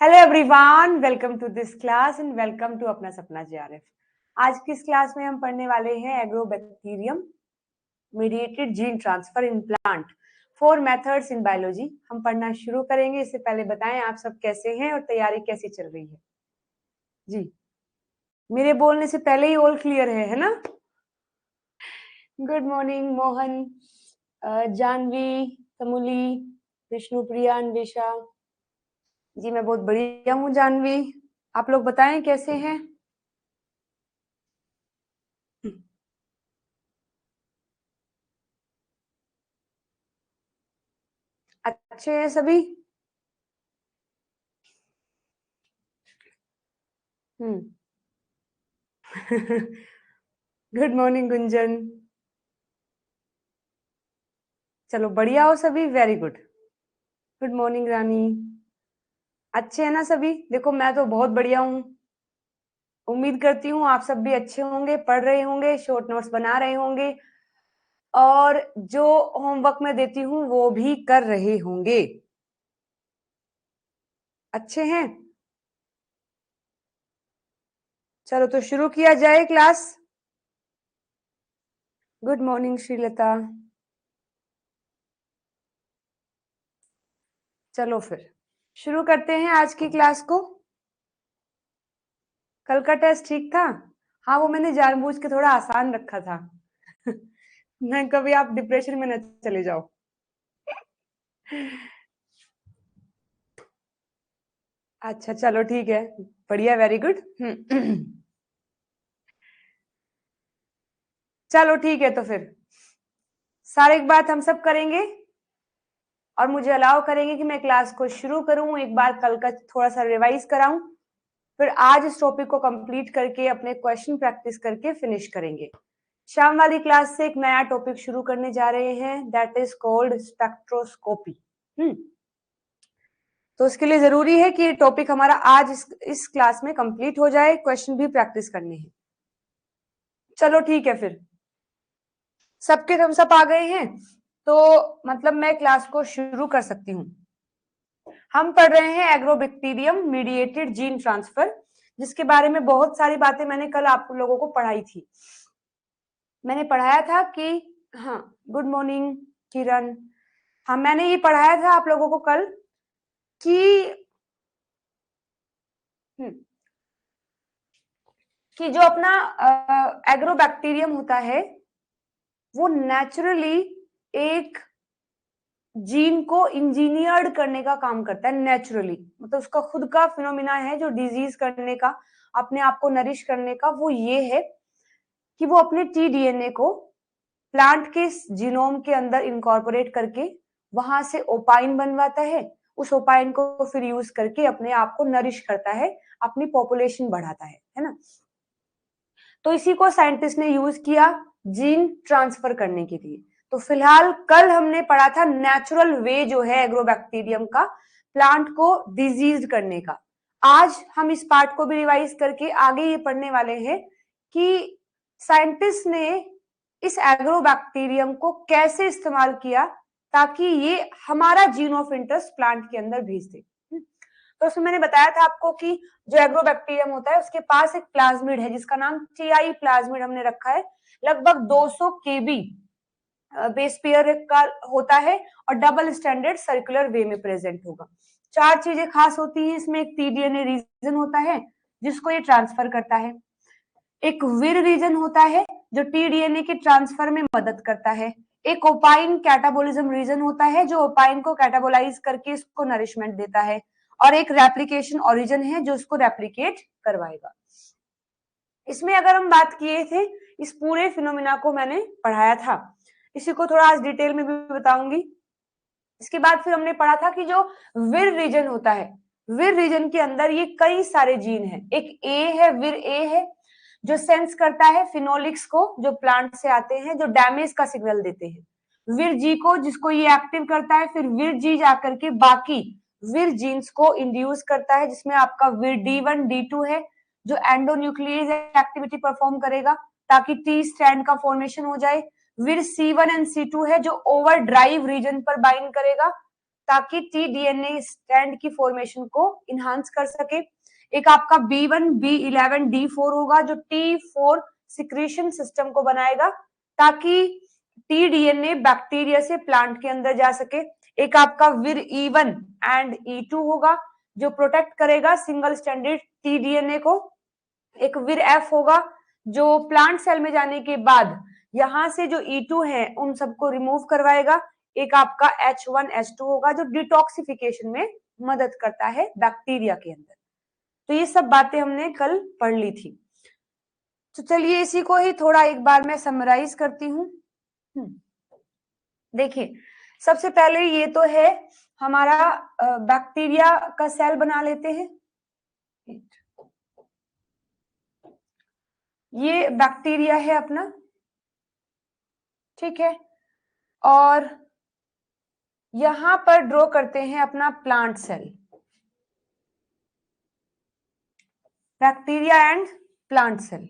Hello everyone, welcome to this class and welcome to Apna Sapna JRF. आज की इस class में हम पढ़ने वाले हैं agrobacterium mediated gene transfer in plant, 4 methods in biology. हम पढ़ना शुरू करेंगे। इससे पहले बताएं आप सब कैसे हैं और तैयारी कैसी चल रही है। जी, मेरे बोलने से पहले ही ऑल क्लियर है ना? Good morning Mohan, Janvi, Tamuli, Vishnupriya, Anvesha. जी मैं बहुत बढ़िया हूँ जानवी, आप लोग बताएं कैसे हैं? अच्छे हैं सभी? Good morning Gunjan. चलो बढ़िया हो सभी, वेरी गुड। गुड मॉर्निंग रानी। अच्छे हैं ना सभी? देखो मैं तो बहुत बढ़िया हूँ। उम्मीद करती हूँ आप सब भी अच्छे होंगे, पढ़ रहे होंगे, शॉर्ट नोट्स बना रहे होंगे और जो होमवर्क मैं देती हूँ वो भी कर रहे होंगे। अच्छे हैं? चलो तो शुरू किया जाए क्लास। Good morning Srilata. चलो फिर शुरू करते हैं आज की क्लास को। कल का टेस्ट ठीक था? हाँ, वो मैंने जानबूझ के थोड़ा आसान रखा था। मैं कभी आप डिप्रेशन में न चले जाओ। अच्छा चलो ठीक है, बढ़िया, वेरी गुड। चलो ठीक है, तो फिर सारे एक बात हम सब करेंगे और मुझे अलाउ करेंगे कि मैं क्लास को शुरू करूं, एक बार कल का थोड़ा सा रिवाइज कराऊं, फिर आज इस टॉपिक को कंप्लीट करके अपने क्वेश्चन प्रैक्टिस करके फिनिश करेंगे। शाम वाली क्लास से एक नया टॉपिक शुरू करने जा रहे हैं, दैट इज कॉल्ड स्पेक्ट्रोस्कोपी। तो उसके लिए जरूरी है कि ये टॉपिक हमारा आज इस क्लास में कंप्लीट हो जाए, क्वेश्चन भी प्रैक्टिस करने हैं। चलो ठीक है, फिर सबके हम सब आ गए हैं तो मतलब मैं क्लास को शुरू कर सकती हूँ। हम पढ़ रहे हैं एग्रोबैक्टीरियम मीडिएटेड जीन ट्रांसफर, जिसके बारे में बहुत सारी बातें मैंने कल आप लोगों को पढ़ाई थी। मैंने पढ़ाया था कि, हाँ गुड मॉर्निंग किरण, हाँ मैंने ये पढ़ाया था आप लोगों को कल कि कि जो अपना एग्रोबैक्टीरियम होता है वो नेचुरली एक जीन को इंजीनियर्ड करने का काम करता है। नेचुरली मतलब उसका खुद का फिनोमिना है जो डिजीज करने का, अपने आप को नरिश करने का, वो ये है कि वो अपने टीडीएनए को प्लांट के जीनोम के अंदर इनकॉर्पोरेट करके वहां से ओपाइन बनवाता है। उस ओपाइन को फिर यूज करके अपने आप को नरिश करता है, अपनी पॉपुलेशन बढ़ाता है ना? तो इसी को साइंटिस्ट ने यूज किया जीन ट्रांसफर करने के लिए। तो फिलहाल कल हमने पढ़ा था नेचुरल वे जो है एग्रोबैक्टीरियम का प्लांट को डिजीज करने का। आज हम इस पार्ट को भी रिवाइज करके आगे ये पढ़ने वाले हैं कि साइंटिस्ट ने इस एग्रोबैक्टीरियम को कैसे इस्तेमाल किया ताकि ये हमारा जीन ऑफ इंटरेस्ट प्लांट के अंदर भेज दे। तो उसमें मैंने बताया था आपको कि जो एग्रोबैक्टीरियम होता है उसके पास एक प्लाज्मिड है जिसका नाम टीआई प्लाज्मिड हमने रखा है। लगभग 200 केबी बेस पेयर का होता है और डबल स्टैंडर्ड सर्कुलर वे में प्रेजेंट होगा। 4 चीजें खास होती हैं इसमें। एक टीडीएनए रीजन होता है जिसको ये ट्रांसफर करता है, एक विर रीजन होता है जो टीडीएनए के ट्रांसफर में मदद करता है, एक ओपाइन कैटाबोलिज्म रीजन होता है जो ओपाइन को कैटाबोलाइज करके इसको नरिशमेंट देता है, और एक रेप्लिकेशन ओरिजिन है जो इसको रेप्लिकेट करवाएगा। इसमें अगर हम बात किए थे, इस पूरे फिनोमिना को मैंने पढ़ाया था, इसी को थोड़ा आज डिटेल में भी बताऊंगी। इसके बाद फिर हमने पढ़ा था कि जो विर रीजन होता है, विर रीजन के अंदर ये कई सारे जीन हैं। एक ए है, विर ए है जो सेंस करता है फिनोलिक्स को जो प्लांट से आते हैं, जो डैमेज का सिग्नल देते हैं। विर जी को जिसको ये एक्टिव करता है, फिर विर जी जाकर के बाकी विर जीन्स को इंड्यूस करता है जिसमें आपका विर D1 D2 है जो एंडोन्यूक्लियस एक्टिविटी परफॉर्म करेगा ताकि टी स्ट्रैंड का फॉर्मेशन हो जाए। विर C1 एंड C2 है जो ओवर ड्राइव रीजन पर बाइंड करेगा ताकि टी डीएनए स्ट्रैंड की फॉर्मेशन को इनहांस कर सके। एक आपका B1, B11, D4 होगा जो T4 सिक्रीशन सिस्टम को बनाएगा ताकि टी डीएनए बैक्टीरिया से प्लांट के अंदर जा सके। एक आपका विर E1 एंड E2 होगा जो प्रोटेक्ट करेगा सिंगल स्टैंडर्ड टी डीएनए को। एक विर F होगा जो प्लांट सेल में जाने के बाद यहां से जो E2 है उन सबको रिमूव करवाएगा। एक आपका H1, H2 होगा जो डिटॉक्सिफिकेशन में मदद करता है बैक्टीरिया के अंदर। तो ये सब बातें हमने कल पढ़ ली थी। तो चलिए इसी को ही थोड़ा एक बार मैं समराइज करती हूँ। देखिए, सबसे पहले ये तो है हमारा बैक्टीरिया का सेल बना लेते हैं। ये बैक्टीरिया है अपना, ठीक है, और यहां पर ड्रॉ करते हैं अपना plant cell, bacteria and plant cell.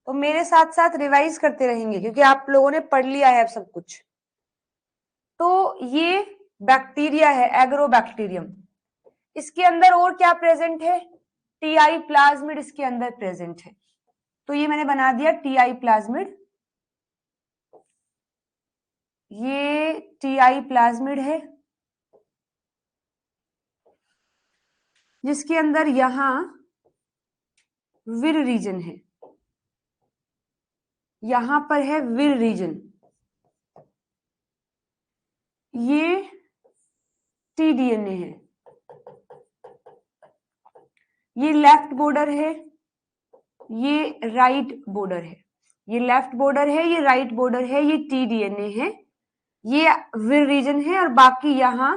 तो मेरे साथ साथ रिवाइज करते रहेंगे क्योंकि आप लोगों ने पढ़ लिया है अब सब कुछ। तो ये बैक्टीरिया है, एग्रोबैक्टीरियम। इसके अंदर और क्या प्रेजेंट है? टीआई प्लाज्मिड इसके अंदर प्रेजेंट है। तो ये मैंने बना दिया टीआई प्लाज्मिड। ये टीआई प्लाज्मिड है जिसके अंदर यहां विर रीजन है, यहां पर है विर रीजन। ये टी डीएनए है, ये लेफ्ट बॉर्डर है, ये राइट बॉर्डर है। ये लेफ्ट बॉर्डर है, ये राइट बॉर्डर है, ये टी डीएनए है, ये विर रीजन है। और बाकी यहां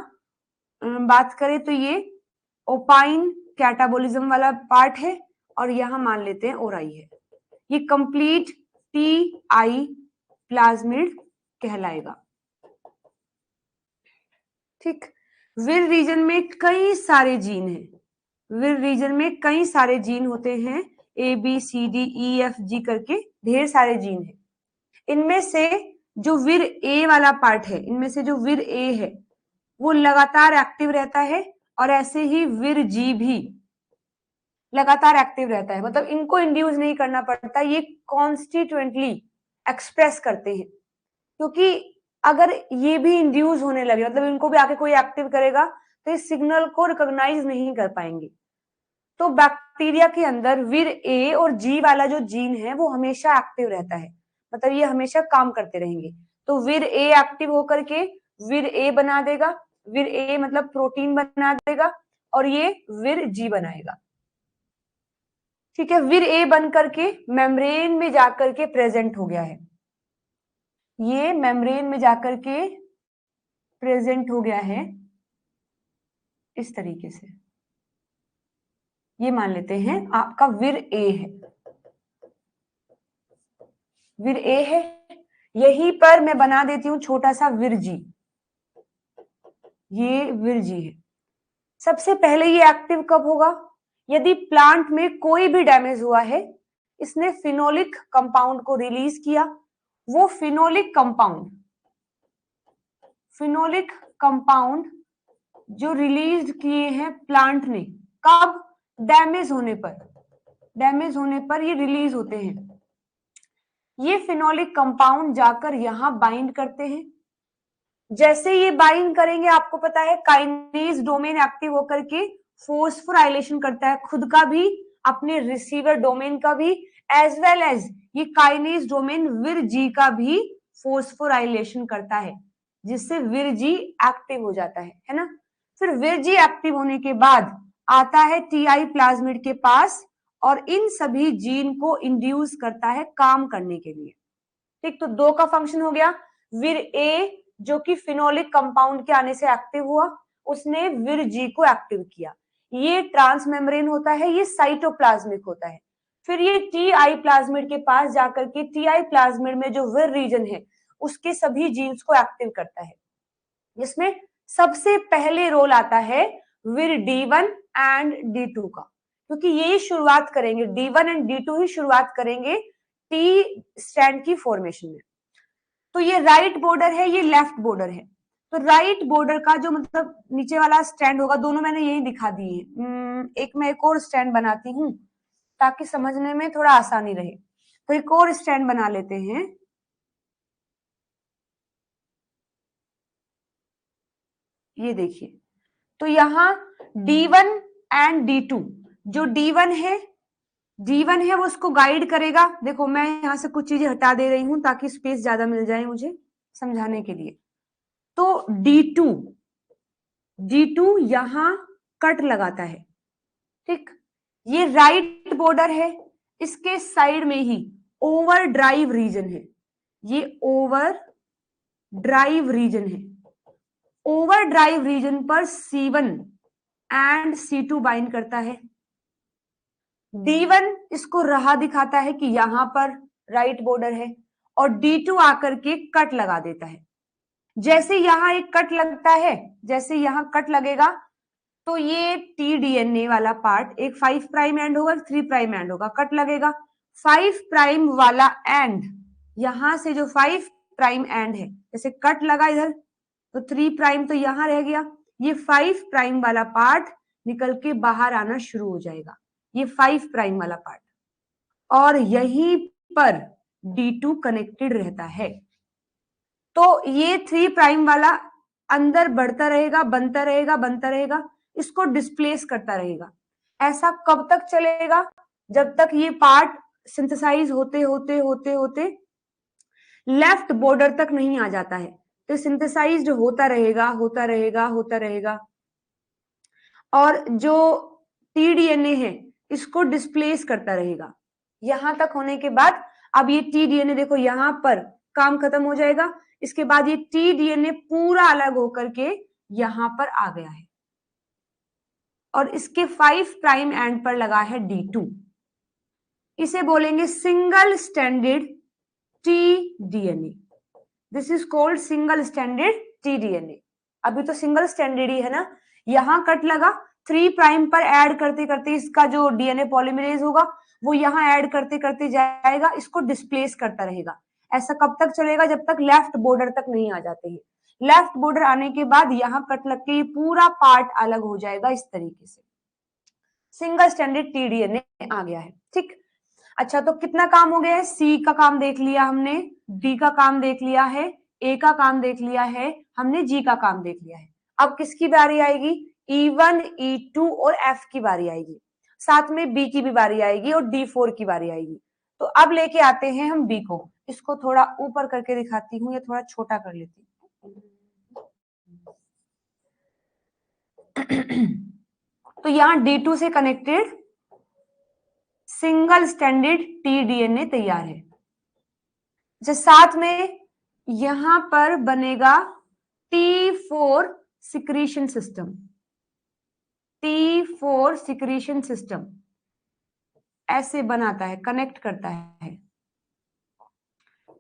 बात करें तो ये ओपाइन कैटाबोलिज्म वाला पार्ट है और यहां मान लेते हैं ओराई है। ये कंप्लीट टी आई प्लाज्मिड कहलाएगा। ठीक, विर रीजन में कई सारे जीन हैं, विर रीजन में कई सारे जीन होते हैं, ABCDEFG करके ढेर सारे जीन हैं। इनमें से जो विर ए वाला पार्ट है, इनमें से जो विर ए है वो लगातार एक्टिव रहता है और ऐसे ही विर जी भी लगातार एक्टिव रहता है। मतलब इनको इंड्यूस नहीं करना पड़ता, ये कॉन्स्टिट्यूएंटली एक्सप्रेस करते हैं। क्योंकि अगर ये भी इंड्यूस होने लगे, मतलब इनको भी आके कोई एक्टिव करेगा तो इस सिग्नल को रिकॉग्नाइज नहीं कर पाएंगे। तो बैक्टीरिया के अंदर विर ए और जी वाला जो जीन है वो हमेशा एक्टिव रहता है, मतलब ये हमेशा काम करते रहेंगे। तो विर ए एक्टिव होकर के विर ए बना देगा, विर ए मतलब प्रोटीन बना देगा और ये विर जी बनाएगा। ठीक है, विर ए बन करके मेम्ब्रेन में जाकर के प्रेजेंट हो गया है, ये मेम्ब्रेन में जाकर के प्रेजेंट हो गया है इस तरीके से। ये मान लेते हैं आपका विर ए है, विर ए है। यहीं पर मैं बना देती हूं छोटा सा विर जी, ये विर जी है। सबसे पहले ये एक्टिव कब होगा? यदि प्लांट में कोई भी डैमेज हुआ है, इसने फिनोलिक कंपाउंड को रिलीज किया, वो फिनोलिक कंपाउंड जो रिलीज किए हैं प्लांट ने, कब? डैमेज होने पर ये रिलीज होते हैं। ये फिनोलिक कंपाउंड जाकर यहां बाइंड करते हैं। जैसे ये बाइंड करेंगे, आपको पता है काइनेज डोमेन एक्टिव होकर के फोस्फोराइलेशन करता है, खुद का भी, अपने रिसीवर डोमेन का भी, एज वेल एज ये काइनेज डोमेन विर जी का भी फोस्फोराइलेशन करता है, जिससे विर जी एक्टिव हो जाता है ना। फिर विर जी एक्टिव होने के बाद आता है टीआई प्लाज्मिड के पास और इन सभी जीन को इंड्यूस करता है काम करने के लिए। ठीक, तो दो का फंक्शन हो गया। विर ए जो कि फिनोलिक कंपाउंड के आने से एक्टिव हुआ, उसने विर जी को एक्टिव किया। ये ट्रांसमेम्ब्रेन होता है, ये साइटोप्लाज्मिक होता है। फिर ये टीआई प्लाज्मिड के पास जाकर के टीआई प्लाज्मिड में जो विर रीजन है उसके सभी जीन्स को एक्टिव करता है, जिसमें सबसे पहले रोल आता है विर D1 एंड D2 का, क्योंकि यही शुरुआत करेंगे, D1 एंड D2 ही शुरुआत करेंगे टी स्ट्रैंड की फॉर्मेशन में। तो ये राइट बॉर्डर है, ये लेफ्ट बॉर्डर है। तो राइट बॉर्डर का जो मतलब नीचे वाला स्टैंड होगा, दोनों मैंने यही दिखा दिए। एक मैं एक और स्टैंड बनाती हूँ ताकि समझने में थोड़ा आसानी रहे। तो एक और स्टैंड बना लेते हैं। ये देखिए, तो यहाँ D1 एंड D2, जो D1 है वो उसको गाइड करेगा। देखो मैं यहाँ से कुछ चीजें हटा दे रही हूं ताकि स्पेस ज्यादा मिल जाए मुझे समझाने के लिए। तो D2 यहां कट लगाता है, ठीक। ये राइट बॉर्डर है, इसके साइड में ही ओवर ड्राइव रीजन है, ये ओवर ड्राइव रीजन है। ओवर ड्राइव रीजन पर C1 एंड C2 बाइंड करता है। D1 इसको राह दिखाता है कि यहां पर राइट बॉर्डर है, और D2 आकर के कट लगा देता है। जैसे यहां एक कट लगता है, जैसे यहां कट लगेगा, तो ये tDNA वाला पार्ट, एक 5 प्राइम एंड होगा, 3 प्राइम एंड होगा, कट लगेगा। 5 प्राइम वाला एंड, यहां से जो 5 प्राइम एंड है, जैसे कट लगा इधर, तो 3 प्राइम तो यहां रह गया, ये 5 प्राइम वाला पार्ट निकल के बाहर आना शुरू हो जाएगा, ये 5 प्राइम वाला पार्ट, और यहीं पर D2 कनेक्टेड रहता है। तो ये 3 प्राइम वाला अंदर बढ़ता रहेगा, बनता रहेगा, बनता रहेगा, इसको डिस्प्लेस करता रहेगा। ऐसा कब तक चलेगा? जब तक ये पार्ट सिंथेसाइज होते होते होते होते लेफ्ट बॉर्डर तक नहीं आ जाता है। तो सिंथेसाइज्ड होता रहेगा, होता रहेगा, होता रहेगा, और जो tDNA है इसको डिस्प्लेस करता रहेगा। यहां तक होने के बाद अब ये tDNA देखो यहां पर काम खत्म हो जाएगा, इसके बाद ये tDNA पूरा अलग होकर के यहां पर आ गया है, और इसके 5 प्राइम एंड पर लगा है D2। इसे बोलेंगे single standard tDNA। This is called single standard tDNA। अभी तो सिंगल स्टैंडर्ड ही है ना, यहां कट लगा, 3 प्राइम पर ऐड करते करते इसका जो डीएनए पॉलीमरेज होगा वो यहां ऐड करते करते जाएगा, इसको डिस्प्लेस करता रहेगा। ऐसा कब तक चलेगा? जब तक लेफ्ट बॉर्डर तक नहीं आ जाते हैं। लेफ्ट बॉर्डर आने के बाद यहां कट लग के ये पूरा पार्ट अलग हो जाएगा इस तरीके से। सिंगल स्टैंडर्ड tDNA आ गया है, ठीक। अच्छा, तो कितना काम हो गया है? सी का काम देख लिया हमने, डी का काम देख लिया है, ए का काम देख लिया है, हमने जी का काम देख लिया है। अब किसकी बारी आएगी? E1, E2 और F की बारी आएगी, साथ में बी की भी बारी आएगी और D4 की बारी आएगी। तो अब लेके आते हैं हम बी को, इसको थोड़ा ऊपर करके दिखाती हूँ या थोड़ा छोटा कर लेती हूँ। तो यहाँ D2 से कनेक्टेड सिंगल स्टैंडर्ड tDNA तैयार है। जो साथ में यहां पर बनेगा T4 secretion system. T4 secretion system ऐसे बनाता है, कनेक्ट करता है।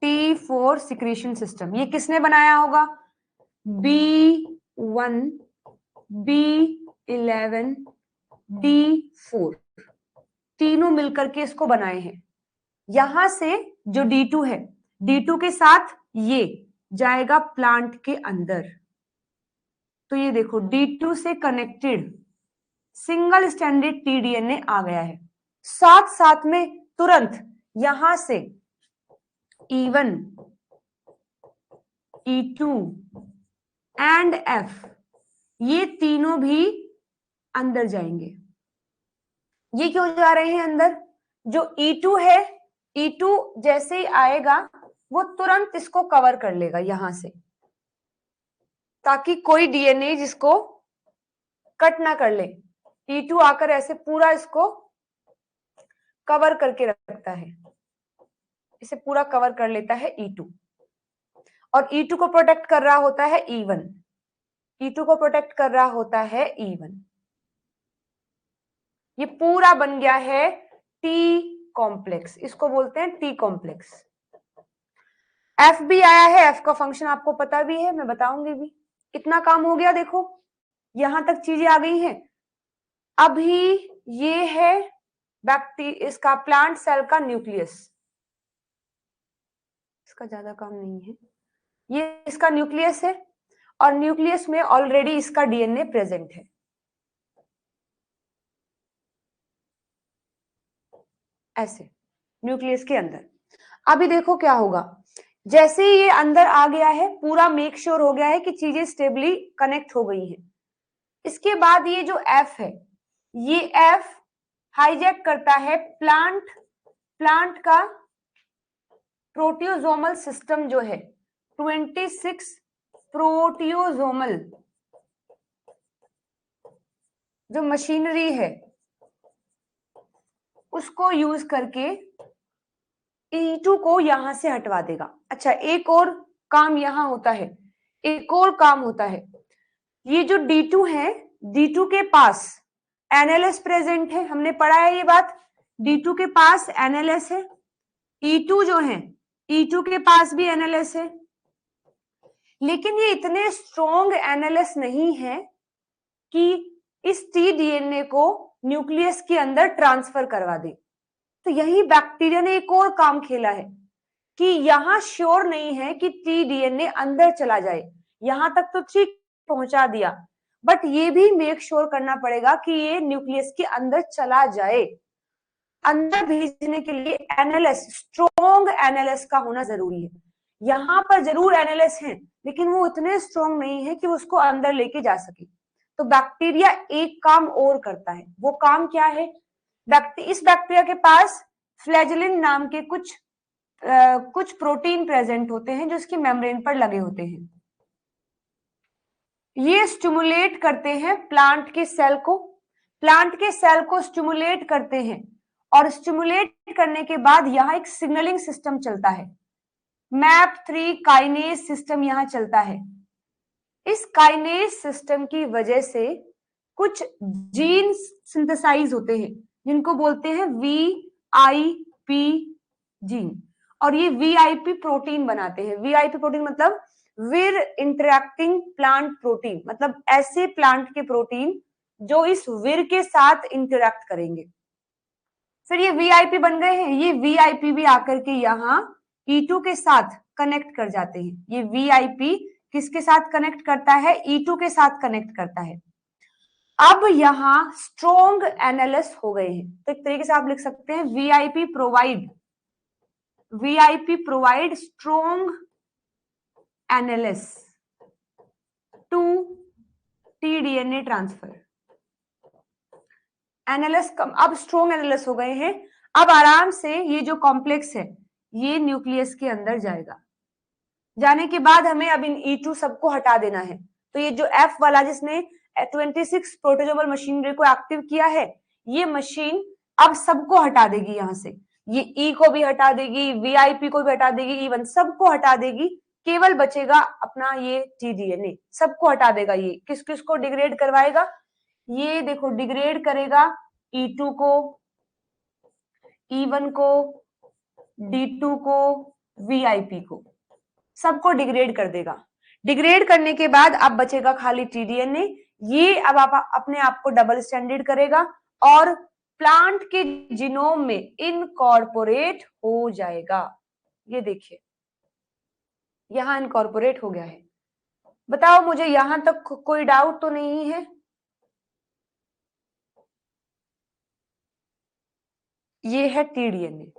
T4 सिक्रीशन सिस्टम ये किसने बनाया होगा? B1, B11, D4 तीनों मिलकर के इसको बनाए हैं। यहां से जो D2 है, D2 के साथ ये जाएगा प्लांट के अंदर। तो ये देखो D2 से कनेक्टेड सिंगल स्टैंडर्ड tDNA आ गया है। साथ साथ में तुरंत यहां से E1, E2 एंड F ये तीनों भी अंदर जाएंगे। ये क्यों जा रहे हैं अंदर? जो E2 है, E2 जैसे ही आएगा वो तुरंत इसको कवर कर लेगा यहां से, ताकि कोई डीएनए जिसको कट ना कर ले। E2 आकर ऐसे पूरा इसको कवर करके रखता है, इसे पूरा कवर कर लेता है E2, और E2 को प्रोटेक्ट कर रहा होता है E1, E2 को प्रोटेक्ट कर रहा होता है E1। ये पूरा बन गया है T कॉम्प्लेक्स, इसको बोलते हैं T कॉम्प्लेक्स। F भी आया है, F का फंक्शन आपको पता भी है, मैं बताऊंगी भी। इतना काम हो गया, देखो यहां तक चीजें आ गई हैं। अभी ये है इसका प्लांट सेल का न्यूक्लियस, इसका ज्यादा काम नहीं है, ये इसका न्यूक्लियस है। और न्यूक्लियस में ऑलरेडी इसका डीएनए प्रेजेंट है। ऐसे न्यूक्लियस के अंदर। अभी देखो क्या होगा, जैसे ही ये अंदर आ गया है, पूरा मेक श्योर हो गया है कि चीजें स्टेबली कनेक्ट हो गई हैं। इसके बाद ये जो एफ है, ये एफ हाईजैक करता है प्लांट का प्रोटियोजोमल सिस्टम जो है, 26 प्रोटियोजोमल जो मशीनरी है, उसको यूज करके E2 को यहां से हटवा देगा। अच्छा, एक और काम यहां होता है, एक और काम होता है। ये जो D2 है, D2 के पास NLS प्रेजेंट है, हमने पढ़ा है ये बात। D2 के पास NLS है। E2 जो है, E2 के पास भी NLS है, लेकिन ये इतने स्ट्रॉन्ग NLS नहीं है कि इस टीडीएनए को न्यूक्लियस के अंदर ट्रांसफर करवा दे। तो यही बैक्टीरिया ने एक और काम खेला है कि यहां श्योर नहीं है कि टीडीएनए अंदर चला जाए। यहां तक तो ठीक पहुंचा दिया, बट ये भी मेक श्योर करना पड़ेगा कि ये न्यूक्लियस के अंदर चला जाए। अंदर भेजने के लिए एनएलएस, स्ट्रॉन्ग एनएलएस का होना जरूरी है। यहां पर जरूर एनएलएस है, लेकिन वो इतने स्ट्रॉन्ग नहीं है कि उसको अंदर लेके जा सके। तो बैक्टीरिया एक काम और करता है। वो काम क्या है? इस बैक्टीरिया के पास फ्लैजेलिन नाम के कुछ प्रोटीन प्रेजेंट होते हैं जो इसकी मेम्ब्रेन पर लगे होते हैं। ये स्टिमुलेट करते हैं प्लांट के सेल को स्टिमुलेट करते हैं, और स्टिमुलेट करने के बाद यहाँ एक सिग्नलिंग सिस्टम चलता है, MAP3 काइनेज सिस्टम यहाँ चलता है। इस काइनेज सिस्टम की वजह से कुछ जीन सिंथेसाइज होते हैं जिनको बोलते हैं VIP जीन, और ये VIP प्रोटीन बनाते हैं। VIP प्रोटीन मतलब विर इंटरैक्टिंग प्लांट प्रोटीन, मतलब ऐसे प्लांट के प्रोटीन जो इस विर के साथ इंटरैक्ट करेंगे। फिर ये VIP बन गए हैं, ये VIP भी आकर के यहाँ E2 के साथ कनेक्ट कर जाते हैं। ये VIP किसके साथ कनेक्ट करता है? E2 के साथ कनेक्ट करता है। अब यहाँ स्ट्रॉन्ग एनएलएस हो गए हैं, तो एक तरीके से आप लिख सकते हैं VIP provide strong NLS to TDNA transfer. NLS अब स्ट्रॉन्ग एनएलएस हो गए हैं। अब आराम से ये जो कॉम्प्लेक्स है ये न्यूक्लियस के अंदर जाएगा। जाने के बाद हमें अब इन E2 सबको हटा देना है। तो ये जो F वाला जिसने 26 प्रोटोजोमल मशीनरी को एक्टिव किया है, ये मशीन अब सबको हटा देगी। यहां से ये E को भी हटा देगी, VIP को भी हटा देगी, इवन सबको हटा देगी। केवल बचेगा अपना ये टीडीएनए, सबको हटा देगा। ये किस किस को डिग्रेड करवाएगा? ये देखो डिग्रेड करेगा E2 को, E1 को, D2 को, VIP को, सबको डिग्रेड कर देगा। डिग्रेड करने के बाद अब बचेगा खाली टीडीएनए। ये अब आप अपने आप को डबल स्टैंडर्ड करेगा और प्लांट के जीनोम में इनकॉर्पोरेट हो जाएगा। ये देखिए यहां इनकॉर्पोरेट हो गया है। बताओ मुझे यहां तक कोई डाउट तो नहीं है? ये है T-DNA.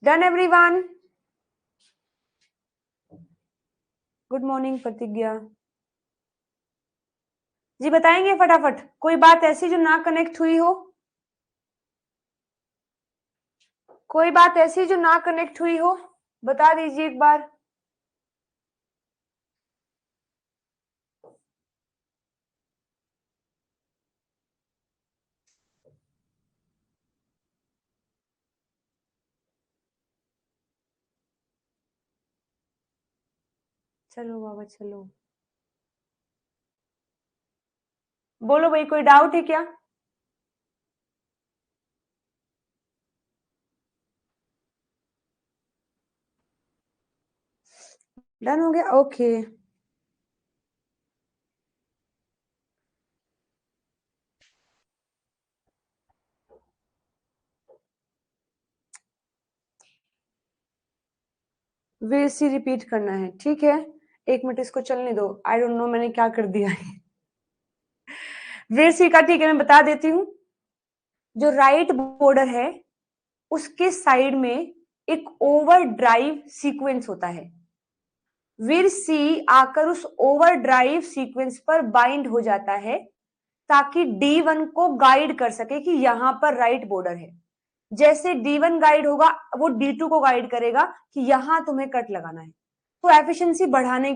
Done everyone? Good morning प्रतिज्ञा जी। बताएंगे फटाफट, कोई बात ऐसी जो ना कनेक्ट हुई हो? कोई बात ऐसी जो ना कनेक्ट हुई हो, बता दीजिए एक बार। चलो बाबा चलो, बोलो भाई, कोई डाउट है क्या? डन हो गया, ओके। वीर सी रिपीट करना है, ठीक है, 1 मिनट इसको चलने दो। आई डोंट नो मैंने क्या कर दिया है। वीर सी का ठीक है, मैं बता देती हूँ। जो राइट बॉर्डर है उसके साइड में एक ओवर ड्राइव सीक्वेंस होता है। वीर सी आकर उस ओवर ड्राइव सीक्वेंस पर बाइंड हो जाता है ताकि D1 को गाइड कर सके कि यहां पर राइट बॉर्डर है। जैसे D1 गाइड होगा वो D2 को गाइड करेगा कि यहां तुम्हें कट लगाना है। तो एफिशिएंसी को बढ़ाने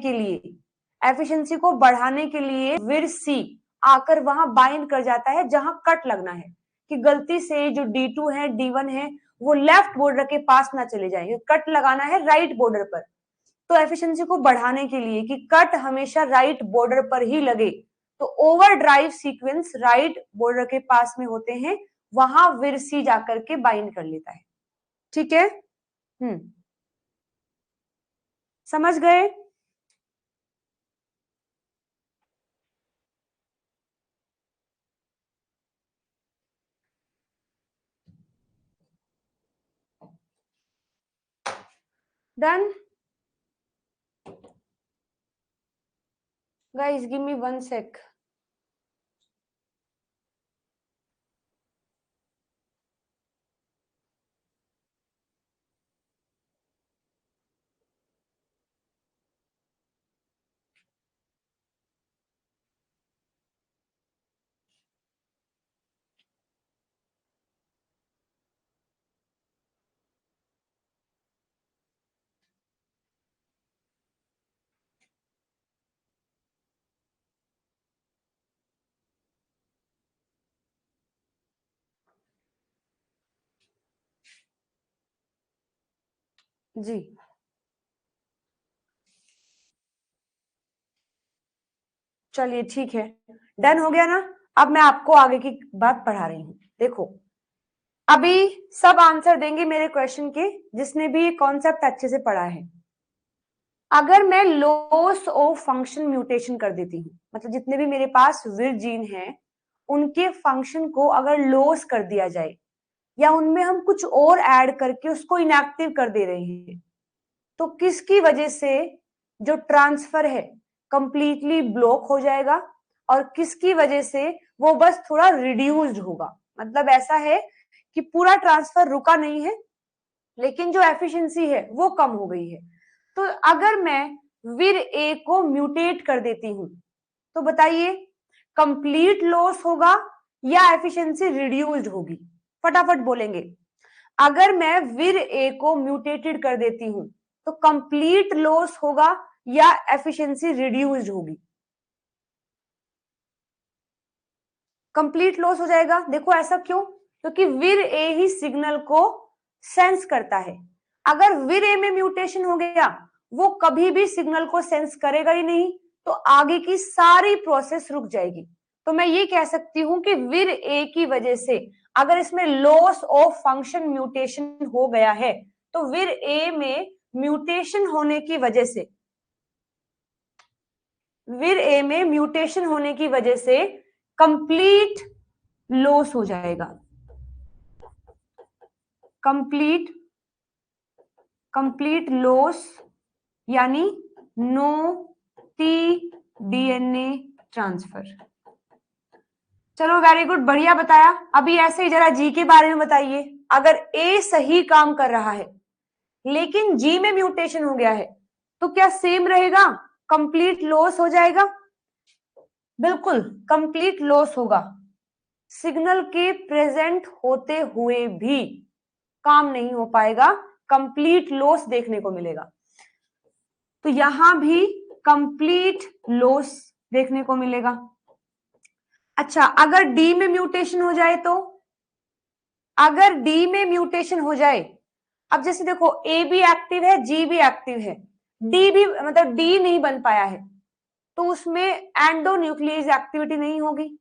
के लिए वीर सी आकर वहां बाइंड कर जाता है जहां कट लगना है, कि गलती से जो D2 है D1 है वो लेफ्ट बॉर्डर के पास ना चले जाएंगे, कट लगाना है राइट बॉर्डर पर। तो एफिशिएंसी को बढ़ाने के लिए कि कट हमेशा राइट बॉर्डर पर ही लगे, तो over drive sequence right border के पास में होते हैं, वहां विरसी जाकर के बाइंड कर लेता है। ठीक है, समझ गए? Done guys, give me 1 sec। जी चलिए ठीक है, डन हो गया ना। अब मैं आपको आगे की बात पढ़ा रही हूं। देखो, अभी सब आंसर देंगे मेरे क्वेश्चन के जिसने भी ये कॉन्सेप्ट अच्छे से पढ़ा है। अगर मैं लॉस ऑफ फंक्शन म्यूटेशन कर देती हूँ, मतलब जितने भी मेरे पास विर जीन हैं उनके फंक्शन को अगर लॉस कर दिया जाए या उनमें हम कुछ और ऐड करके उसको इनएक्टिव कर दे रहे हैं, तो किसकी वजह से जो ट्रांसफर है कंप्लीटली ब्लॉक हो जाएगा और किसकी वजह से वो बस थोड़ा रिड्यूस्ड होगा। मतलब ऐसा है कि पूरा ट्रांसफर रुका नहीं है लेकिन जो एफिशिएंसी है वो कम हो गई है। तो अगर मैं विर ए को म्यूटेट कर देती हूं तो बताइए कंप्लीट लॉस होगा या एफिशिएंसी रिड्यूस्ड होगी? फटाफट बोलेंगे। अगर मैं विर ए को म्यूटेटेड कर देती हूं तो कंप्लीट लॉस होगा या एफिशिएंसी रिड्यूस्ड होगी? कंप्लीट लॉस हो जाएगा। देखो ऐसा क्यों? क्योंकि विर ए ही सिग्नल को सेंस करता है। अगर विर ए में म्यूटेशन हो गया वो कभी भी सिग्नल को सेंस करेगा ही नहीं, तो आगे की सारी प्रोसेस रुक जाएगी। तो मैं ये कह सकती हूं कि विर ए की वजह से अगर इसमें लॉस ऑफ फंक्शन म्यूटेशन हो गया है तो विर ए में म्यूटेशन होने की वजह से कंप्लीट लॉस हो जाएगा। कंप्लीट लॉस यानी नो टी डीएनए ट्रांसफर। चलो वेरी गुड, बढ़िया बताया। अभी ऐसे ही जरा जी के बारे में बताइए। अगर ए सही काम कर रहा है लेकिन जी में म्यूटेशन हो गया है तो क्या सेम रहेगा? कंप्लीट लॉस हो जाएगा? बिल्कुल कंप्लीट लॉस होगा। सिग्नल के प्रेजेंट होते हुए भी काम नहीं हो पाएगा, कंप्लीट लॉस देखने को मिलेगा। तो यहां भी कंप्लीट लॉस देखने को मिलेगा। अच्छा, अगर डी में म्यूटेशन हो जाए तो? अगर डी में म्यूटेशन हो जाए, अब जैसे देखो ए भी एक्टिव है जी भी एक्टिव है, डी भी मतलब डी नहीं बन पाया है तो उसमें एंडोन्यूक्लियस एक्टिविटी नहीं होगी,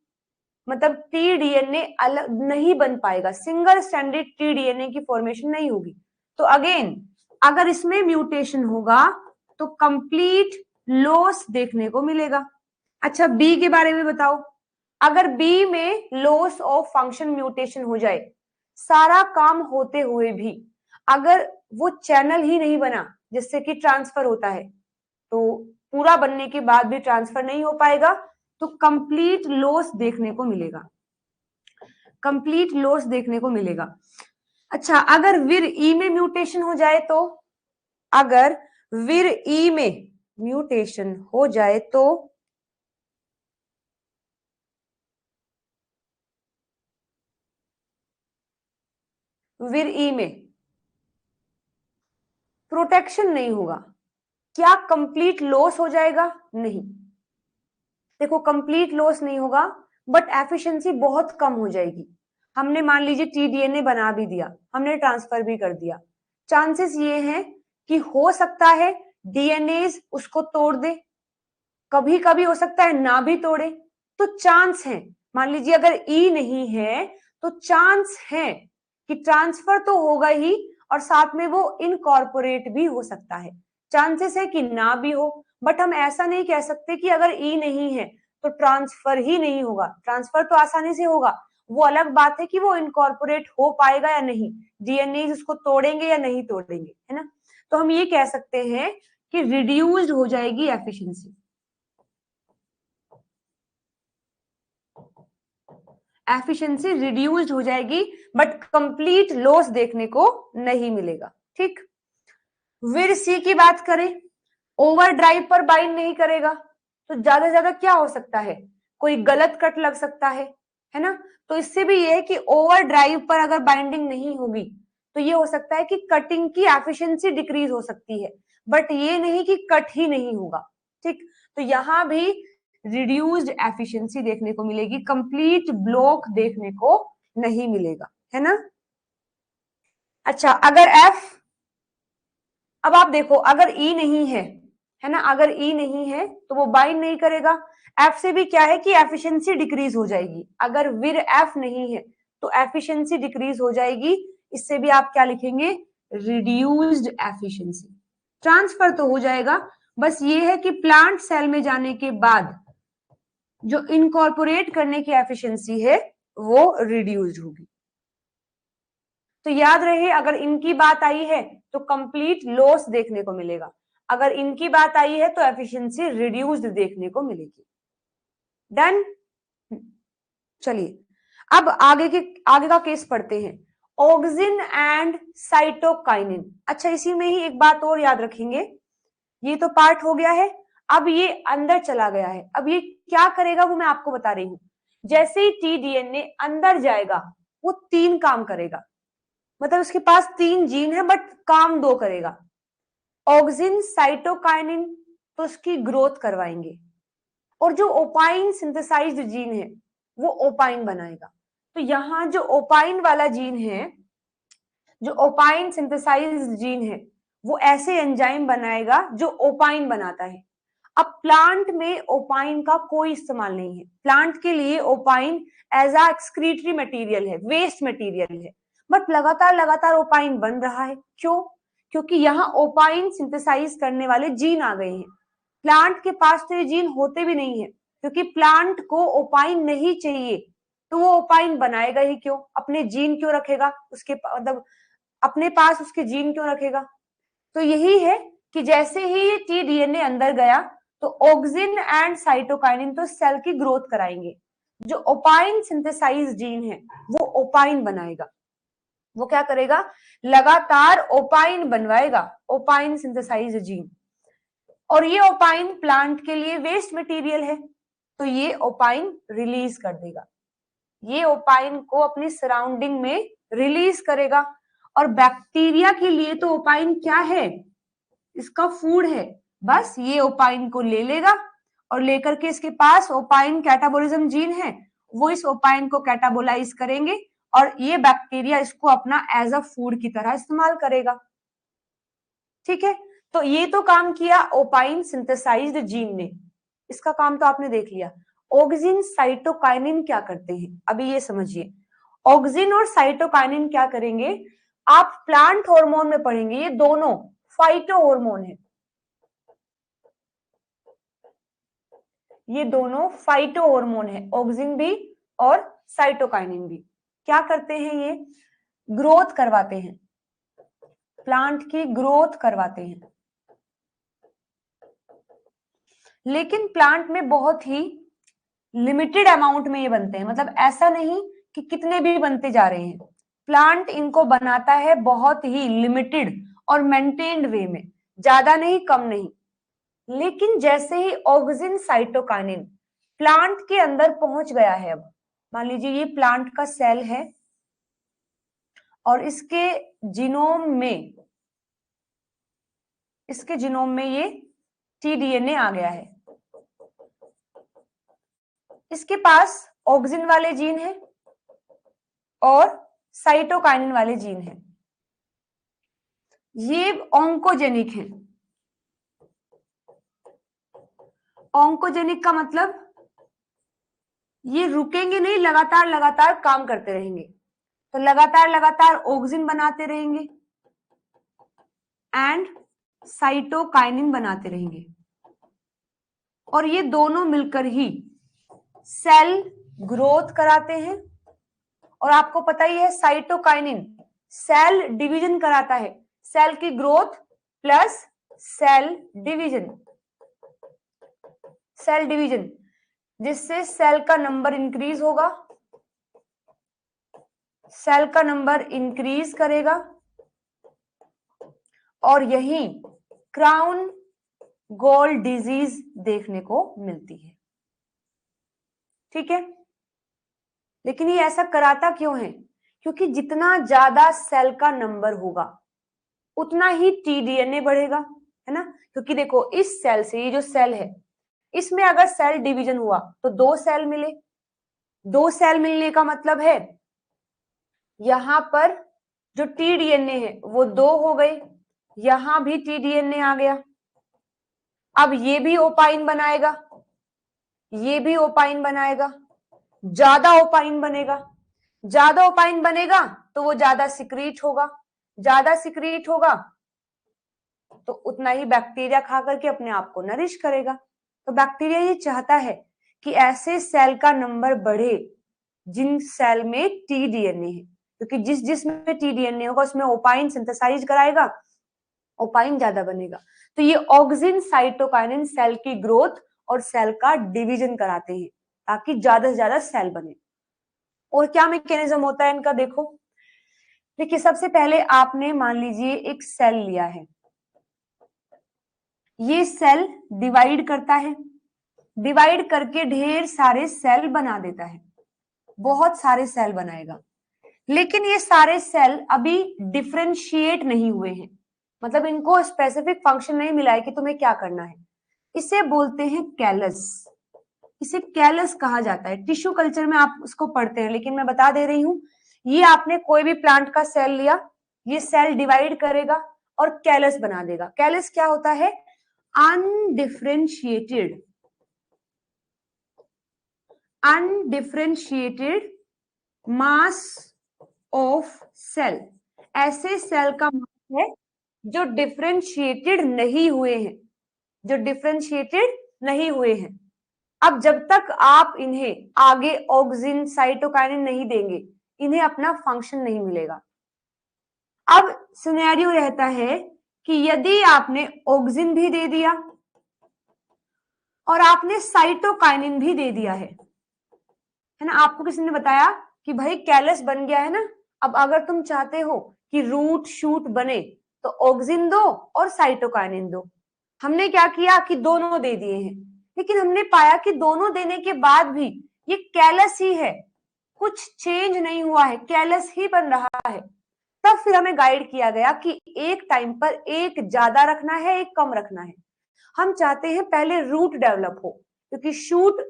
मतलब टी डीएनए अलग नहीं बन पाएगा, सिंगल स्ट्रैंडेड टी डीएनए की फॉर्मेशन नहीं होगी। तो अगेन अगर इसमें म्यूटेशन होगा तो कंप्लीट लॉस देखने को मिलेगा। अच्छा, बी के बारे में बताओ। अगर बी में लॉस ऑफ फंक्शन म्यूटेशन हो जाए, सारा काम होते हुए भी अगर वो चैनल ही नहीं बना, जिससे कि ट्रांसफर होता है, तो पूरा बनने के बाद भी ट्रांसफर नहीं हो पाएगा, तो कंप्लीट लॉस देखने को मिलेगा, कंप्लीट लॉस देखने को मिलेगा। अच्छा, अगर विर ई में म्यूटेशन हो जाए तो, अगर विर ई में म्यूटेशन हो जाए तो विर ई में प्रोटेक्शन नहीं होगा, क्या कंप्लीट लॉस हो जाएगा? नहीं, देखो कंप्लीट लॉस नहीं होगा, बट एफिशिएंसी बहुत कम हो जाएगी। हमने मान लीजिए टीडीएनए बना भी दिया, हमने ट्रांसफर भी कर दिया, चांसेस ये हैं कि हो सकता है डीएनए उसको तोड़ दे, कभी कभी हो सकता है ना भी तोड़े, तो चांस है, मान लीजिए अगर ई नहीं है तो चांस है कि ट्रांसफर तो होगा ही और साथ में वो इनकॉर्पोरेट भी हो सकता है, चांसेस है कि ना भी हो, बट हम ऐसा नहीं कह सकते कि अगर ई नहीं है तो ट्रांसफर ही नहीं होगा, ट्रांसफर तो आसानी से होगा, वो अलग बात है कि वो इनकॉर्पोरेट हो पाएगा या नहीं, डीएनए उसको तोड़ेंगे या नहीं तोड़ेंगे, है ना। तो हम ये कह सकते हैं कि रिड्यूस्ड हो जाएगी एफिशिएंसी, एफिशिएंसी रिड्यूस्ड हो जाएगी, बट कंप्लीट लॉस देखने को नहीं मिलेगा। ठीक, विर सी की बात करें, ओवर ड्राइव पर बाइंड नहीं करेगा, तो ज्यादा से ज्यादा क्या हो सकता है, कोई गलत कट लग सकता है ना। तो इससे भी ये है कि ओवर ड्राइव पर अगर बाइंडिंग नहीं होगी तो ये हो सकता है कि कटिंग की एफिशिएंसी डिक्रीज हो सकती है, बट ये नहीं कि कट ही नहीं होगा। ठीक, तो यहां भी रिड्यूस्ड एफिशिएंसी देखने को मिलेगी, कंप्लीट ब्लॉक देखने को नहीं मिलेगा, है ना। अच्छा, अगर एफ, अब आप देखो अगर ई नहीं है ना, अगर ई नहीं है तो वो बाइंड नहीं करेगा, एफ से भी क्या है कि एफिशिएंसी डिक्रीज हो जाएगी, अगर विर एफ नहीं है तो एफिशिएंसी डिक्रीज हो जाएगी, इससे भी आप क्या लिखेंगे, रिड्यूस्ड एफिशिएंसी। ट्रांसफर तो हो जाएगा, बस ये है कि प्लांट सेल में जाने के बाद जो इनकॉर्पोरेट करने की एफिशिएंसी है वो रिड्यूस्ड होगी। तो याद रहे, अगर इनकी बात आई है तो कंप्लीट लॉस देखने को मिलेगा, अगर इनकी बात आई है तो एफिशिएंसी रिड्यूस्ड देखने को मिलेगी। डन, चलिए अब आगे का केस पढ़ते हैं, ऑक्सिन एंड साइटोकाइनिन। अच्छा, इसी में ही एक बात और याद रखेंगे, ये तो पार्ट हो गया है, अब ये अंदर चला गया है, अब ये क्या करेगा वो मैं आपको बता रही हूं। जैसे ही टीडीएनए अंदर जाएगा वो 3 काम करेगा, मतलब उसके पास 3 जीन है बट काम 2 करेगा। ऑक्सिन साइटोकाइनिन तो उसकी ग्रोथ करवाएंगे, और जो ओपाइन सिंथेसाइज्ड जीन है वो ओपाइन बनाएगा। तो यहां जो ओपाइन वाला जीन है, जो ओपाइन सिंथेसाइज्ड जीन है, वो ऐसे एंजाइम बनाएगा जो ओपाइन बनाता है। अब प्लांट में ओपाइन का कोई इस्तेमाल नहीं है, प्लांट के लिए opine as a excretory material है, वेस्ट मटेरियल है, बट लगातार लगातार ओपाइन बन रहा है। क्यों? क्योंकि यहाँ ओपाइन सिंथेसाइज करने वाले जीन आ गए हैं, प्लांट के पास तो ये जीन होते भी नहीं है, क्योंकि प्लांट को ओपाइन नहीं चाहिए, तो वो ओपाइन बनाएगा ही क्यों, अपने जीन क्यों रखेगा, उसके मतलब अपने पास उसके जीन क्यों रखेगा। तो यही है कि जैसे ही ये टीडीएनए अंदर गया तो ऑक्सिन एंड साइटोकाइनिन तो सेल की ग्रोथ कराएंगे, जो ओपाइन सिंथेसाइज जीन है वो ओपाइन बनाएगा, वो क्या करेगा, लगातार ओपाइन बनवाएगा, ओपाइन सिंथेसाइज जीन, और ये ओपाइन प्लांट के लिए वेस्ट मटेरियल है, तो ये ओपाइन रिलीज कर देगा, ये ओपाइन को अपनी सराउंडिंग में रिलीज करेगा। और बैक्टीरिया के लिए तो ओपाइन क्या है, इसका फूड है, बस ये ओपाइन को ले लेगा और लेकर के इसके पास ओपाइन कैटाबोलिज्म जीन है, वो इस ओपाइन को कैटाबोलाइज करेंगे और ये बैक्टीरिया इसको अपना एज अ फूड की तरह इस्तेमाल करेगा। ठीक है, तो ये तो काम किया ओपाइन सिंथेसाइज्ड जीन ने, इसका काम तो आपने देख लिया। ऑक्सिन साइटोकाइनिन क्या करते हैं, अभी ये समझिए। ऑक्सिन और साइटोकाइनिन क्या करेंगे, आप प्लांट हार्मोन में पढ़ेंगे, ये दोनों फाइटो हार्मोन है, ये दोनों फाइटो हार्मोन है, ऑक्सिन भी और साइटोकाइनिन भी। क्या करते हैं, ये ग्रोथ करवाते हैं, प्लांट की ग्रोथ करवाते हैं। लेकिन प्लांट में बहुत ही लिमिटेड अमाउंट में ये बनते हैं, मतलब ऐसा नहीं कि कितने भी बनते जा रहे हैं, प्लांट इनको बनाता है बहुत ही लिमिटेड और मेंटेन्ड वे में, ज्यादा नहीं कम नहीं। लेकिन जैसे ही ऑक्सिन साइटोकाइनिन प्लांट के अंदर पहुंच गया है, अब मान लीजिए ये प्लांट का सेल है और इसके जीनोम में ये टीडीएनए आ गया है, इसके पास ऑक्सिन वाले जीन है और साइटोकाइनिन वाले जीन है, ये ऑन्कोजेनिक है। ऑन्कोजेनिक का मतलब ये रुकेंगे नहीं, लगातार लगातार काम करते रहेंगे, तो लगातार लगातार ऑक्सिन बनाते रहेंगे एंड साइटोकाइनिन बनाते रहेंगे, और ये दोनों मिलकर ही सेल ग्रोथ कराते हैं। और आपको पता ही है साइटोकाइनिन सेल डिवीजन कराता है, सेल की ग्रोथ प्लस सेल डिवीजन, जिससे सेल का नंबर इंक्रीज होगा, सेल का नंबर इंक्रीज करेगा, और यही क्राउन गोल डिजीज देखने को मिलती है। ठीक है, लेकिन ये ऐसा कराता क्यों है? क्योंकि जितना ज्यादा सेल का नंबर होगा उतना ही टीडीएनए बढ़ेगा, है ना। क्योंकि देखो इस सेल से, ये जो सेल है इसमें अगर सेल डिवीजन हुआ तो 2 सेल मिले, 2 सेल मिलने का मतलब है यहां पर जो टीडीएनए है वो 2 हो गए, यहां भी टीडीएनए आ गया, अब ये भी ओपाइन बनाएगा, ये भी ओपाइन बनाएगा, ज्यादा ओपाइन बनेगा, ज्यादा ओपाइन बनेगा तो वो ज्यादा सिक्रीट होगा, ज्यादा सिक्रीट होगा तो उतना ही बैक्टीरिया खा करके अपने आप को नरिश करेगा। तो बैक्टीरिया ये चाहता है कि ऐसे सेल का नंबर बढ़े जिन सेल में टीडीएनए है, क्योंकि जिसमें टीडीएनए होगा उसमें ओपाइन सिंथेसाइज कराएगा, ओपाइन ज्यादा बनेगा। तो ये ऑक्सिन साइटोकाइनिन सेल की ग्रोथ और सेल का डिवीजन कराते हैं ताकि ज्यादा से ज्यादा सेल बने। और क्या मैकेनिज्म होता है इनका, देखो देखिए सबसे पहले आपने मान लीजिए एक सेल लिया है, ये सेल डिवाइड करता है, डिवाइड करके ढेर सारे सेल बना देता है, बहुत सारे सेल बनाएगा, लेकिन ये सारे सेल अभी डिफरेंशिएट नहीं हुए हैं, मतलब इनको स्पेसिफिक फंक्शन नहीं मिला है कि तुम्हें क्या करना है। इसे बोलते हैं कैलस, इसे कैलस कहा जाता है। टिश्यू कल्चर में आप उसको पढ़ते हैं, लेकिन मैं बता दे रही हूं, ये आपने कोई भी प्लांट का सेल लिया, ये सेल डिवाइड करेगा और कैलस बना देगा। कैलस क्या होता है? अनडिफरेंशिएटेड मास ऑफ सेल, ऐसे सेल का मास है जो डिफरेंशिएटेड नहीं हुए हैं, जो डिफरेंशिएटेड नहीं हुए हैं। अब जब तक आप इन्हें आगे ऑक्सिन साइटोकाइनिन नहीं देंगे, इन्हें अपना फंक्शन नहीं मिलेगा। अब सिनेरियो रहता है कि यदि आपने ऑक्सिन भी दे दिया और आपने साइटोकाइनिन भी दे दिया है ना, आपको किसी ने बताया कि भाई कैलस बन गया है ना, अब अगर तुम चाहते हो कि रूट शूट बने तो ऑक्सिन दो और साइटोकाइनिन दो। हमने क्या किया कि दोनों दे दिए हैं, लेकिन हमने पाया कि दोनों देने के बाद भी ये कैलस ही है, कुछ चेंज नहीं हुआ है, कैलस ही बन रहा है। तब फिर हमें गाइड किया गया कि एक टाइम पर एक ज्यादा रखना है, एक कम रखना है। हम चाहते हैं पहले रूट डेवलप हो, क्योंकि शूट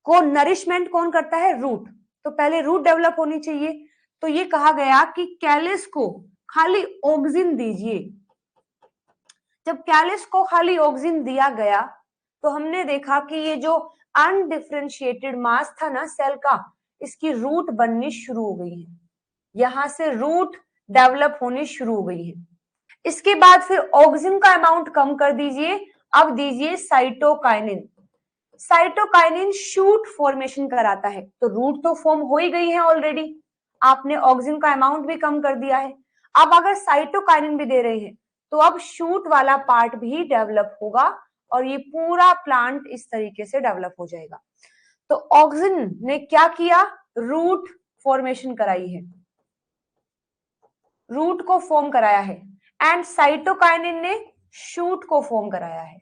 को नरिशमेंट कौन करता है? रूट, तो पहले रूट डेवलप होनी चाहिए। तो ये कहा गया कि कैलस को खाली ऑक्सिन दीजिए। जब कैलस को खाली ऑक्सिन दिया गया तो हमने देखा कि ये जो अनडिफरेंशिएटेड मास था ना सेल का, इसकी रूट बननी शुरू हो गई है, यहां से रूट डेवलप होनी शुरू हो गई है। इसके बाद फिर ऑक्सिन का अमाउंट कम कर दीजिए, अब दीजिए साइटोकाइनिन। साइटोकाइनिन शूट फॉर्मेशन कराता है, तो रूट तो फॉर्म हो ही गई है ऑलरेडी, आपने ऑक्सिन का अमाउंट भी कम कर दिया है। अब अगर साइटोकाइनिन भी दे रहे हैं तो अब शूट वाला पार्ट भी डेवलप होगा और ये पूरा प्लांट इस तरीके से डेवलप हो जाएगा। तो ऑक्सिन ने क्या किया, रूट फॉर्मेशन कराई है, रूट को फॉर्म कराया है, एंड साइटोकाइनिन ने शूट को फॉर्म कराया है।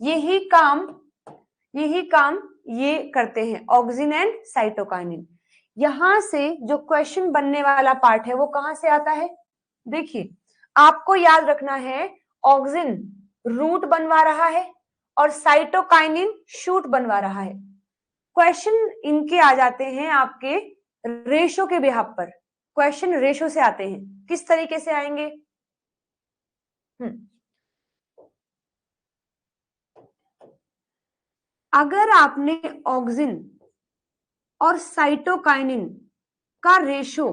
यही काम ये करते हैं ऑक्सिन एंड साइटोकाइनिन। यहां से जो क्वेश्चन बनने वाला पार्ट है वो कहां से आता है, देखिए आपको याद रखना है, ऑक्सिन रूट बनवा रहा है और साइटोकाइनिन शूट बनवा रहा है। क्वेश्चन इनके आ जाते हैं आपके रेशो के बिहाफ पर, क्वेश्चन रेशो से आते हैं। किस तरीके से आएंगे, अगर आपने ऑक्सिन और साइटोकाइनिन का रेशो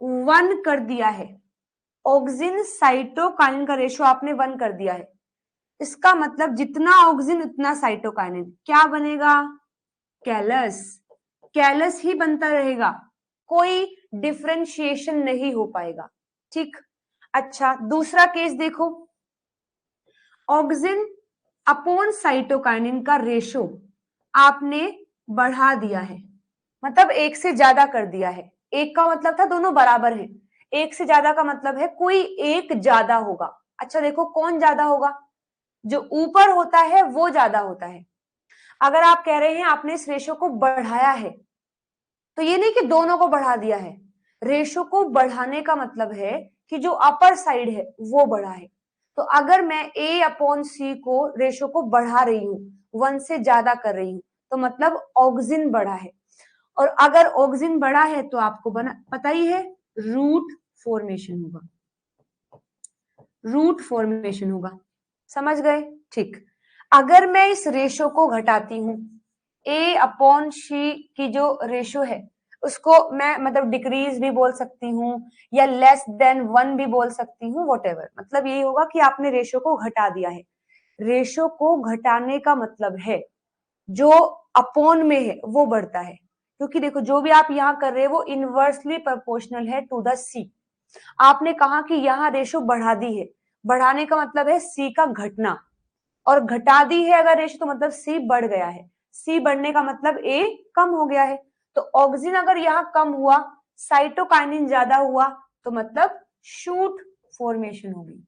1 कर दिया है, ऑक्सिन साइटोकाइनिन का रेशो आपने 1 कर दिया है, इसका मतलब जितना ऑक्सिन उतना साइटोकाइनिन, क्या बनेगा, कैलस। कैलस ही बनता रहेगा, कोई डिफरेंशिएशन नहीं हो पाएगा। ठीक, अच्छा दूसरा केस देखो, ऑक्सिन अपॉन साइटोकाइनिन का रेशो आपने बढ़ा दिया है, मतलब एक से ज्यादा कर दिया है। एक का मतलब था दोनों बराबर हैं, एक से ज्यादा का मतलब है कोई एक ज्यादा होगा। अच्छा देखो कौन ज्यादा होगा, जो ऊपर होता है वो ज्यादा होता है। अगर आप कह रहे हैं आपने इस रेशो को बढ़ाया है, तो ये नहीं कि दोनों को बढ़ा दिया है, रेशो को बढ़ाने का मतलब है कि जो अपर साइड है वो बढ़ा है। तो अगर मैं A अपॉन सी को रेशो को बढ़ा रही हूं, 1 से ज्यादा कर रही हूं, तो मतलब ऑक्सिन बढ़ा है। और अगर ऑक्सिन बढ़ा है तो आपको पता ही है रूट फॉर्मेशन होगा, रूट फॉर्मेशन होगा। समझ गए, ठीक। अगर मैं इस रेशो को घटाती हूं, A अपॉन सी की जो रेशो है उसको मैं मतलब डिक्रीज भी बोल सकती हूँ या लेस देन 1 भी बोल सकती हूँ, वॉटेवर, मतलब यही होगा कि आपने रेशो को घटा दिया है। रेशो को घटाने का मतलब है जो अपॉन में है वो बढ़ता है, क्योंकि देखो जो भी आप यहाँ कर रहे हैं वो इनवर्सली प्रोपोर्शनल है टू द सी। आपने कहा कि यहाँ रेशो बढ़ा दी है, बढ़ाने का मतलब है सी का घटना, और घटा दी है अगर रेशो तो मतलब सी बढ़ गया है, सी बढ़ने का मतलब ए कम हो गया है। तो ऑक्सिन अगर यहाँ कम हुआ, साइटोकाइनिन ज्यादा हुआ, तो मतलब शूट फॉर्मेशन होगी,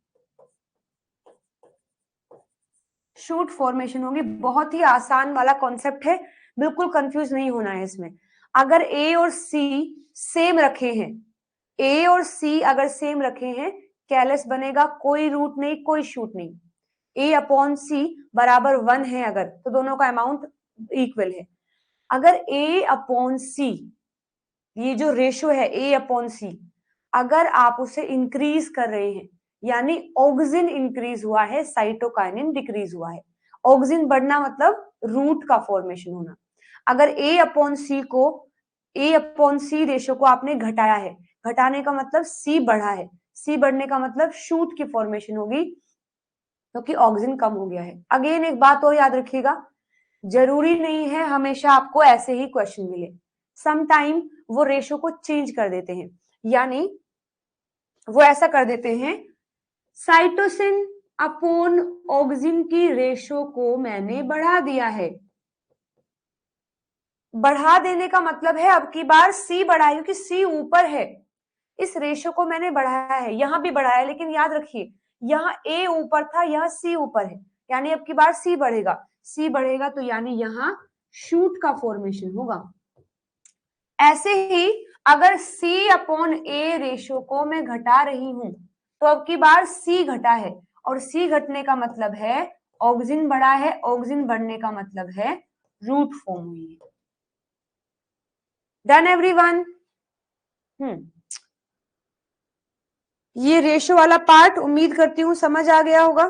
शूट फॉर्मेशन होगी। बहुत ही आसान वाला कॉन्सेप्ट है, बिल्कुल कंफ्यूज नहीं होना है इसमें। अगर ए और सी सेम रखे हैं, ए और सी अगर सेम रखे हैं, कैलस बनेगा, कोई रूट नहीं कोई शूट नहीं। ए अपॉन सी बराबर 1 है अगर, तो दोनों का अमाउंट इक्वल है। अगर ए अपॉन सी, ये जो रेशो है ए अपॉन सी, अगर आप उसे इंक्रीज कर रहे हैं, यानी ऑक्सिन इंक्रीज हुआ है, साइटोकाइनिन डिक्रीज हुआ है। ऑक्सिन बढ़ना मतलब रूट का फॉर्मेशन होना। अगर ए अपॉन सी को, ए अपॉन सी रेशो को आपने घटाया है, घटाने का मतलब सी बढ़ा है, सी बढ़ने का मतलब शूट की फॉर्मेशन होगी, क्योंकि ऑक्सिन कम हो गया है। अगेन एक बात और याद रखिएगा, जरूरी नहीं है हमेशा आपको ऐसे ही क्वेश्चन मिले, सम टाइम वो रेशो को चेंज कर देते हैं, यानी वो ऐसा कर देते हैं, साइटोसिन अपॉन ऑक्सिन की रेशो को मैंने बढ़ा दिया है। बढ़ा देने का मतलब है अब की बार सी बढ़ाई, क्योंकि सी ऊपर है, इस रेशो को मैंने बढ़ाया है, यहां भी बढ़ाया, लेकिन याद रखिए यहाँ ए ऊपर था, यहाँ सी ऊपर है, यानी अब की बार सी बढ़ेगा, सी बढ़ेगा तो यानी यहाँ शूट का फॉर्मेशन होगा। ऐसे ही अगर सी अपॉन ए रेशो को मैं घटा रही हूं, तो अब की बार सी घटा है, और सी घटने का मतलब है ऑक्सिन बढ़ा है, ऑक्सिन बढ़ने का मतलब है रूट फॉर्म हुई है। Done everyone? ये रेशो वाला पार्ट उम्मीद करती हूँ समझ आ गया होगा।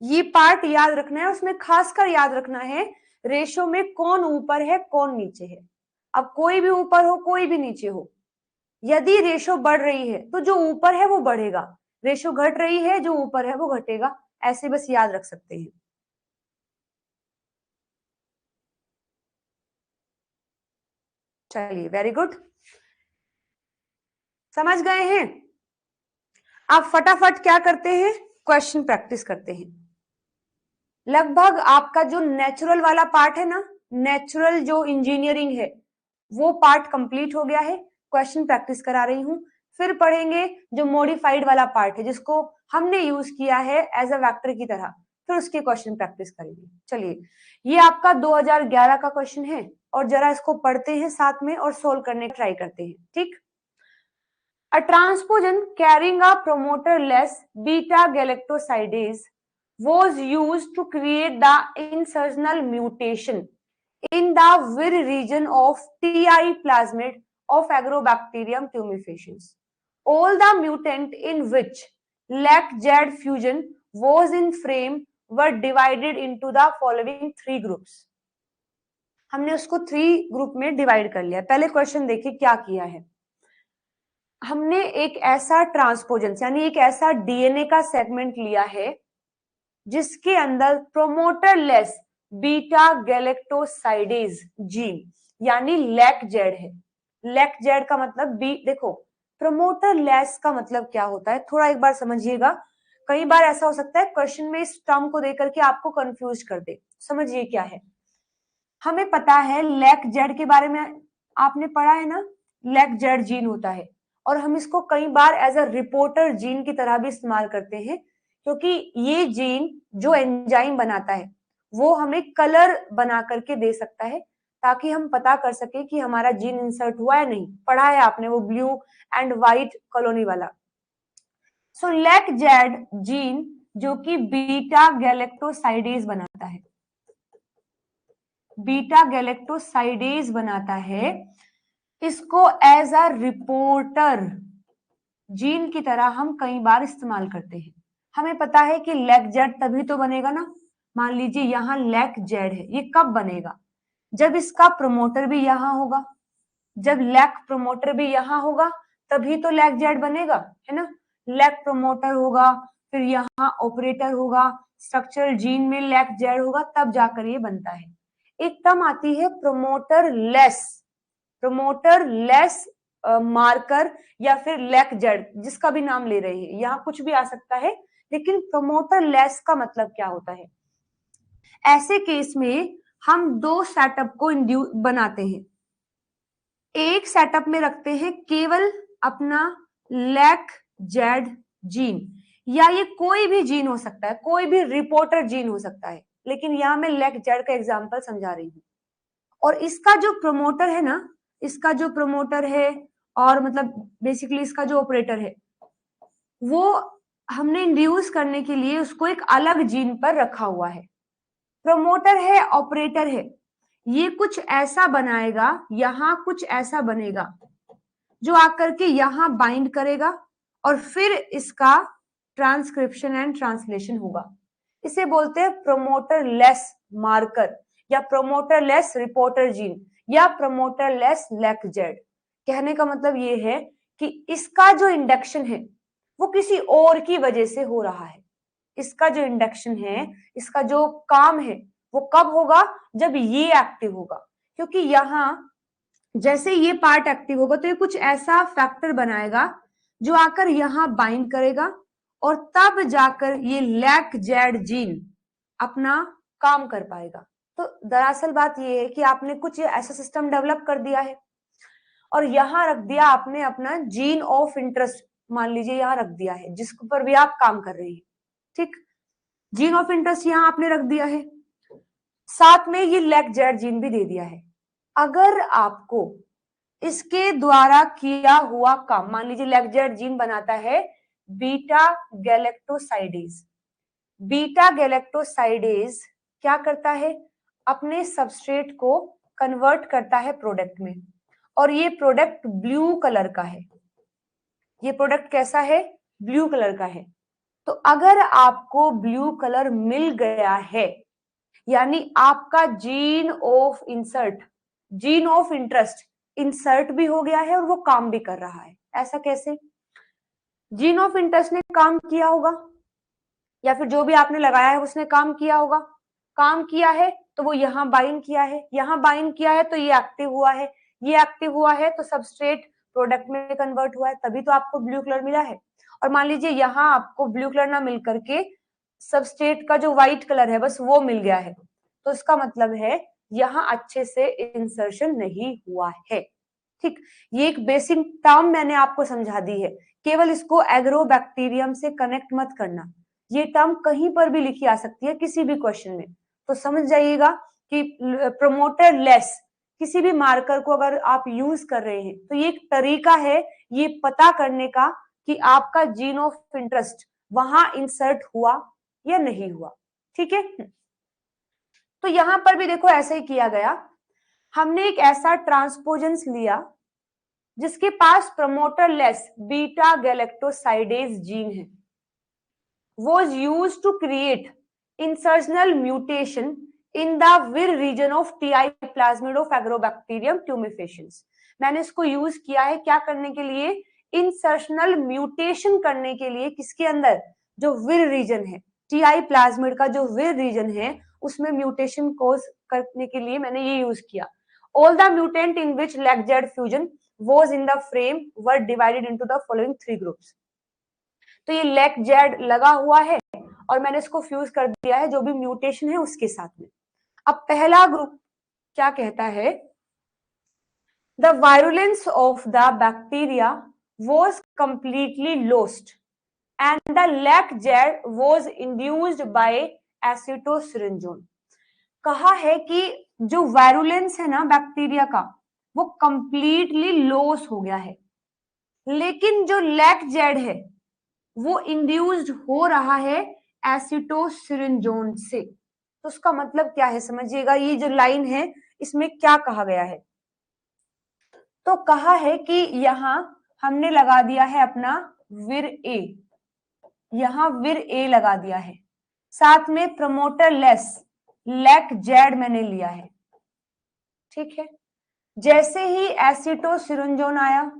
ये पार्ट याद रखना है, उसमें खासकर याद रखना है रेशो में कौन ऊपर है कौन नीचे है। अब कोई भी ऊपर हो कोई भी नीचे हो, यदि रेशो बढ़ रही है तो जो ऊपर है वो बढ़ेगा, रेशो घट रही है जो ऊपर है वो घटेगा, ऐसे बस याद रख सकते हैं। चलिए वेरी गुड, समझ गए हैं। आप फटाफट क्या करते हैं, क्वेश्चन प्रैक्टिस करते हैं। लगभग आपका जो नेचुरल वाला पार्ट है ना, नेचुरल जो इंजीनियरिंग है वो पार्ट कंप्लीट हो गया है, क्वेश्चन प्रैक्टिस करा रही हूं। फिर पढ़ेंगे जो मॉडिफाइड वाला पार्ट है जिसको हमने यूज किया है एज अ वेक्टर की तरह, फिर उसके क्वेश्चन प्रैक्टिस करेंगे। चलिए, ये आपका 2011 का क्वेश्चन है और जरा इसको पढ़ते हैं साथ में और सोल्व करने का ट्राई करते हैं, ठीक। A transposon carrying a promoter-less beta-galactosidase was used to create the insertional mutation in the Vir region of TI plasmid of Agrobacterium tumefaciens. All the mutant in which lac-Z fusion was in frame were divided into the following 3 groups. हमने उसको 3 group में divide कर लिया। पहले question देखिए क्या किया है। हमने एक ऐसा ट्रांसपोजन यानी एक ऐसा डीएनए का सेगमेंट लिया है जिसके अंदर promoter less beta galactosidase gene यानी लैक-जेड है। लैक-जेड का मतलब बी, देखो प्रोमोटर लेस का मतलब क्या होता है, थोड़ा एक बार समझिएगा। कई बार ऐसा हो सकता है क्वेश्चन में इस टर्म को देकर के आपको कंफ्यूज कर दे। समझिए क्या है, हमें पता है लैक-जेड के बारे में आपने पढ़ा है ना, लैक-जेड जीन होता है और हम इसको कई बार एज अ रिपोर्टर जीन की तरह भी इस्तेमाल करते हैं, क्योंकि ये जीन जो एंजाइम बनाता है वो हमें कलर बना करके दे सकता है ताकि हम पता कर सके कि हमारा जीन इंसर्ट हुआ है नहीं। पढ़ा है आपने वो ब्लू एंड व्हाइट कॉलोनी वाला। सो लैक-जेड जीन जो कि बीटा गैलेक्टोसाइडेज बनाता है, बीटा गैलेक्टोसाइडेज बनाता है, इसको एज अ रिपोर्टर जीन की तरह हम कई बार इस्तेमाल करते हैं। हमें पता है कि लैक-जेड तभी तो बनेगा ना, मान लीजिए यहाँ लैक-जेड है, ये कब बनेगा, जब इसका प्रमोटर भी यहाँ होगा। जब लैक प्रमोटर भी यहाँ होगा तभी तो लैक-जेड बनेगा, है ना। लैक प्रमोटर होगा, फिर यहाँ ऑपरेटर होगा, स्ट्रक्चरल जीन में लैक-जेड होगा, तब जाकर ये बनता है। एक टर्म आती है promoter less, promoter less marker या फिर लैक-जेड, जिसका भी नाम ले रहे हैं, यहाँ कुछ भी आ सकता है, लेकिन प्रमोटर लेस का मतलब क्या होता है। ऐसे केस में हम 2 सेटअप को बनाते हैं। एक सेटअप में रखते हैं केवल अपना लैक-जेड जीन, या ये कोई भी जीन हो सकता है, कोई भी रिपोर्टर जीन हो सकता है, लेकिन यहां मैं लैक-जेड का एग्जांपल समझा रही हूँ। और इसका जो प्रमोटर है ना, इसका जो प्रमोटर है और मतलब बेसिकली इसका जो ऑपरेटर है, वो हमने इंड्यूस करने के लिए उसको एक अलग जीन पर रखा हुआ है। प्रमोटर है, ऑपरेटर है, ये कुछ ऐसा बनाएगा, यहां कुछ ऐसा बनेगा जो आकर के यहां बाइंड करेगा और फिर इसका ट्रांसक्रिप्शन एंड ट्रांसलेशन होगा। इसे बोलते हैं प्रमोटर लेस मार्कर या प्रमोटर लेस रिपोर्टर जीन या प्रमोटर लेस लैक-जेड। कहने का मतलब ये है कि इसका जो इंडक्शन है वो किसी और की वजह से हो रहा है। इसका जो इंडक्शन है, इसका जो काम है, वो कब होगा, जब ये एक्टिव होगा। क्योंकि यहाँ जैसे ये पार्ट एक्टिव होगा तो ये कुछ ऐसा फैक्टर बनाएगा जो आकर यहाँ बाइंड करेगा और तब जाकर ये लैक-जेड जीन अपना काम कर पाएगा। तो दरअसल बात ये है कि आपने कुछ ऐसा सिस्टम डेवलप कर दिया है और यहाँ रख दिया आपने अपना जीन ऑफ इंटरेस्ट, मान लीजिए यहाँ रख दिया है जिस पर भी आप काम कर रहे हैं, ठीक। जीन ऑफ इंटरेस्ट यहाँ आपने रख दिया है, साथ में ये लैक-जेड जीन भी दे दिया है। अगर आपको इसके द्वारा किया हुआ काम, मान लीजिए लैक-जेड जीन बनाता है बीटा गैलेक्टोसाइडेज, बीटा गैलेक्टोसाइडेज क्या करता है, अपने सबस्ट्रेट को कन्वर्ट करता है प्रोडक्ट में, और ये प्रोडक्ट ब्लू कलर का है। ये प्रोडक्ट कैसा है, ब्लू कलर का है। तो अगर आपको ब्लू कलर मिल गया है यानी आपका gene of insert, gene of interest insert भी हो गया है और वो काम भी कर रहा है। ऐसा कैसे, जीन ऑफ इंटरेस्ट ने काम किया होगा या फिर जो भी आपने लगाया है उसने काम किया होगा, काम किया है तो वो यहाँ बाइंड किया है, यहाँ बाइंड किया है तो ये एक्टिव हुआ है, ये एक्टिव हुआ है तो सबस्ट्रेट प्रोडक्ट में कन्वर्ट हुआ है, तभी तो आपको ब्लू कलर मिला है। और मान लीजिए यहाँ आपको ब्लू कलर ना मिल करके सबस्ट्रेट का जो व्हाइट कलर है बस वो मिल गया है, तो इसका मतलब है यहाँ अच्छे से इंसर्शन नहीं हुआ है। ठीक, ये एक बेसिक टर्म मैंने आपको समझा दी है, केवल इसको एग्रोबैक्टीरियम से कनेक्ट मत करना। ये टर्म कहीं पर भी लिखी आ सकती है किसी भी क्वेश्चन में, तो समझ जाइएगा कि प्रमोटर लेस किसी भी मार्कर को अगर आप यूज कर रहे हैं तो ये एक तरीका है ये पता करने का कि आपका जीन ऑफ इंटरेस्ट वहां इंसर्ट हुआ या नहीं हुआ। ठीक है, तो यहां पर भी देखो ऐसा ही किया गया। हमने एक ऐसा ट्रांसपोजेंस लिया जिसके पास promoter less beta galactosidase gene है, was used to create insertional mutation in the Vir region of TI plasmid of Agrobacterium tumefaciens। मैंने इसको यूज किया है क्या करने के लिए, इंसर्शनल म्यूटेशन करने के लिए। किसके अंदर, जो विर रीजन है, टीआई प्लाज्मिड का जो विर रीजन है उसमें म्यूटेशन कोज करने के लिए मैंने ये यूज किया। All the mutant in which lack-Z fusion was in the frame were divided into the following 3 groups। तो ये लैक-जेड लगा हुआ है और मैंने इसको फ्यूज कर दिया है जो भी म्यूटेशन है उसके साथ में। अब पहला ग्रुप क्या कहता है, the virulence of the bacteria was completely lost and the lac-Z was induced by acetosyrinjone। कहा है कि जो वायरुलेंस है ना बैक्टीरिया का वो कंप्लीटली लॉस हो गया है, लेकिन जो लैक-जेड है वो इंड्यूस्ड हो रहा है एसिटोसिरिंजोन से। तो उसका मतलब क्या है समझिएगा, ये जो लाइन है इसमें क्या कहा गया है, तो कहा है कि यहां हमने लगा दिया है अपना विर ए, यहां विर ए लगा दिया है, साथ में प्रमोटर लेस लैक-जेड मैंने लिया है। ठीक है, जैसे ही एसिटोसिरिंजोन आया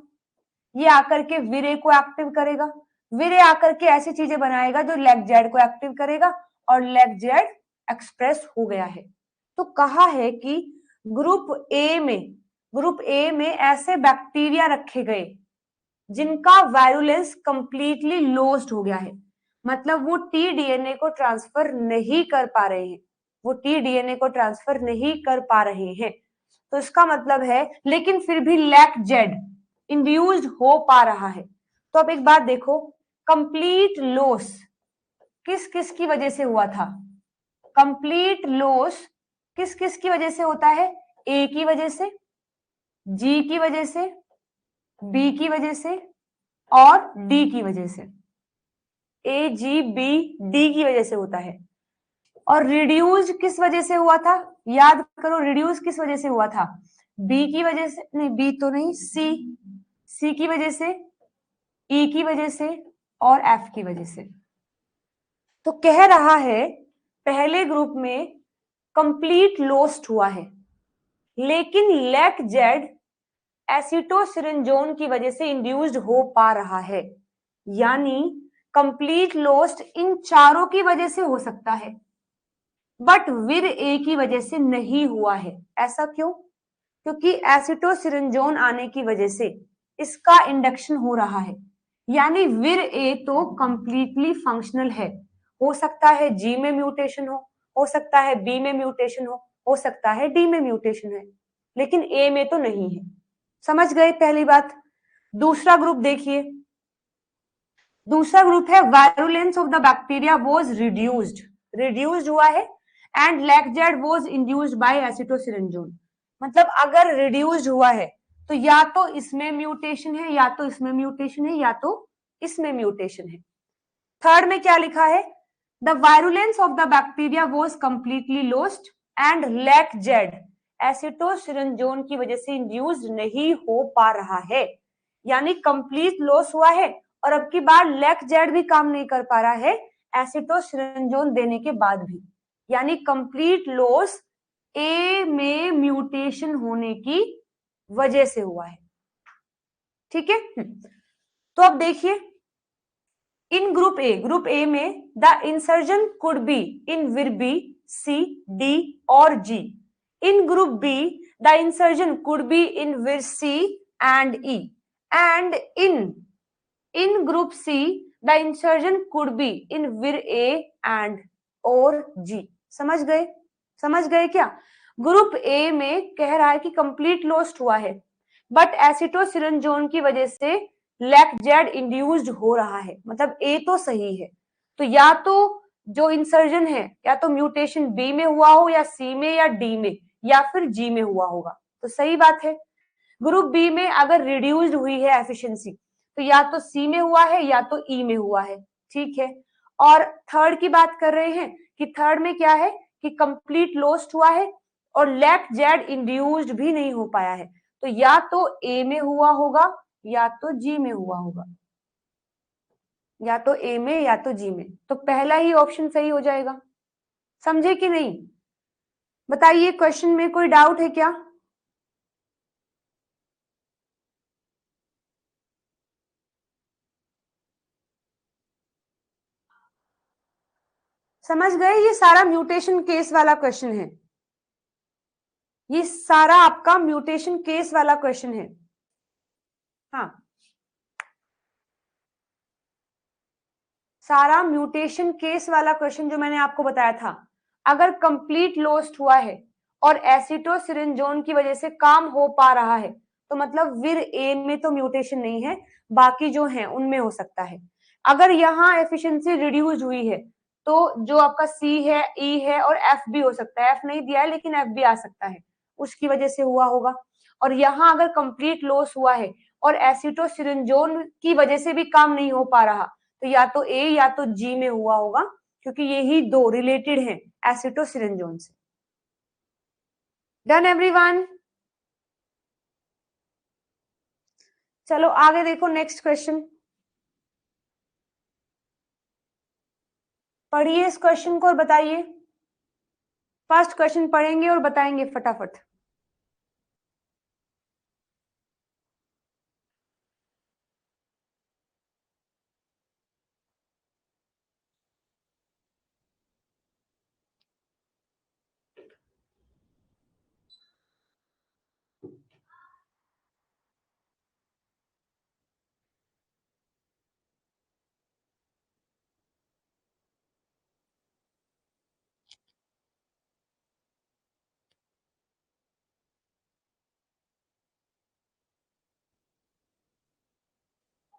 ये आकर के विर ए को एक्टिव करेगा, विर ए आकर के ऐसी चीजें बनाएगा जो लैक-जेड को एक्टिव करेगा और लैक-जेड एक्सप्रेस हो गया है। तो कहा है कि ग्रुप ए में ऐसे बैक्टीरिया रखे गए जिनका वायरुलेंस कंप्लीटली लॉस्ट हो गया है, मतलब वो टी डीएनए को ट्रांसफर नहीं कर पा रहे हैं, वो टी डीएनए को ट्रांसफर नहीं कर पा रहे हैं। तो इसका मतलब है लेकिन फिर भी लैक-जेड इंड्यूस्ड हो पा रहा है। तो अब एक बात देखो, कंप्लीट लॉस किस किस की वजह से हुआ था, कंप्लीट लॉस किस किस की वजह से होता है, ए की वजह से, जी की वजह से, बी की वजह से और डी की वजह से, ए जी बी डी की वजह से होता है। और रिड्यूस किस वजह से हुआ था, याद करो रिड्यूस किस वजह से हुआ था, बी की वजह से, नहीं बी तो नहीं, सी की वजह से, ई की वजह से और एफ की वजह से। तो कह रहा है पहले ग्रुप में कंप्लीट लॉस्ट हुआ है, लेकिन लैक-जेड एसिटोसिरिंजोन की वजह से इंड्यूस्ड हो पा रहा है, यानी कंप्लीट लॉस्ट इन चारों की वजह से हो सकता है बट विर ए की वजह से नहीं हुआ है। ऐसा क्यों, क्योंकि एसिटोसिरिंजोन आने की वजह से इसका इंडक्शन हो रहा है, यानी विर ए तो कंप्लीटली फंक्शनल है। हो सकता है जी में म्यूटेशन हो सकता है बी में म्यूटेशन हो सकता है डी में म्यूटेशन है, लेकिन ए में तो नहीं है। समझ गए पहली बात। दूसरा ग्रुप देखिए, दूसरा ग्रुप है virulence of the bacteria was reduced हुआ है and lacZ was induced by acetosyringone. मतलब अगर रिड्यूस्ड हुआ है तो या तो इसमें म्यूटेशन है या तो इसमें म्यूटेशन है या तो इसमें म्यूटेशन है। थर्ड में क्या लिखा है, the virulence of the bacteria was completely lost and lacZ acetosyringone की वजह से इंड्यूस्ड नहीं हो पा रहा है, यानी कंप्लीट लॉस हुआ है और अब की बार लैक-जेड भी काम नहीं कर पा रहा है एसिटोसिरिंजोन देने के बाद भी, यानी कंप्लीट लॉस ए में म्यूटेशन होने की वजह से हुआ है। ठीक है, तो अब देखिए इन ग्रुप ए में the insertion could be in विर बी, सी, डी और जी। In group B, the insertion could be in Vir C and E and in group C the insertion could be in vir A and or G। समझ गए क्या? Group A में कह रहा है कि कंप्लीट लॉस्ट हुआ है, बट एसिटोसिरिनजोन की वजह से लैक-जेड इंड्यूस्ड हो रहा है, मतलब ए तो सही है। तो या तो जो इंसर्जन है या तो म्यूटेशन बी में हुआ हो या सी में या डी में या फिर जी में हुआ होगा, तो सही बात है। ग्रुप बी में अगर रिड्यूस्ड हुई है एफिशिएंसी तो या तो सी में हुआ है या तो ई में हुआ है, ठीक है। और थर्ड की बात कर रहे हैं कि थर्ड में क्या है कि कंप्लीट लॉस्ट हुआ है और लैक जेड इंड्यूस्ड भी नहीं हो पाया है, तो या तो ए में हुआ होगा या तो जी में हुआ होगा, या तो ए में या तो जी में, तो पहला ही ऑप्शन सही हो जाएगा। समझे कि नहीं? बताइए, क्वेश्चन में कोई डाउट है क्या? समझ गए? ये सारा म्यूटेशन केस वाला क्वेश्चन है, ये सारा आपका म्यूटेशन केस वाला क्वेश्चन है। हाँ, सारा म्यूटेशन केस वाला क्वेश्चन जो मैंने आपको बताया था, अगर कंप्लीट लॉस्ट हुआ है और एसिटोसिरिनजोन की वजह से काम हो पा रहा है तो मतलब विर ए में तो म्यूटेशन नहीं है, बाकी जो है उनमें हो सकता है। अगर यहाँ एफिशिएंसी रिड्यूस हुई है तो जो आपका सी है, ई है और एफ भी हो सकता है, एफ नहीं दिया है लेकिन एफ भी आ सकता है, उसकी वजह से हुआ होगा। और यहाँ अगर कंप्लीट लॉस हुआ है और एसिटोसिरिनजोन की वजह से भी काम नहीं हो पा रहा तो या तो ए या तो जी में हुआ होगा, क्योंकि यही दो रिलेटेड हैं एसिटोसिरिनजोन से। Done everyone? चलो आगे देखो, नेक्स्ट क्वेश्चन पढ़िए इस क्वेश्चन को और बताइए। फर्स्ट क्वेश्चन पढ़ेंगे और बताएंगे फटाफट।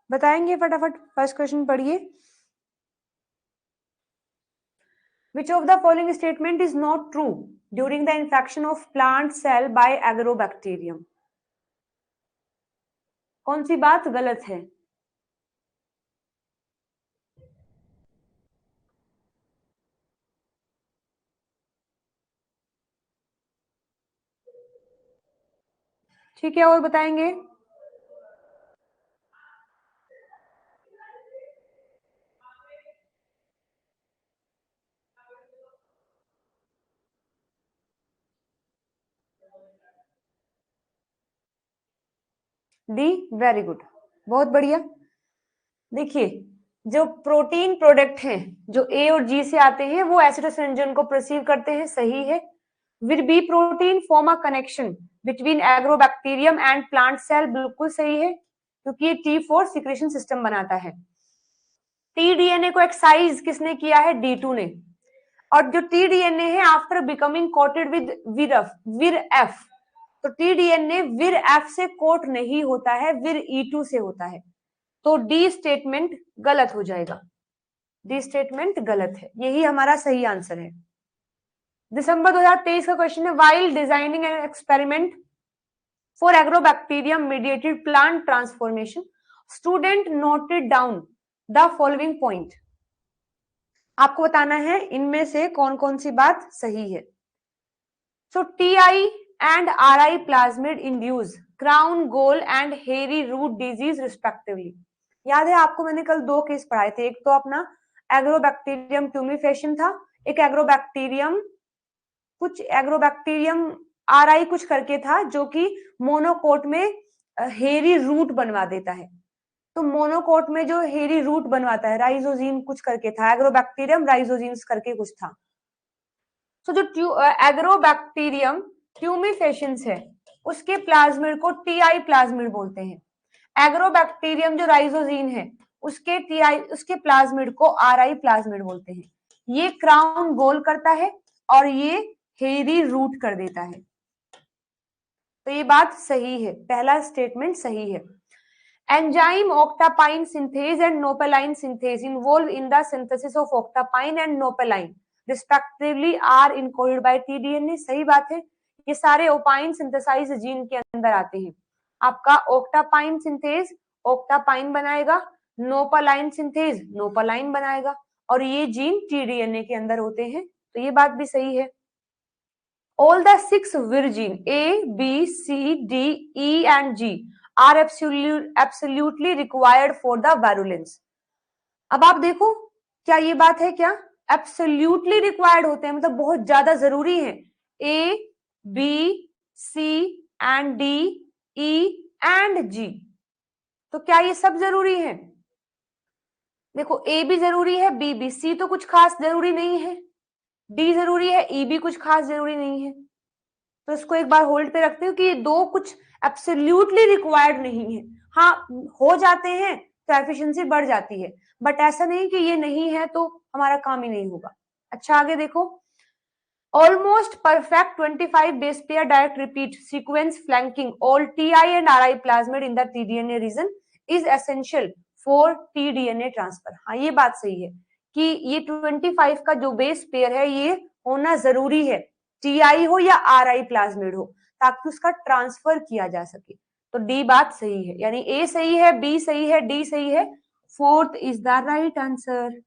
बताएंगे फटाफट, फर्स्ट क्वेश्चन पढ़िए। Which of the following statement is not true during the infection of plant cell by agrobacterium? कौन सी बात गलत है? ठीक है, और बताएंगे। डी, वेरी गुड, बहुत बढ़िया। देखिए, जो प्रोटीन प्रोडक्ट हैं जो ए और जी से आते हैं वो एसिटोसिरिनजोन को परसीव करते हैं, सही है। With B protein form a connection between Agrobacterium and plant cell, बिल्कुल सही है, क्योंकि ये T4 सिक्रेशन सिस्टम बनाता है। टीडीएनए को एक्साइज किसने किया है? D2 ने। और जो टीडीएनए है आफ्टर बिकमिंग कोटेड विद विर एफ, तो टीडीएनए विर एफ से कोट नहीं होता है, विर E2 से होता है, तो डी स्टेटमेंट गलत हो जाएगा। डी स्टेटमेंट गलत है, यही हमारा सही आंसर है। दिसंबर 2023 का क्वेश्चन है, while designing an experiment for agrobacterium mediated plant transformation student noted down the following point. आपको बताना है इनमें से कौन कौन सी बात सही है। So Ti and Ri plasmid induce crown gall and hairy root disease respectively. याद है आपको, मैंने कल दो केस पढ़ाए थे, एक तो अपना एग्रोबैक्टीरियम ट्यूमिफेशियन था, एक एग्रोबैक्टीरियम आरआई कुछ करके था जो कि मोनोकोट में हेरी रूट बनवा देता है। तो मोनोकोट में जो हेरी रूट बनवाता है, राइजोजीन कुछ करके था, एग्रोबैक्टीरियम राइजोजीन्स करके कुछ था। तो जो एग्रोबैक्टीरियम ट्यूमिफेशियंस है उसके प्लाज्मिड को टीआई प्लाज्मिड बोलते हैं। एग्रोबैक्टीरियम जो राइजोजीन है उसके प्लाज्मिड को आरआई प्लाज्मिड बोलते हैं। ये क्राउन गोल करता है और ये हेरी रूट कर देता है। तो ये बात सही है, पहला स्टेटमेंट सही है। Enzyme octapine synthase and nopalin synthase involved in the synthesis of octapine and nopalin respectively are encoded by tDNA। सही बात है, ये सारे ओपाइन सिंथेसाइज जीन के अंदर आते हैं। आपका octapine सिंथेज octapine बनाएगा, नोपालाइन सिंथेज नोपालाइन बनाएगा, और ये जीन tDNA के अंदर होते हैं। तो ये बात भी सही है। All the 6 vir gene A, B, C, D, E and G are absolutely required for the virulence। अब आप देखो, क्या ये बात है क्या? Absolutely required होते हैं, मतलब बहुत ज्यादा जरूरी है। A, B, C and D, E and G, तो क्या ये सब जरूरी है? देखो A भी जरूरी है, B भी, C तो कुछ खास जरूरी नहीं है, D जरूरी है, E भी कुछ खास जरूरी नहीं है। तो इसको एक बार होल्ड पे रखते हो कि ये दो कुछ एब्सोल्युटली रिक्वायर्ड नहीं है। हाँ, हो जाते हैं तो एफिशिएंसी बढ़ जाती है, बट ऐसा नहीं कि ये नहीं है तो हमारा काम ही नहीं होगा। अच्छा आगे देखो, almost perfect 25 base pair direct repeat sequence flanking all Ti and Ri plasmid in the TDNA region is essential for TDNA transfer. हाँ, ये बात सही है कि ये 25 का जो बेस पेयर है ये होना जरूरी है, टीआई हो या आरआई प्लाज्मिड हो, ताकि उसका ट्रांसफर किया जा सके। तो डी बात सही है, यानी ए सही है, बी सही है, डी सही है, fourth is the right answer,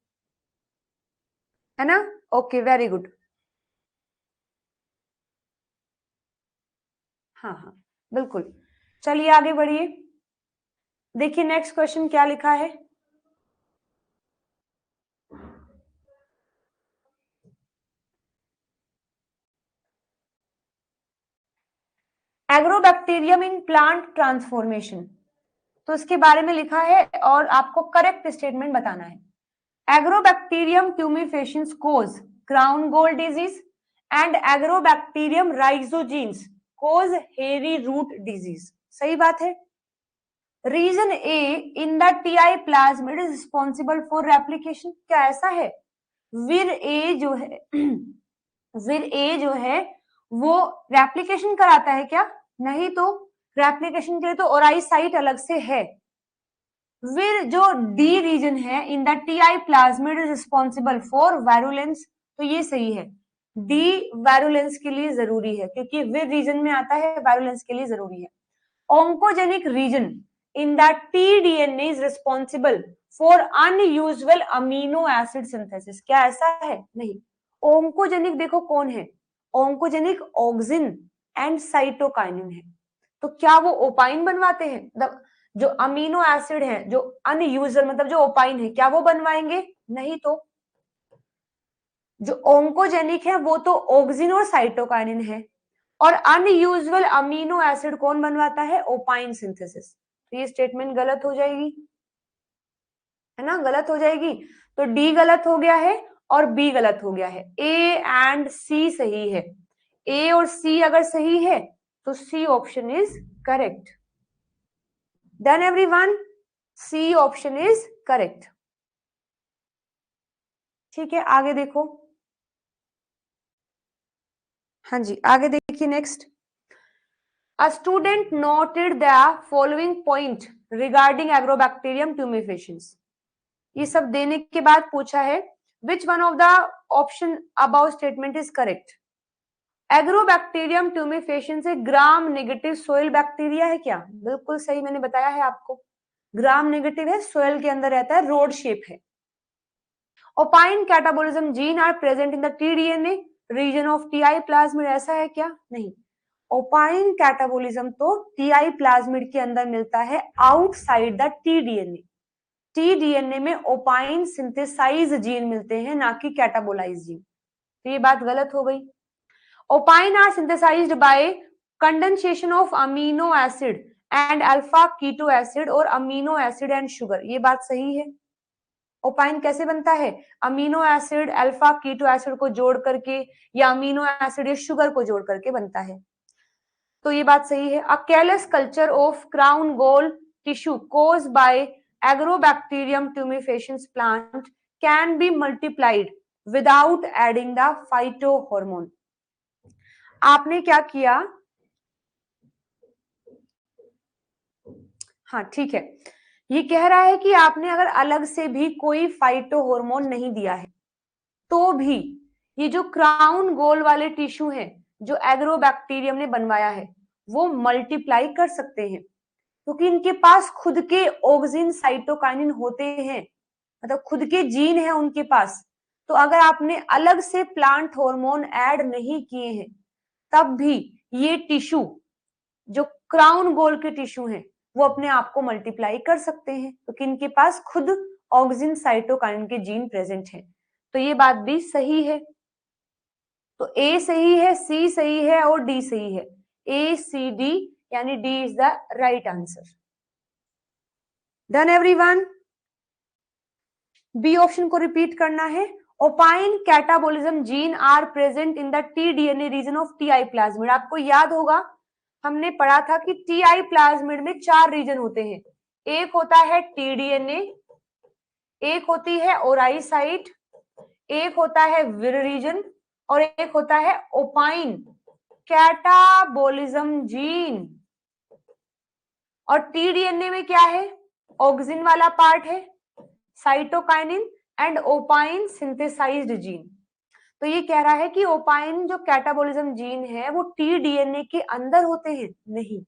है ना? Okay, very good. हाँ हाँ बिल्कुल, चलिए आगे बढ़िए। देखिए नेक्स्ट क्वेश्चन क्या लिखा है। एग्रोबैक्टीरियम इन प्लांट ट्रांसफॉर्मेशन, तो इसके बारे में लिखा है और आपको करेक्ट स्टेटमेंट बताना है। Agrobacterium tumefaciens cause crown gall disease and Agrobacterium rhizogenes cause hairy root disease. सही बात है। Region A in the Ti plasmid is responsible for replication, क्या ऐसा है? विर ए जो है विर ए जो है वो रेप्लिकेशन कराता है क्या? नहीं, तो रेप्लिकेशन के लिए तो ओराई साइट अलग से है। विर जो डी रीजन है इन the Ti plasmid is responsible for virulence, तो ये सही है, डी वायरुलेंस के लिए जरूरी है, क्योंकि विर रीजन में आता है, वायरुलेंस के लिए जरूरी है। Oncogenic region in the T-DNA is responsible for unusual amino acid synthesis, क्या ऐसा है? नहीं। ओंकोजेनिक देखो कौन है, ओंकोजेनिक ऑक्सिन एंड साइटोकाइनिन है। तो क्या वो ओपाइन बनवाते हैं? जो अमीनो एसिड है जो अनयूजुअल मतलब जो ओपाइन है, क्या वो बनवाएंगे? नहीं। तो जो ओंकोजेनिक है वो तो ऑक्सिन और साइटोकाइनिन है, और अनयूजुअल अमीनो एसिड कौन बनवाता है? Opine synthesis. तो ये स्टेटमेंट गलत हो जाएगी, है ना? गलत हो जाएगी। तो डी गलत हो गया है और बी गलत हो गया है, ए एंड सी सही है। ए और सी अगर सही है तो C option is correct. Done everyone, C option is correct. ठीक है, आगे देखो। हाँ जी, आगे देखिए next. A student noted the following point regarding agrobacterium tumefaciens। ये सब देने के बाद पूछा है which one of the option above statement is correct। Agrobacterium tumefaciens से ग्राम नेगेटिव सोइल बैक्टीरिया है क्या? बिल्कुल सही, मैंने बताया है आपको, ग्राम नेगेटिव है, सोइल के अंदर रहता है, रोड शेप है। Opine catabolism gene are present in the TDNA region of Ti plasmid, ऐसा है क्या? नहीं। ओपाइन कैटाबोलिज्म तो टीआई प्लाज्मिड के अंदर मिलता है, आउटसाइड द टीडीएनए। टीडीएनए में ओपाइन सिंथेसाइज जीन मिलते हैं, ना कि कैटाबोलाइज जीन। तो ये बात गलत हो गई। Opine are synthesized by condensation of amino acid and alpha keto acid और अमीनो एसिड एंड शुगर, ये बात सही है। ओपाइन कैसे बनता है? Amino acid alpha keto acid को जोड़ करके, या अमीनो एसिड या शुगर को जोड़ करके बनता है, तो ये बात सही है। A callus culture of crown gall tissue caused by agrobacterium tumefaciens plant can be multiplied without adding the phytohormone. आपने क्या किया? हाँ ठीक है, ये कह रहा है कि आपने अगर अलग से भी कोई फाइटोहॉर्मोन नहीं दिया है तो भी ये जो क्राउन गोल वाले टिश्यू हैं जो एग्रोबैक्टीरियम ने बनवाया है वो मल्टीप्लाई कर सकते हैं, क्योंकि इनके पास खुद के ऑक्सिन साइटोकाइनिन होते हैं, मतलब खुद के जीन है उनके पास। तो अगर आपने अलग से प्लांट हार्मोन ऐड नहीं किए हैं तब भी ये टिश्यू जो क्राउन गोल के टिश्यू हैं वो अपने आप को मल्टीप्लाई कर सकते हैं, क्योंकि इनके पास खुद ऑक्सिन साइटोकाइनिन के जीन प्रेजेंट है। तो ये बात भी सही है। तो ए सही है, सी सही है और डी सही है। ए सी डी यानी D is the right answer. Done everyone? B option को रिपीट करना है। Opine catabolism gene are present in the T DNA region of Ti plasmid. आपको याद होगा हमने पढ़ा था कि टीआई प्लाज्मिड में 4 रीजन होते हैं। एक होता है टीडीएनए, एक होती है ओराई साइट, एक होता है विर रीजन और एक होता है ओपाइन कैटाबोलिज्म जीन। और टीडीएनए में क्या है? ऑक्सिन वाला पार्ट है, cytokinin and opine synthesized gene. तो ये कह रहा है कि ओपाइन जो कैटाबोलिज्म जीन है वो टी डीएनए के अंदर होते हैं? नहीं,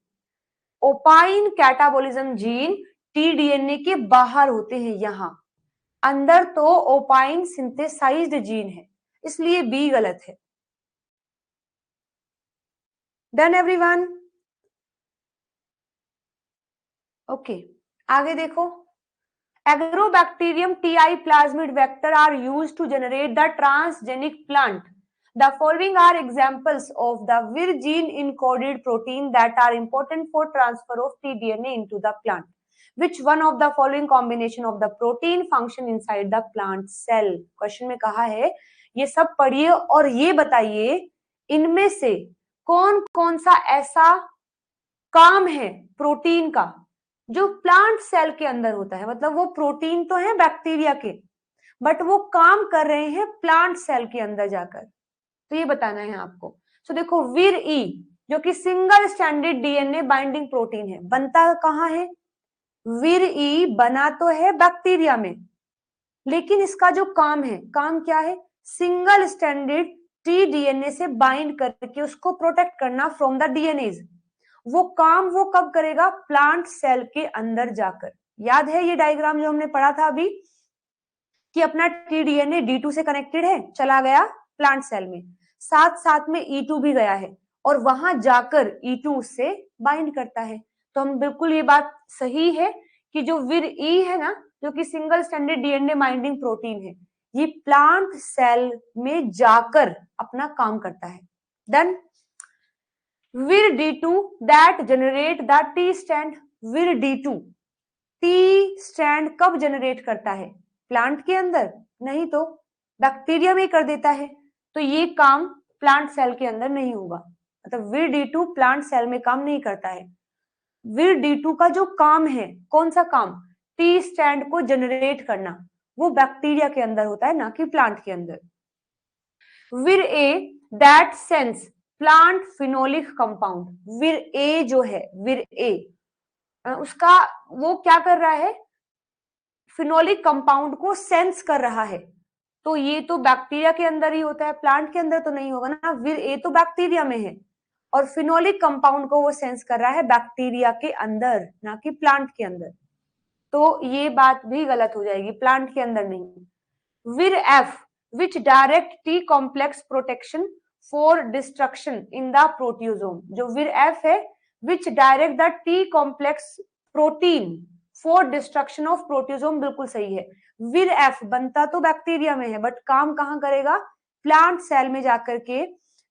opine catabolism gene T DNA के बाहर होते हैं। यहां अंदर तो ओपाइन सिंथेसाइज्ड जीन है, इसलिए बी गलत है। Done everyone? ओके, आगे देखो। Agrobacterium TI plasmid vector are used to generate the transgenic plant. The following are examples of the Vir gene encoded protein that are important for transfer of tDNA into the plant. Which one of the following combination of the protein function inside the plant cell? Question में कहा है ये सब पढ़िए और ये बताइए इनमें से कौन कौन सा ऐसा काम है प्रोटीन का जो प्लांट सेल के अंदर होता है। मतलब वो प्रोटीन तो है बैक्टीरिया के, बट वो काम कर रहे हैं प्लांट सेल के अंदर जाकर। तो ये बताना है आपको। तो देखो विर ई जो कि single standard DNA binding protein है, बनता कहाँ है? विर ई बना तो है बैक्टीरिया में, लेकिन इसका जो काम है, काम क्या है? सिंगल स्टैंडर्ड टी डीएनए से बाइंड करके उसको प्रोटेक्ट करना फ्रॉम द डीएनएज। वो काम वो कब करेगा? प्लांट सेल के अंदर जाकर। याद है ये डायग्राम जो हमने पढ़ा था अभी कि अपना टीडीएनए D2 से कनेक्टेड है, चला गया प्लांट सेल में, साथ साथ में E2 भी गया है और वहां जाकर E2 उससे बाइंड करता है। तो हम बिल्कुल ये बात सही है कि जो विर ई है ना, जो कि single standard DNA binding protein है, ये प्लांट सेल में जाकर अपना काम करता है। Done? Vir D2 that generate the T strand. Vir D2 T strand कब जनरेट करता है? प्लांट के अंदर? नहीं तो बैक्टीरिया में कर देता है। तो ये काम प्लांट सेल के अंदर नहीं होगा, मतलब Vir D2 प्लांट सेल में काम नहीं करता है। Vir D2 का जो काम है, कौन सा काम? टी स्ट्रैंड को जनरेट करना, वो बैक्टीरिया के अंदर होता है, ना कि प्लांट के अंदर। Vir A that sense plant phenolic compound. विर ए जो है, विर ए उसका वो क्या कर रहा है? फिनोलिक कंपाउंड को सेंस कर रहा है। तो ये तो बैक्टीरिया के अंदर ही होता है, प्लांट के अंदर तो नहीं होगा ना। विर ए तो बैक्टीरिया में है और फिनोलिक कंपाउंड को वो सेंस कर रहा है बैक्टीरिया के अंदर, ना कि प्लांट के अंदर। तो ये बात भी गलत हो जाएगी, प्लांट के अंदर नहीं। Vir F which direct T complex protection for destruction in the proteasome. जो विर एफ है which direct the T complex protein for destruction of proteasome, बिल्कुल सही है। विर एफ बनता तो बैक्टीरिया में है, बट काम कहाँ करेगा? प्लांट सेल में जाकर के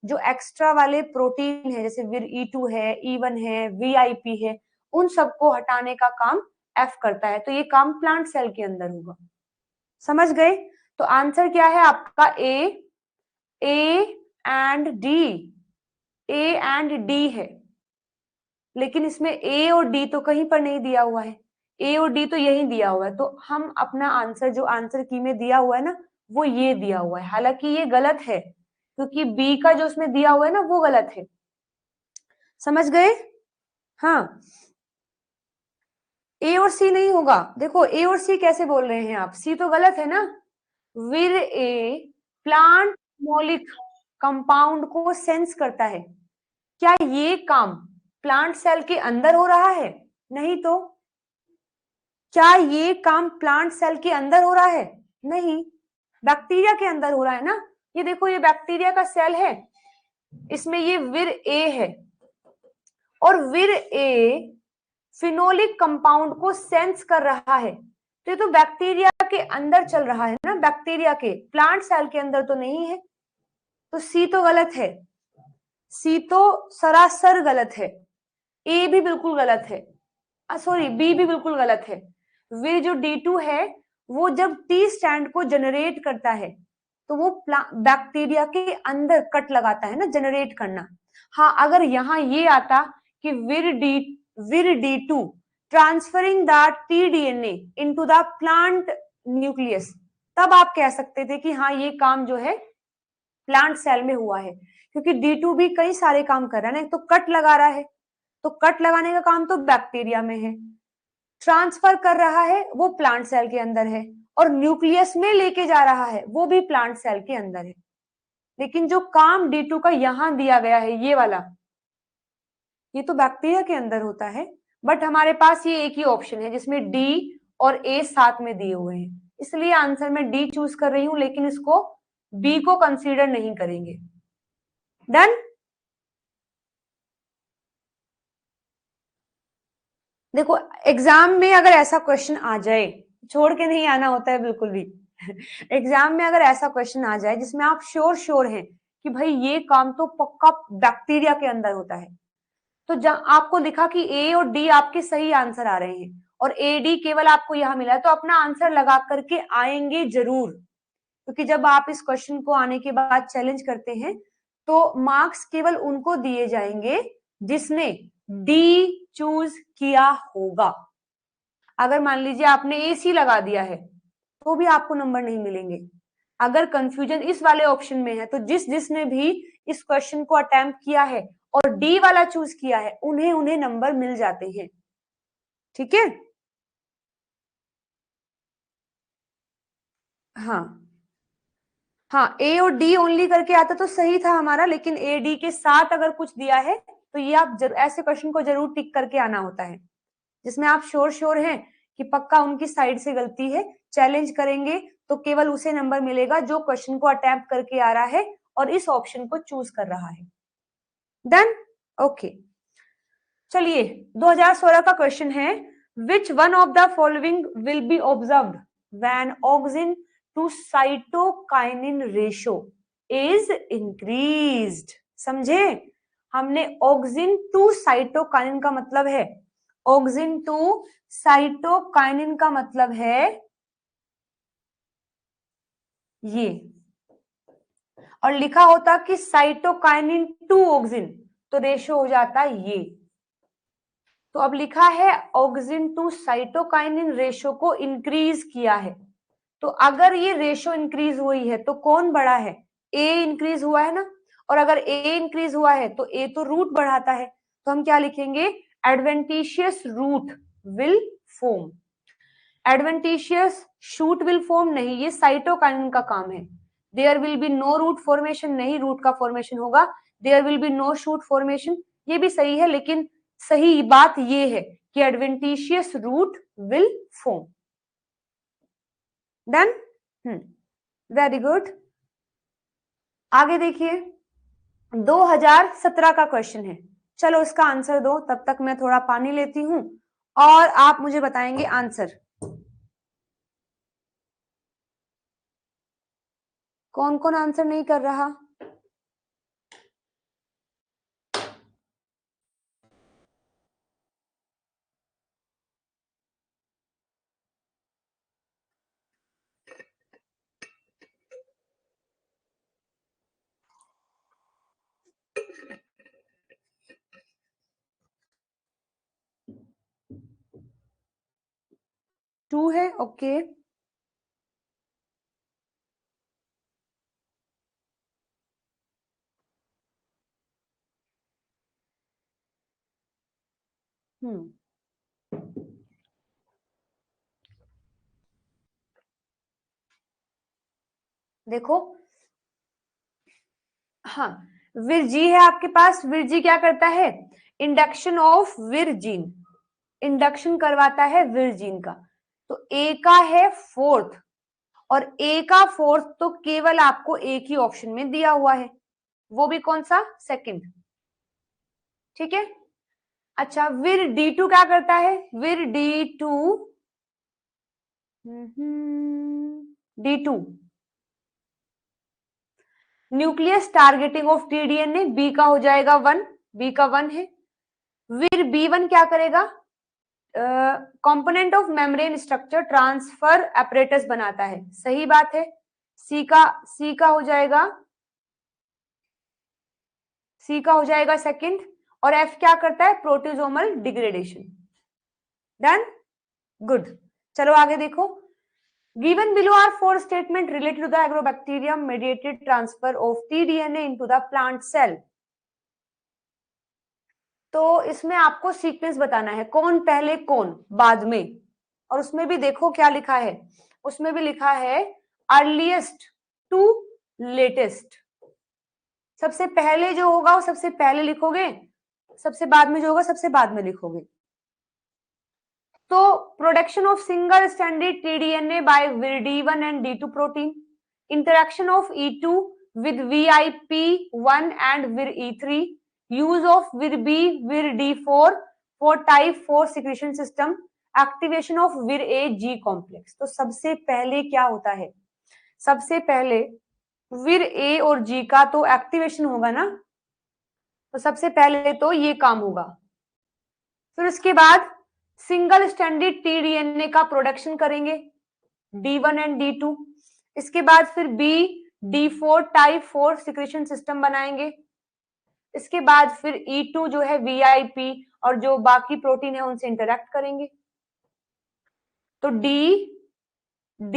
जो एक्स्ट्रा वाले प्रोटीन है, जैसे विर E2 है, E1 है, VIP है, उन सबको हटाने का काम एफ करता है। तो ये काम प्लांट सेल के अंदर होगा। समझ गए? तो आंसर क्या है आपका? A and D, A and D है। लेकिन इसमें ए और डी तो कहीं पर नहीं दिया हुआ है, ए और डी तो यही दिया हुआ है, तो हम अपना आंसर जो आंसर की में दिया हुआ है ना वो ये दिया हुआ है, हालांकि ये गलत है क्योंकि बी का जो उसमें दिया हुआ है ना वो गलत है। समझ गए? हाँ, ए और सी नहीं होगा। देखो ए और सी कैसे बोल रहे हैं आप, सी तो गलत है ना। विर ए प्लांट मौलिक कंपाउंड को सेंस करता है, क्या ये काम प्लांट सेल के अंदर हो रहा है? नहीं तो। क्या ये काम प्लांट सेल के अंदर हो रहा है? नहीं, बैक्टीरिया के अंदर हो रहा है ना। ये देखो ये बैक्टीरिया का सेल है, इसमें ये विर ए है और विर ए फिनोलिक कंपाउंड को सेंस कर रहा है, तो ये तो बैक्टीरिया के अंदर चल रहा है ना, बैक्टीरिया के, प्लांट सेल के अंदर तो नहीं है। तो सी तो गलत है, सी तो सरासर गलत है। ए भी बिल्कुल गलत है, सॉरी बी भी बिल्कुल गलत है। वे जो D2 है वो जब टी स्टैंड को जनरेट करता है तो वो बैक्टीरिया के अंदर कट लगाता है ना, जनरेट करना। हाँ, अगर यहाँ ये आता कि विर D2 transferring the tDNA into the plant nucleus, तब आप कह सकते थे कि हाँ ये काम जो है प्लांट सेल में हुआ है, क्योंकि D2 भी कई सारे काम कर रहा है ना, एक तो कट लगा रहा है, तो कट लगाने का काम तो बैक्टीरिया में है, ट्रांसफर कर रहा है वो प्लांट सेल के अंदर है, और न्यूक्लियस में लेके जा रहा है वो भी प्लांट सेल के अंदर है। लेकिन जो काम D2 का यहां दिया गया है ये वाला, ये तो बैक्टीरिया के अंदर होता है। बट हमारे पास ये एक ही ऑप्शन है जिसमें डी और ए साथ में दिए हुए हैं, इसलिए आंसर में डी चूज कर रही हूं, लेकिन इसको बी को कंसीडर नहीं करेंगे। डन। देखो एग्जाम में अगर ऐसा क्वेश्चन आ जाए, छोड़ के नहीं आना होता है बिल्कुल भी। एग्जाम में अगर ऐसा क्वेश्चन आ जाए जिसमें आप श्योर हैं कि भाई ये काम तो पक्का बैक्टीरिया के अंदर होता है, तो आपको दिखा कि ए और डी आपके सही आंसर आ रहे हैं और ए डी केवल आपको यहां मिला है, तो अपना आंसर लगा करके आएंगे जरूर, क्योंकि जब आप इस क्वेश्चन को आने के बाद चैलेंज करते हैं तो मार्क्स केवल उनको दिए जाएंगे जिसने डी चूज किया होगा। अगर मान लीजिए आपने एसी लगा दिया है तो भी आपको नंबर नहीं मिलेंगे। अगर कंफ्यूजन इस वाले ऑप्शन में है तो जिसने भी इस क्वेश्चन को अटेम्प्ट किया है और डी वाला चूज किया है उन्हें उन्हें नंबर मिल जाते हैं। ठीक है। हाँ हाँ, ए और डी ओनली करके आता तो सही था हमारा, लेकिन ए डी के साथ अगर कुछ दिया है तो ये आप ऐसे क्वेश्चन को जरूर टिक करके आना होता है जिसमें आप श्योर हैं कि पक्का उनकी साइड से गलती है। चैलेंज करेंगे तो केवल उसे नंबर मिलेगा जो क्वेश्चन को अटेम्प्ट करके आ रहा है और इस ऑप्शन को चूज कर रहा है। डन। ओके, चलिए 2016 का क्वेश्चन है, which one of the following will be observed when auxin to cytokinin ratio is increased. समझे? हमने ऑक्सिन टू साइटोकाइनिन का मतलब है, ऑक्सिन टू साइटोकाइनिन का मतलब है ये, और लिखा होता कि साइटोकाइनिन टू ऑक्सिन तो रेशो हो जाता ये। तो अब लिखा है ऑक्सिन टू साइटोकाइनिन रेशो को इंक्रीज किया है, तो अगर ये रेशो इंक्रीज हुई है तो कौन बड़ा है? ए इंक्रीज हुआ है ना, और अगर ए इंक्रीज हुआ है तो ए तो रूट बढ़ाता है, तो हम क्या लिखेंगे? Adventitious root will form. Adventitious shoot will form नहीं, ये साइटोकाइनिन का काम है। There will be no root formation नहीं, रूट का फॉर्मेशन होगा। There will be no shoot formation, ये भी सही है, लेकिन सही बात ये है कि adventitious root will form. Done. Very good. आगे देखिए 2017 का क्वेश्चन है, चलो इसका आंसर दो, तब तक मैं थोड़ा पानी लेती हूं और आप मुझे बताएंगे आंसर। कौन कौन आंसर नहीं कर रहा? 2 है, ओके। देखो, हाँ, विरजी है आपके पास। विरजी क्या करता है? इंडक्शन ऑफ विरजीन, इंडक्शन करवाता है विरजीन का। तो ए का है फोर्थ, और ए का फोर्थ तो केवल आपको एक ही ऑप्शन में दिया हुआ है, वो भी कौन सा? सेकंड। ठीक है। अच्छा, विर डी टू क्या करता है? Vir D two, D two nucleus targeting of TDNA, B का हो जाएगा 1, बी का 1 है। विर बी वन क्या करेगा? Component of membrane structure transfer apparatus बनाता है, सही बात है। सी का हो जाएगा, सी का हो जाएगा सेकंड। और एफ क्या करता है? Proteasomal degradation. Done, good. चलो आगे देखो। Given below are 4 statement related to the Agrobacterium mediated transfer of TDNA into the plant cell. तो इसमें आपको सीक्वेंस बताना है, कौन पहले कौन बाद में। और उसमें भी देखो क्या लिखा है, उसमें भी लिखा है अर्लीस्ट टू लेटेस्ट। सबसे पहले जो होगा वो सबसे पहले लिखोगे, सबसे बाद में जो होगा सबसे बाद में लिखोगे। तो production of single standard T-DNA by VirD1 and D2 protein, interaction of E2 with VIP1 and VirE3, use of VirB, VirD4 for type 4 secretion system, activation of VirA G complex. तो सबसे पहले क्या होता है? सबसे पहले VirA और G का तो एक्टिवेशन होगा ना, तो सबसे पहले तो ये काम होगा। फिर उसके बाद सिंगल स्टैंडर्ड टीडीएनए का प्रोडक्शन करेंगे, D1 एंड D2। इसके बाद फिर B D4 type 4 secretion system बनाएंगे। इसके बाद फिर E2 जो है VIP और जो बाकी प्रोटीन है उनसे इंटरेक्ट करेंगे। तो DACB,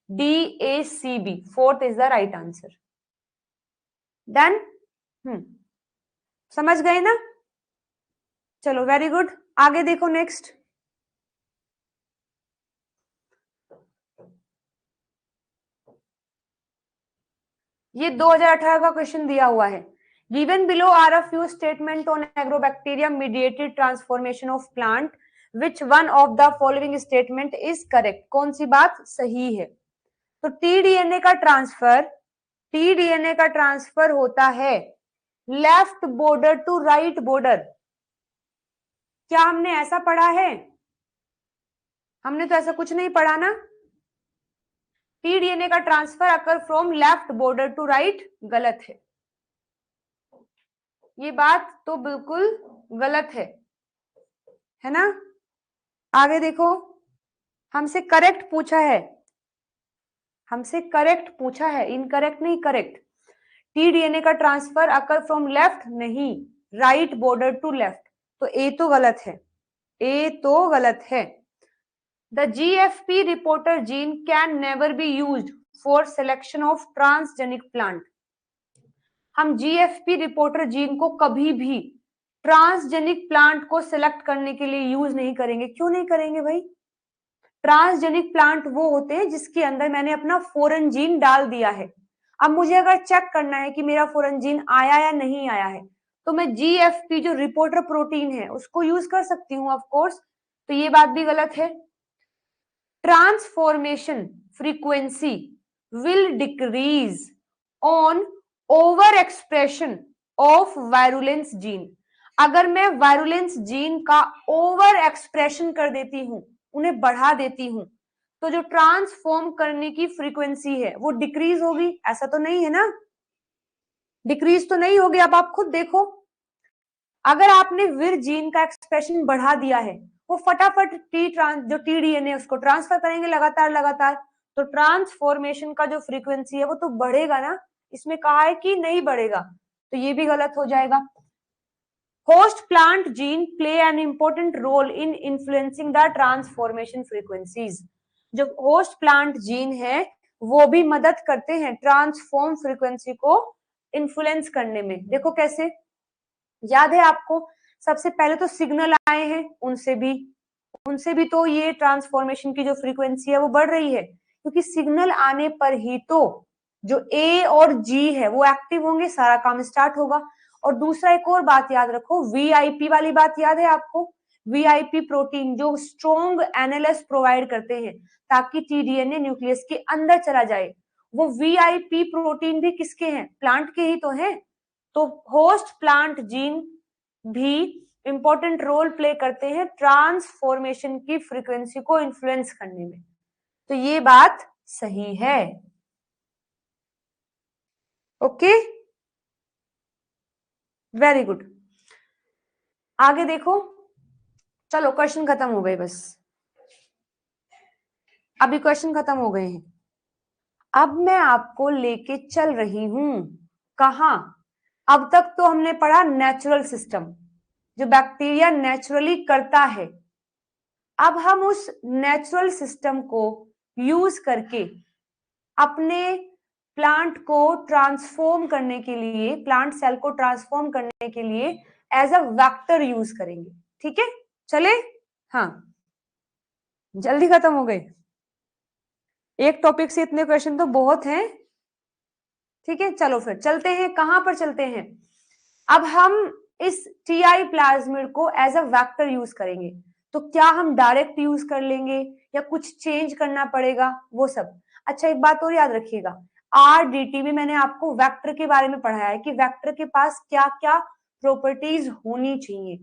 DACB fourth is the right answer. Done, समझ गए ना? चलो वेरी गुड, आगे देखो नेक्स्ट। ये 2018 का क्वेश्चन दिया हुआ है। Given below are a few statement on Agrobacterium mediated transformation of plant, which one of the following statement is correct? कौन सी बात सही है? तो टीडीएनए का ट्रांसफर होता है left border to right border. क्या हमने ऐसा पढ़ा है? हमने तो ऐसा कुछ नहीं पढ़ा ना। टीडीएनए का transfer occur from left border to right, गलत है। ये बात तो बिल्कुल गलत है ना? आगे देखो, हमसे करेक्ट पूछा है, हमसे करेक्ट पूछा है, इनकरेक्ट नहीं, करेक्ट। टीडीएनए का ट्रांसफर अकर फ्रॉम लेफ्ट नहीं, राइट बॉर्डर टू लेफ्ट। तो ए तो गलत है, ए तो गलत है। The GFP reporter gene can never be used for selection of transgenic plant. हम GFP रिपोर्टर जीन को कभी भी ट्रांसजेनिक प्लांट को सिलेक्ट करने के लिए यूज नहीं करेंगे। क्यों नहीं करेंगे भाई? ट्रांसजेनिक प्लांट वो होते हैं जिसके अंदर मैंने अपना फॉरेन जीन डाल दिया है। अब मुझे अगर चेक करना है कि मेरा फॉरेन जीन आया या नहीं आया है, तो मैं GFP जो रिपोर्टर प्रोटीन है उसको यूज कर सकती हूँ ऑफ कोर्स। तो ये बात भी गलत है। Transformation frequency will decrease on over expression of virulence gene. अगर मैं वायरुलेंस जीन का ओवर एक्सप्रेशन कर देती हूं, उन्हें बढ़ा देती हूं, तो जो ट्रांसफॉर्म करने की फ्रीक्वेंसी है वो डिक्रीज होगी। ऐसा तो नहीं है ना? डिक्रीज तो नहीं होगी। अब आप खुद देखो, अगर आपने विर जीन का एक्सप्रेशन बढ़ा दिया है, वो फटाफट जो टीडीएनए उसको ट्रांसफर करेंगे लगातार लगातार, तो ट्रांसफॉर्मेशन का जो फ्रीक्वेंसी है वो तो बढ़ेगा ना। इसमें कहा है कि नहीं बढ़ेगा, तो ये भी गलत हो जाएगा। Host plant gene play an important role in influencing the transformation frequencies. जो होस्ट प्लांट जीन है वो भी मदद करते हैं ट्रांसफॉर्म फ्रीक्वेंसी को इन्फ्लुएंस करने में। देखो कैसे, याद है आपको, सबसे पहले तो सिग्नल आए हैं, उनसे भी तो ये ट्रांसफॉर्मेशन की जो फ्रीक्वेंसी है वो बढ़ रही है, क्योंकि सिग्नल आने पर ही तो जो ए और जी है वो एक्टिव होंगे, सारा काम स्टार्ट होगा। और दूसरा एक और बात याद रखो, वीआईपी वाली बात याद है आपको, वीआईपी प्रोटीन जो स्ट्रॉन्ग एनएलएस प्रोवाइड करते हैं ताकि टीडीएनए न्यूक्लियस के अंदर चला जाए, वो वीआईपी प्रोटीन भी किसके हैं, प्लांट के ही तो हैं। तो होस्ट प्लांट जीन भी इंपॉर्टेंट रोल प्ले करते हैं ट्रांसफॉर्मेशन की फ्रीक्वेंसी को इन्फ्लुएंस करने में। तो ये बात सही है। Okay, very good. आगे देखो, चलो क्वेश्चन खत्म हो गए, बस अभी क्वेश्चन खत्म हो गए हैं। अब मैं आपको लेके चल रही हूं कहां, अब तक तो हमने पढ़ा नेचुरल सिस्टम, जो बैक्टीरिया नेचुरली करता है। अब हम उस नेचुरल सिस्टम को यूज करके अपने प्लांट को ट्रांसफॉर्म करने के लिए, प्लांट सेल को ट्रांसफॉर्म करने के लिए एज अ वेक्टर यूज करेंगे। ठीक है, चले। हाँ, जल्दी खत्म हो गए, एक टॉपिक से इतने क्वेश्चन तो बहुत हैं। ठीक है, चलो फिर चलते हैं, कहां पर चलते हैं। अब हम इस टीआई प्लाज्मिड को एज अ वेक्टर यूज करेंगे, तो क्या हम डायरेक्ट यूज कर लेंगे या कुछ चेंज करना पड़ेगा, वो सब। अच्छा, एक बात और याद रखिएगा, आरडीटी में मैंने आपको वेक्टर के बारे में पढ़ाया है कि वेक्टर के पास क्या क्या प्रॉपर्टीज होनी चाहिए,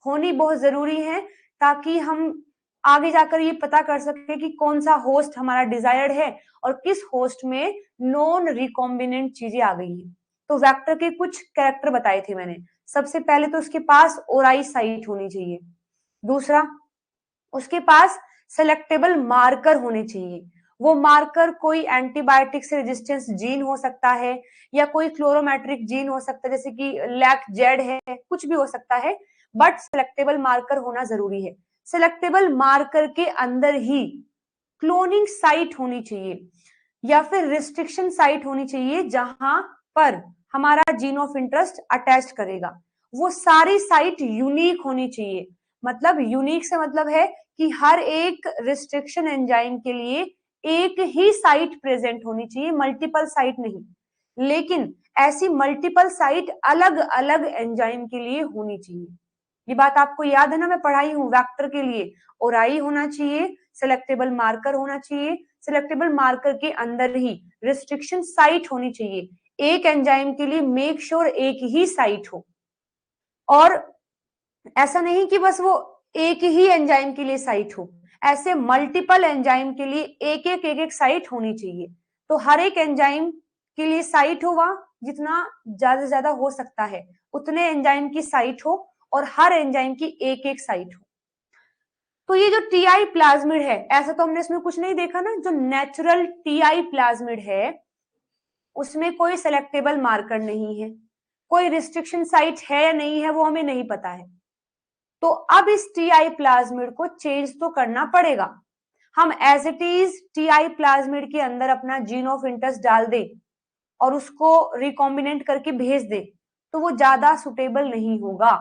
होनी बहुत जरूरी है, ताकि हम आगे जाकर ये पता कर सके कि कौन सा होस्ट हमारा डिजायर्ड है और किस होस्ट में नॉन रिकॉम्बिनेंट चीजें आ गई है। तो वेक्टर के कुछ कैरेक्टर बताए थे मैंने। सबसे पहले तो उसके पास ओराई साइट होनी चाहिए, दूसरा उसके पास सेलेक्टेबल मार्कर होने चाहिए। वो मार्कर कोई एंटीबायोटिक से रेजिस्टेंस जीन हो सकता है या कोई क्लोरोमेट्रिक जीन हो सकता है, जैसे कि लैक जेड है, कुछ भी हो सकता है, बट सेलेक्टेबल मार्कर होना जरूरी है। सेलेक्टेबल मार्कर के अंदर ही क्लोनिंग साइट होनी चाहिए या फिर रिस्ट्रिक्शन साइट होनी चाहिए, जहां पर हमारा जीन ऑफ इंटरेस्ट अटैच करेगा। वो सारी साइट यूनिक होनी चाहिए। मतलब यूनिक से मतलब है कि हर एक रिस्ट्रिक्शन एंजाइम के लिए एक ही साइट प्रेजेंट होनी चाहिए, मल्टीपल साइट नहीं। लेकिन ऐसी मल्टीपल साइट अलग अलग एंजाइम के लिए होनी चाहिए। ये बात आपको याद है ना, मैं पढ़ाई हूं वेक्टर के लिए ओराई होना चाहिए, सेलेक्टेबल मार्कर होना चाहिए, सेलेक्टेबल मार्कर के अंदर ही रिस्ट्रिक्शन साइट होनी चाहिए। एक एंजाइम के लिए मेक श्योर एक ही साइट हो, और ऐसा नहीं कि बस वो एक ही एंजाइम के लिए साइट हो, ऐसे मल्टीपल एंजाइम के लिए एक एक साइट होनी चाहिए। तो हर एक एंजाइम के लिए साइट हो, वहां जितना ज्यादा से ज्यादा हो सकता है उतने एंजाइम की साइट हो, और हर एंजाइम की एक एक साइट हो। तो ये जो टीआई प्लाज्मिड है, ऐसा तो हमने इसमें कुछ नहीं देखा ना, जो नेचुरल टीआई प्लाज्मिड है उसमें कोई सेलेक्टेबल मार्कर नहीं है, कोई रिस्ट्रिक्शन साइट है या नहीं है वो हमें नहीं पता है। तो अब इस टीआई प्लाज्मिड को चेंज तो करना पड़ेगा। हम as it is Ti plasmid के अंदर अपना जीन ऑफ इंटरेस्ट डाल दे और उसको रिकॉम्बिनेंट करके भेज दे, तो वो ज्यादा सुटेबल नहीं होगा,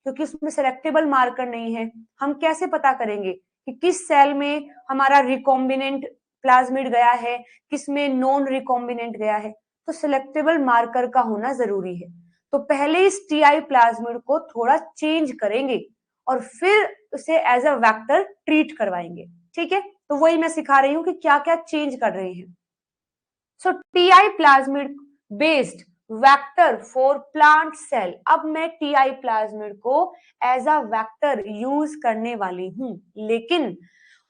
क्योंकि उसमें सेलेक्टेबल मार्कर नहीं है। हम कैसे पता करेंगे कि किस सेल में हमारा रिकॉम्बिनेंट प्लाज्मिड गया है, किसमें नॉन रिकॉम्बिनेंट गया है। तो सिलेक्टेबल मार्कर का होना जरूरी है। तो पहले इस टीआई प्लाज्मिड को थोड़ा चेंज करेंगे और फिर उसे एज अ वेक्टर ट्रीट करवाएंगे। ठीक है, तो वही मैं सिखा रही हूँ कि क्या क्या चेंज कर रहे हैं। So Ti plasmid based vector for plant cell. अब मैं टीआई प्लाज्मिड को एज अ वेक्टर यूज करने वाली हूं, लेकिन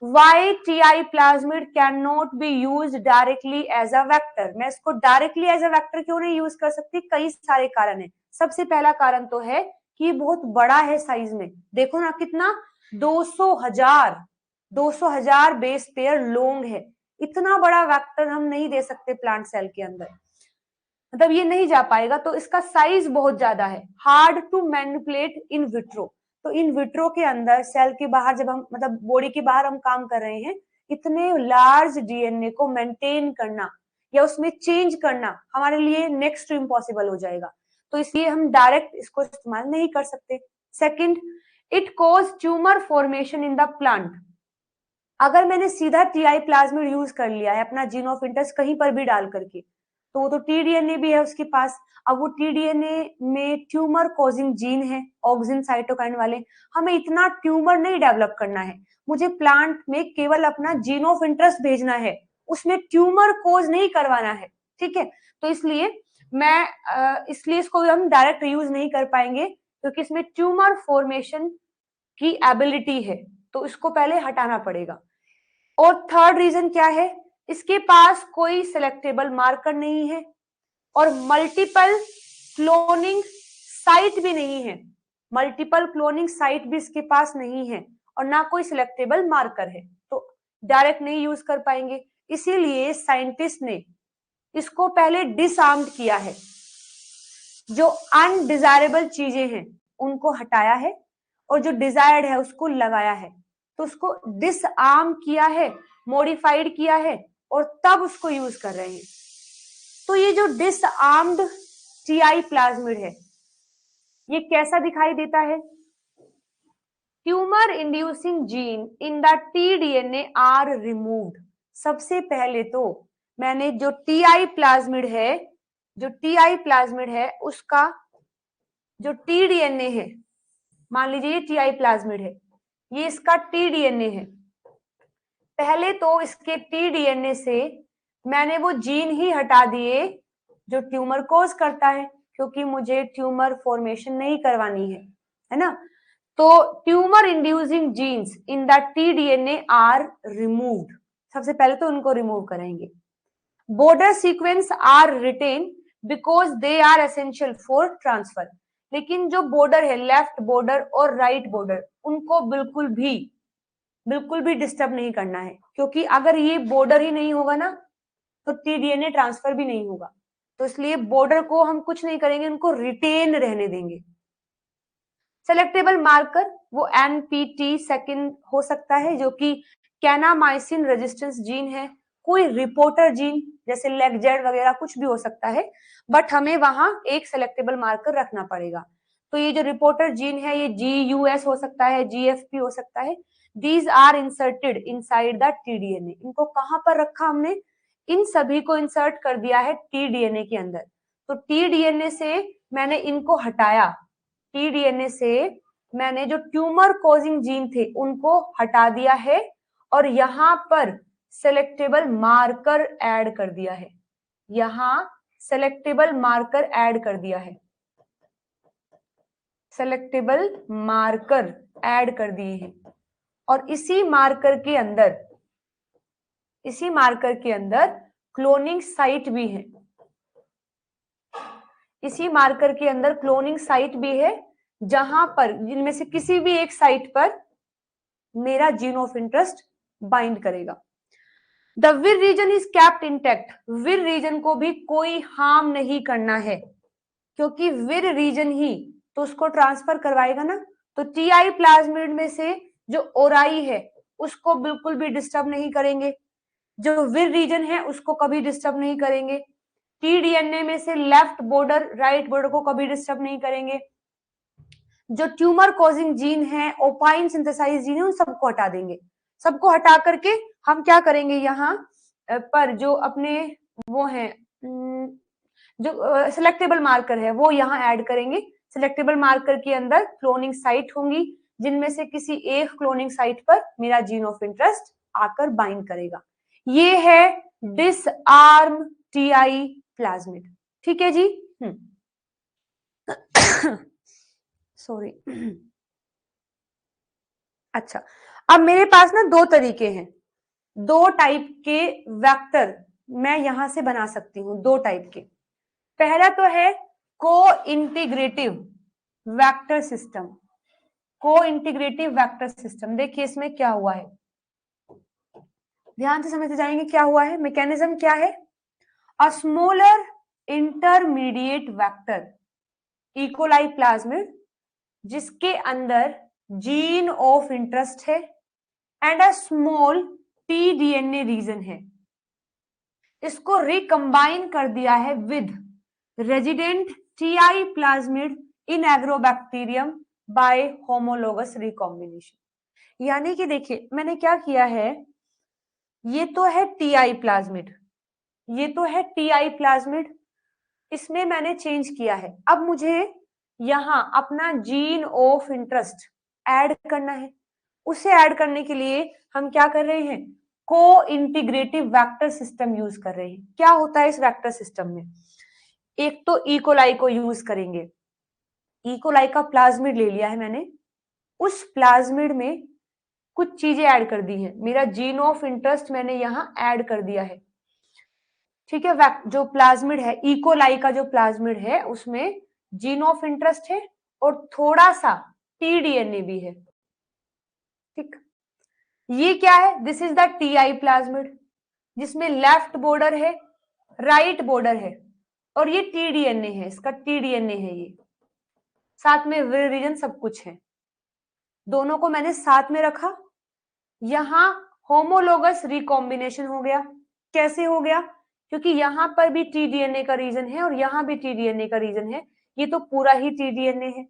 why Ti plasmid can not be use directly as a vector. मैं इसको डायरेक्टली एज अ वेक्टर क्यों नहीं यूज कर सकती, कई सारे कारण है। सबसे पहला कारण तो है कि ये बहुत बड़ा है साइज में, देखो ना कितना 200,000 बेस पेयर लॉन्ग है। इतना बड़ा वेक्टर हम नहीं दे सकते प्लांट सेल के अंदर। मतलब ये नहीं जा पाएगा, तो इसका साइज बहुत ज्यादा है, hard to manipulate in vitro. तो इन विट्रो के अंदर सेल के बाहर जब हम मतलब बॉडी के बाहर हम काम कर रहे हैं, इतने लार्ज डीएनए को मेंटेन करना या उसमें चेंज करना हमारे लिए नेक्स्ट टू इम्पॉसिबल हो जाएगा। तो इसलिए हम डायरेक्ट इसको इस्तेमाल नहीं कर सकते। Second, it cause tumour formation in the plant. अगर मैंने सीधा टीआई प्लाज्मिड यूज कर लिया है अपना जीन ऑफ इंटरेस्ट कहीं पर भी डाल करके, तो वो तो टीडीएनए भी है उसके पास। अब वो टीडीएनए में ट्यूमर कॉजिंग जीन है, ऑक्सिन साइटोकाइन वाले। हमें इतना ट्यूमर नहीं डेवलप करना है, मुझे प्लांट में केवल अपना जीन ऑफ इंटरेस्ट भेजना है, उसमें ट्यूमर कोज नहीं करवाना है। ठीक है, तो इसलिए इसलिए इसको हम डायरेक्ट यूज नहीं कर पाएंगे, क्योंकि इसमें ट्यूमर फॉर्मेशन की एबिलिटी है, तो इसको पहले हटाना पड़ेगा। और थर्ड रीजन क्या है, इसके पास कोई सिलेक्टेबल मार्कर नहीं है और मल्टीपल क्लोनिंग साइट भी नहीं है। मल्टीपल क्लोनिंग साइट भी इसके पास नहीं है और ना कोई सिलेक्टेबल मार्कर है, तो डायरेक्ट नहीं यूज कर पाएंगे। इसीलिए साइंटिस्ट ने इसको पहले डिसआर्म्ड किया है, जो अनडिजायरेबल चीजें हैं उनको हटाया है और जो डिजायर्ड है उसको लगाया है। तो उसको डिसआर्म किया है, मॉडिफाइड किया है और तब उसको यूज कर रहे हैं। तो ये जो डिसआर्म्ड टीआई प्लाज्मिड है, ये कैसा दिखाई देता है? Tumour inducing gene in the TDNA are removed. सबसे पहले तो मैंने जो टीआई प्लाज्मिड है उसका जो टीडीएनए है, मान लीजिए ये टीआई प्लाज्मिड है, ये इसका टीडीएनए है। पहले तो इसके टीडीएनए से मैंने वो जीन ही हटा दिए जो ट्यूमर कोज करता है, क्योंकि मुझे ट्यूमर फॉर्मेशन नहीं करवानी है ना। तो tumour inducing genes in the TDNA are removed. सबसे पहले तो उनको रिमूव करेंगे। Border sequence are retain because they are essential for transfer. लेकिन जो बॉर्डर है, लेफ्ट बॉर्डर और राइट बॉर्डर, उनको बिल्कुल भी डिस्टर्ब नहीं करना है, क्योंकि अगर ये बॉर्डर ही नहीं होगा ना तो टीडीएनए ट्रांसफर भी नहीं होगा। तो इसलिए बॉर्डर को हम कुछ नहीं करेंगे, उनको रिटेन रहने देंगे। सेलेक्टेबल मार्कर वो एनपीटी सेकंड हो सकता है, जो कि कैनामाइसिन रेजिस्टेंस जीन है। कोई रिपोर्टर जीन जैसे लेगजेड वगैरह कुछ भी हो सकता है, बट हमें वहां एक सेलेक्टेबल मार्कर रखना पड़ेगा। तो ये जो रिपोर्टर जीन है, ये GUS हो सकता है, GFP हो सकता है। These are inserted inside the TDNA. इनको कहां पर रखा हमने? इन सभी को इंसर्ट कर दिया है टीडीएनए के अंदर। तो टीडीएनए से मैंने इनको हटाया, टीडीएनए से मैंने जो ट्यूमर कॉजिंग जीन थे उनको हटा दिया है और यहां पर सेलेक्टेबल मार्कर ऐड कर दिया है। यहां सेलेक्टेबल मार्कर ऐड कर दिया है, सेलेक्टेबल मार्कर ऐड कर दिए हैं। और इसी मार्कर के अंदर क्लोनिंग साइट भी है। इसी मार्कर के अंदर क्लोनिंग साइट भी है, जहां पर जिनमें से किसी भी एक साइट पर मेरा जीन ऑफ इंटरेस्ट बाइंड करेगा। द विर रीजन इज कैप्ट इंटैक्ट। विर रीजन को भी कोई हार्म नहीं करना है, क्योंकि विर रीजन ही तो उसको ट्रांसफर करवाएगा ना। तो टीआई प्लाज्मिड में से जो ओराई है उसको बिल्कुल भी डिस्टर्ब नहीं करेंगे, जो विर रीजन है उसको कभी डिस्टर्ब नहीं करेंगे, टीडीएनए में से लेफ्ट बॉर्डर राइट बॉर्डर को कभी डिस्टर्ब नहीं करेंगे, जो ट्यूमर कॉजिंग जीन है, ओपाइन सिंथेसाइज जीन है, उन सबको हटा देंगे। सबको हटा करके हम क्या करेंगे, यहाँ पर जो अपने वो है जो सिलेक्टेबल मार्कर है वो यहाँ ऐड करेंगे। सिलेक्टेबल मार्कर के अंदर क्लोनिंग साइट होंगी, जिनमें से किसी एक क्लोनिंग साइट पर मेरा जीन ऑफ इंटरेस्ट आकर बाइंड करेगा। ये है डिसआर्म टीआई प्लाज्मिड। ठीक है जी। सॉरी। अच्छा, अब मेरे पास ना दो तरीके हैं, दो टाइप के वेक्टर मैं यहां से बना सकती हूं, दो टाइप के। पहला तो है को इंटीग्रेटिव वेक्टर सिस्टम। को इंटीग्रेटिव वेक्टर सिस्टम, देखिए इसमें क्या हुआ है, ध्यान से समझते जाएंगे क्या हुआ है। मैकेनिज्म क्या है? A smaller intermediate vector E coli plasmid जिसके अंदर जीन ऑफ इंटरेस्ट है and a small TDNA region है, इसको रिकंबाइन कर दिया है with resident Ti plasmid in Agrobacterium by homologous recombination. यानी कि देखिए मैंने क्या किया है, ये तो है टीआई प्लाज्मिड, ये तो है टीआई प्लाज्मिड, इसमें मैंने चेंज किया है। अब मुझे यहाँ अपना जीन ऑफ इंटरेस्ट ऐड करना है। उसे ऐड करने के लिए हम क्या कर रहे हैं, को इंटीग्रेटिव वेक्टर सिस्टम यूज कर रहे हैं। क्या होता है इस वेक्टर सिस्टम में, एक तो इकोलाई को यूज करेंगे, इकोलाई का प्लाज्मिड ले लिया है मैंने, उस प्लाज्मिड में कुछ चीजें ऐड कर दी है, मेरा जीन ऑफ इंटरेस्ट मैंने यहाँ ऐड कर दिया है, ठीक है। जो प्लाज्मिड है, इकोलाई का जो प्लाज्मिड है उसमें जीन ऑफ इंटरेस्ट है और थोड़ा सा टीडीएनए भी है, ठीक। ये क्या है, this is the Ti plasmid जिसमें लेफ्ट बॉर्डर है, राइट बॉर्डर है और ये टीडीएनए है, इसका टीडीएनए है, ये साथ में रीजन सब कुछ है, दोनों को मैंने साथ में रखा। यहां होमोलोगस रिकॉम्बिनेशन हो गया। कैसे हो गया, क्योंकि यहां पर भी टीडीएनए का रीजन है और यहां भी टीडीएनए का रीजन है, ये तो पूरा ही टीडीएनए है।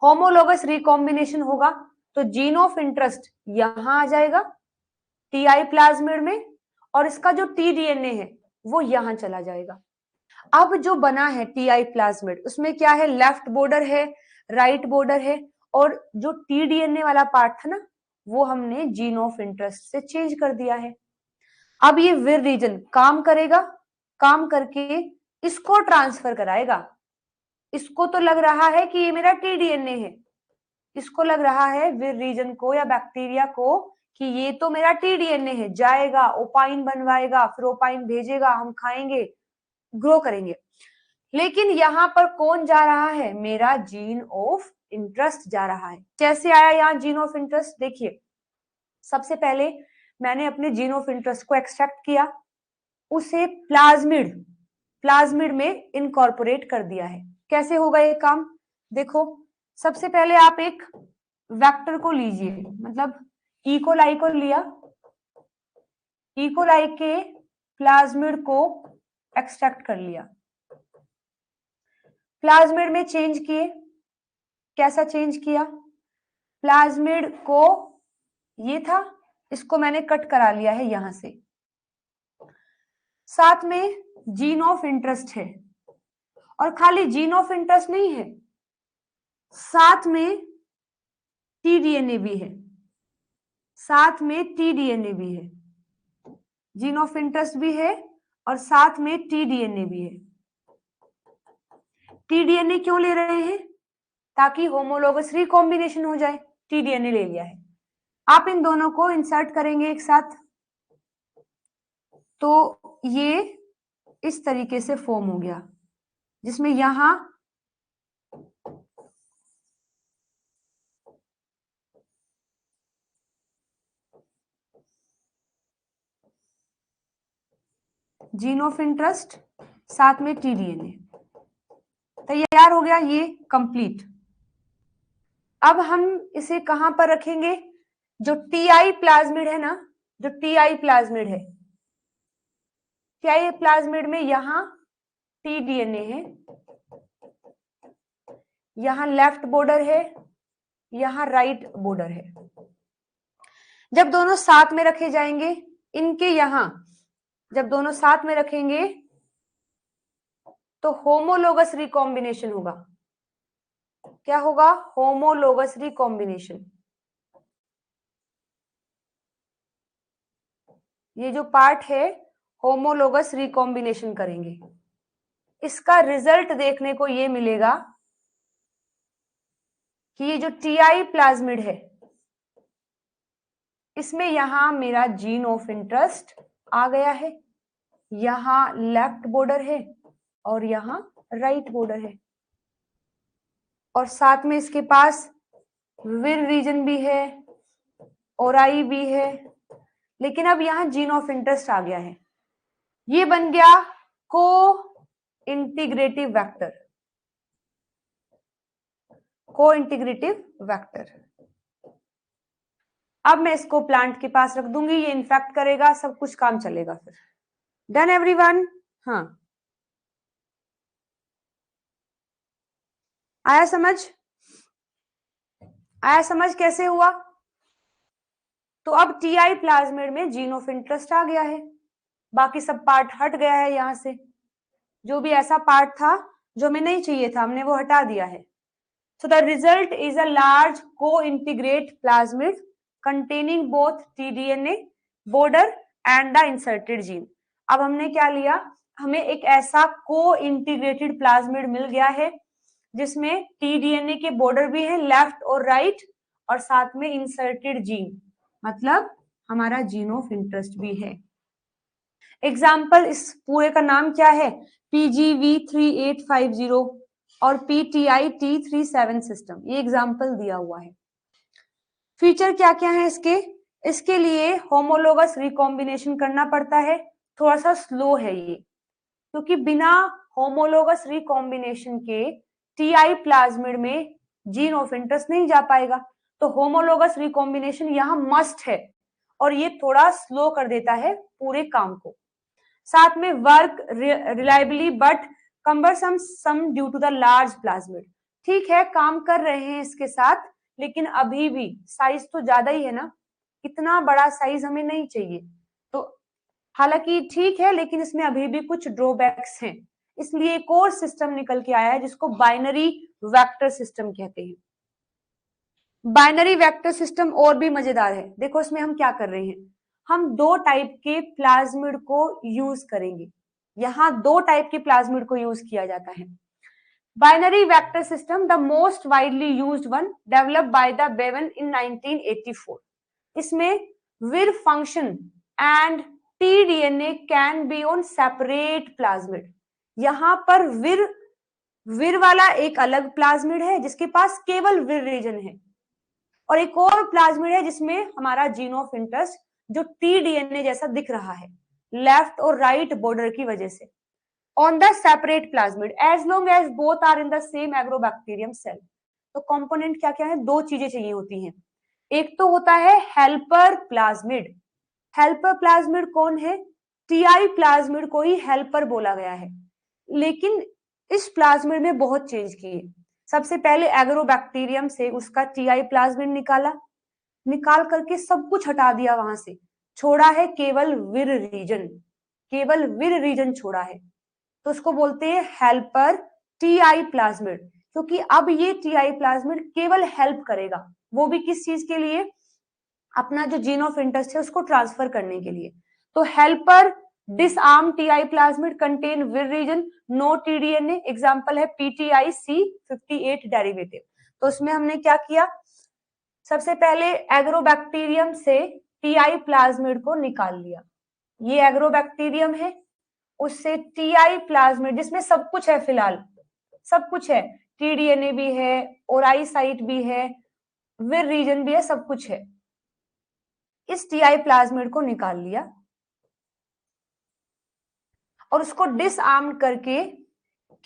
होमोलोगस रिकॉम्बिनेशन होगा तो जीन ऑफ इंटरेस्ट यहां आ जाएगा टीआई प्लाज्मिड में और इसका जो टीडीएनए है वो यहां चला जाएगा। अब जो बना है टीआई प्लाज्मिड उसमें क्या है, लेफ्ट बॉर्डर है, राइट बॉर्डर है और जो टीडीएनए वाला पार्ट था ना वो हमने जीन ऑफ इंटरेस्ट से चेंज कर दिया है। अब ये विर रीजन काम करेगा, काम करके इसको ट्रांसफर कराएगा। इसको तो लग रहा है कि ये मेरा टीडीएनए है, इसको लग रहा है विर रीजन को या बैक्टीरिया को कि ये तो मेरा टीडीएनए है, जाएगा ओपाइन बनवाएगा, फिर ओपाइन भेजेगा, हम खाएंगे, ग्रो करेंगे। लेकिन यहाँ पर कौन जा रहा है, मेरा जीन ऑफ इंटरेस्ट जा रहा है। कैसे आया यहाँ जीन ऑफ इंटरेस्ट, देखिए सबसे पहले मैंने अपने जीन ऑफ इंटरेस्ट को एक्सट्रैक्ट किया, उसे प्लाज्मिड में इनकॉर्पोरेट कर दिया है। कैसे होगा ये काम, देखो सबसे पहले आप एक वेक्टर को लीजिए, मतलब इकोलाई को लिया, इकोलाई के प्लाज्मिड को एक्सट्रैक्ट कर लिया, प्लाज्मिड में चेंज किए। कैसा चेंज किया, प्लाज्मिड को ये था, इसको मैंने कट करा लिया है यहां से, साथ में जीन ऑफ इंटरेस्ट है और खाली जीन ऑफ इंटरेस्ट नहीं है, साथ में टीडीएनए भी है, साथ में टीडीएनए भी है, जीन ऑफ इंटरेस्ट भी है और साथ में टीडीएनए भी है। टीडीएनए क्यों ले रहे हैं, ताकि होमोलोगस रिकॉम्बिनेशन हो जाए, टीडीएनए ले लिया है। आप इन दोनों को इंसर्ट करेंगे एक साथ तो ये इस तरीके से फॉर्म हो गया, जिसमें यहां जीन ऑफ इंटरेस्ट साथ में टीडीएनए तैयार हो गया, ये कंप्लीट। अब हम इसे कहां पर रखेंगे, जो टीआई प्लाज्मिड है ना, जो टीआई प्लाज्मिड है, टीआई प्लाज्मिड में यहां टीडीएनए है, यहां लेफ्ट बॉर्डर है, यहां राइट बॉर्डर है। जब दोनों साथ में रखे जाएंगे, इनके यहां जब दोनों साथ में रखेंगे तो होमोलोगस रिकॉम्बिनेशन होगा। क्या होगा, होमोलोगस रिकॉम्बिनेशन। ये जो पार्ट है होमोलोगस रिकॉम्बिनेशन करेंगे, इसका रिजल्ट देखने को ये मिलेगा कि ये जो टीआई प्लाज्मिड है इसमें यहां मेरा जीन ऑफ इंटरेस्ट आ गया है, यहां लेफ्ट बॉर्डर है और यहां राइट बॉर्डर है और साथ में इसके पास विर रीजन भी है, ओराई भी है, लेकिन अब यहां जीन ऑफ इंटरेस्ट आ गया है। ये बन गया को इंटीग्रेटिव वेक्टर, को इंटीग्रेटिव वेक्टर। अब मैं इसको प्लांट के पास रख दूंगी, ये इन्फेक्ट करेगा, सब कुछ काम चलेगा फिर। Done everyone? हाँ, आया समझ? आया समझ कैसे हुआ? तो अब टीआई प्लाज्मिड में जीन ऑफ इंटरेस्ट आ गया है, बाकी सब पार्ट हट गया है यहां से। जो भी ऐसा पार्ट था जो हमें नहीं चाहिए था, हमने वो हटा दिया है। So the result is a large co-integrate plasmid containing both tDNA border and the inserted gene. अब हमने क्या लिया, हमें एक ऐसा co-integrated plasmid मिल गया है जिसमें tDNA के बॉर्डर भी है लेफ्ट और राइट, और साथ में इंसर्टेड जीन, मतलब हमारा जीन ऑफ इंटरेस्ट भी है। एग्जाम्पल, इस पूरे का नाम क्या है? PGV3850 और PTI-T37 सिस्टम, ये एग्जाम्पल दिया हुआ है। फीचर क्या क्या है इसके? इसके लिए होमोलोगस रिकॉम्बिनेशन करना पड़ता है, थोड़ा सा स्लो है ये, क्योंकि बिना होमोलोगस रिकॉम्बिनेशन के टीआई प्लाज्मिड में जीन ऑफ इंटरेस्ट नहीं जा पाएगा। तो होमोलोगस रिकॉम्बिनेशन यहाँ मस्ट है, और ये थोड़ा स्लो कर देता है पूरे काम को। साथ में work reliably but cumbersome some due to the large plasmid. ठीक है, काम कर रहे हैं इसके साथ, लेकिन अभी भी साइज तो ज्यादा ही है ना, इतना बड़ा साइज हमें नहीं चाहिए। तो हालांकि ठीक है, लेकिन इसमें अभी भी कुछ ड्रॉबैक्स हैं, इसलिए एक और सिस्टम निकल के आया है जिसको बाइनरी वेक्टर सिस्टम कहते हैं। बाइनरी वेक्टर सिस्टम और भी मजेदार है। देखो इसमें हम क्या कर रहे हैं, हम दो टाइप के प्लाज्मिड को यूज करेंगे। यहाँ दो टाइप के प्लाज्मिड को यूज किया जाता है। Binary vector system, the most widely used one, developed by the Bevan in 1984। इसमें vir function and T-DNA can be on separate plasmid. यहाँ पर विर वाला एक अलग प्लाज्मिड है जिसके पास केवल विर रीजन है, और एक और प्लाज्मिड है जिसमें हमारा जीन ऑफ इंटरेस्ट जो टीडीएनए जैसा दिख रहा है लेफ्ट और राइट बॉर्डर की वजह से, on the separate plasmid as long as both are in the same Agrobacterium cell. तो कंपोनेंट क्या क्या है? दो चीजें चाहिए होती हैं। एक तो होता है हेल्पर प्लाज्मिड। हेल्पर प्लाज्मिड कौन है? टीआई प्लाज्मिड को ही हेल्पर बोला गया है, लेकिन इस प्लाज्मिड में बहुत चेंज किए। सबसे पहले एग्रोबैक्टीरियम से उसका टीआई प्लाज्मिड निकाला, निकाल करके सब कुछ हटा दिया वहां से, छोड़ा है केवल विर रीजन, केवल विर रीजन छोड़ा है, तो उसको बोलते हैं हेल्पर टीआई प्लाज्मिड। क्योंकि अब ये टीआई प्लाज्मिड केवल हेल्प करेगा, वो भी किस चीज के लिए? अपना जो जीन ऑफ इंटरेस्ट है उसको ट्रांसफर करने के लिए। तो helper disarm Ti plasmid contain विर रीजन, नो टीडीएनए। एग्जांपल है PTI-C58 डेरिवेटिव। तो उसमें हमने क्या किया, सबसे पहले एग्रोबैक्टीरियम से टीआई प्लाज्मिड को निकाल लिया। ये एग्रोबैक्टीरियम है, उससे टीआई प्लाज्मिड जिसमें सब कुछ है, फिलहाल सब कुछ है, टीडीएनए भी है, ओराई साइट भी है, विर रीजन भी है, सब कुछ है। इस टीआई प्लाज्मिड को निकाल लिया और उसको डिसआर्म करके,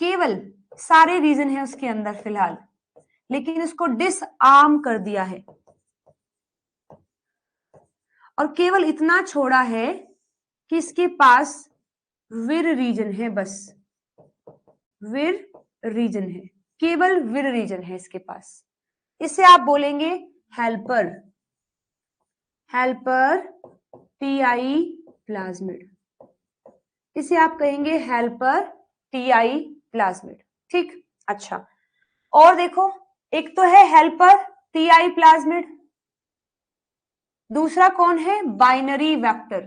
केवल सारे रीजन है उसके अंदर फिलहाल, लेकिन इसको डिसआर्म कर दिया है और केवल इतना छोड़ा है कि इसके पास विर रीजन है, बस विर रीजन है, केवल विर रीजन है इसके पास। इसे आप बोलेंगे हेल्पर, हेल्पर टीआई प्लाज्मिड, इसे आप कहेंगे हेल्पर टीआई प्लाज्मिड। ठीक, अच्छा, और देखो, एक तो है हेल्पर टीआई प्लाज्मिड, दूसरा कौन है? Binary vector.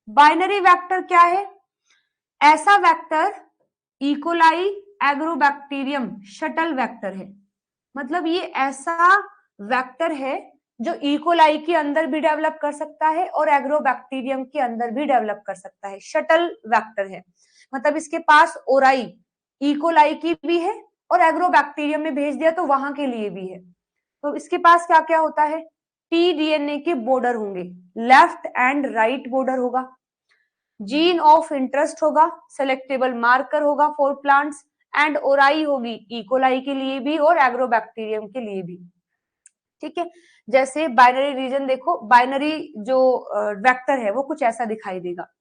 बाइनरी वेक्टर क्या है? ऐसा vector E coli agrobacterium shuttle vector है, मतलब ये ऐसा वेक्टर है जो इकोलाई के अंदर भी डेवलप कर सकता है और एग्रोबैक्टीरियम के अंदर भी डेवलप कर सकता है। शटल वेक्टर है, मतलब इसके पास ओराई इकोलाई की भी है और एग्रोबैक्टीरियम में भेज दिया तो वहां के लिए भी है। तो इसके पास क्या क्या होता है? टीडीएनए के बॉर्डर होंगे, लेफ्ट एंड राइट बॉर्डर होगा, जीन ऑफ इंटरेस्ट होगा, सेलेक्टेबल मार्कर होगा फॉर प्लांट्स, एंड ओराई होगी इकोलाई के लिए भी और एग्रोबैक्टीरियम के लिए भी। ठीक है, जैसे बाइनरी रीजन देखो, बाइनरी जो वेक्टर है वो कुछ ऐसा दिखाई देगा।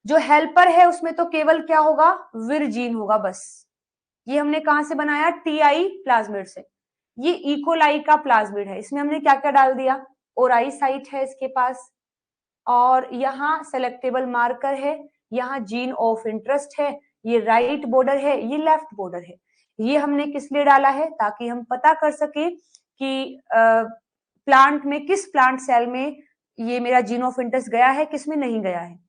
जो हेल्पर है उसमें तो केवल क्या होगा, विर जीन होगा बस। ये हमने कहां से बनाया, टीआई प्लाज्मिड से। ये इकोलाई का प्लाज्मिड है, इसमें हमने क्या क्या डाल दिया, ओराई साइट है इसके पास, और यहाँ सेलेक्टेबल मार्कर है, यहाँ जीन ऑफ इंटरेस्ट है, ये राइट बॉर्डर है, ये लेफ्ट बॉर्डर है। ये हमने किस लिए डाला है, ताकि हम पता कर सके कि प्लांट में, किस प्लांट सेल में ये मेरा जीन ऑफ इंटरेस्ट गया है, किस में नहीं गया है।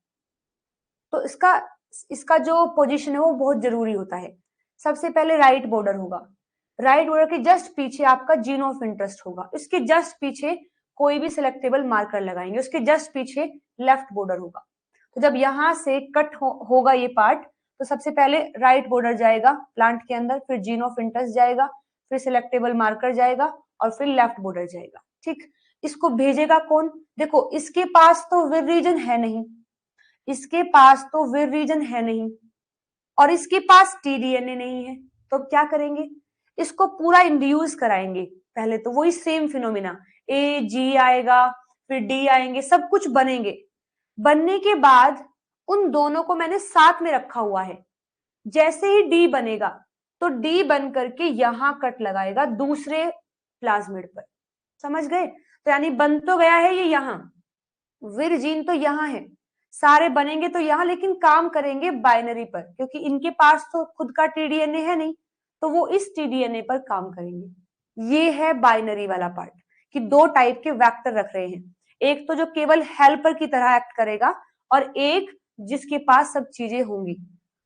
तो इसका इसका जो पोजीशन है वो बहुत जरूरी होता है। सबसे पहले राइट बॉर्डर होगा, राइट बॉर्डर के जस्ट पीछे आपका जीन ऑफ इंटरेस्ट होगा, इसके जस्ट पीछे कोई भी सिलेक्टेबल मार्कर लगाएंगे, उसके जस्ट पीछे लेफ्ट बॉर्डर होगा। तो जब यहां से कट होगा ये पार्ट, तो सबसे पहले राइट बॉर्डर जाएगा प्लांट के अंदर, फिर जीन ऑफ इंटरेस्ट जाएगा, फिर सिलेक्टेबल मार्कर जाएगा, और फिर लेफ्ट बॉर्डर जाएगा। ठीक, इसको भेजेगा कौन, देखो इसके पास तो विर रीजन है नहीं, इसके पास तो विर रीजन है नहीं, और इसके पास टीडीएनए नहीं है, तो क्या करेंगे, इसको पूरा इंड्यूस कराएंगे। पहले तो वही सेम फिनोमिना, ए जी आएगा, फिर डी आएंगे, सब कुछ बनेंगे। बनने के बाद उन दोनों को मैंने साथ में रखा हुआ है। जैसे ही डी बनेगा तो डी बन करके यहां कट लगाएगा दूसरे प्लाज्मिड पर। समझ गए, तो यानी बन तो गया है ये यहां, विर जीन तो यहां है, सारे बनेंगे तो यहां, लेकिन काम करेंगे बाइनरी पर, क्योंकि इनके पास तो खुद का टीडीएनए है नहीं, तो वो इस टीडीएनए पर काम करेंगे। ये है बाइनरी वाला पार्ट, कि दो टाइप के वेक्टर रख रहे हैं, एक तो जो केवल हेल्पर की तरह एक्ट करेगा, और एक जिसके पास सब चीजें होंगी।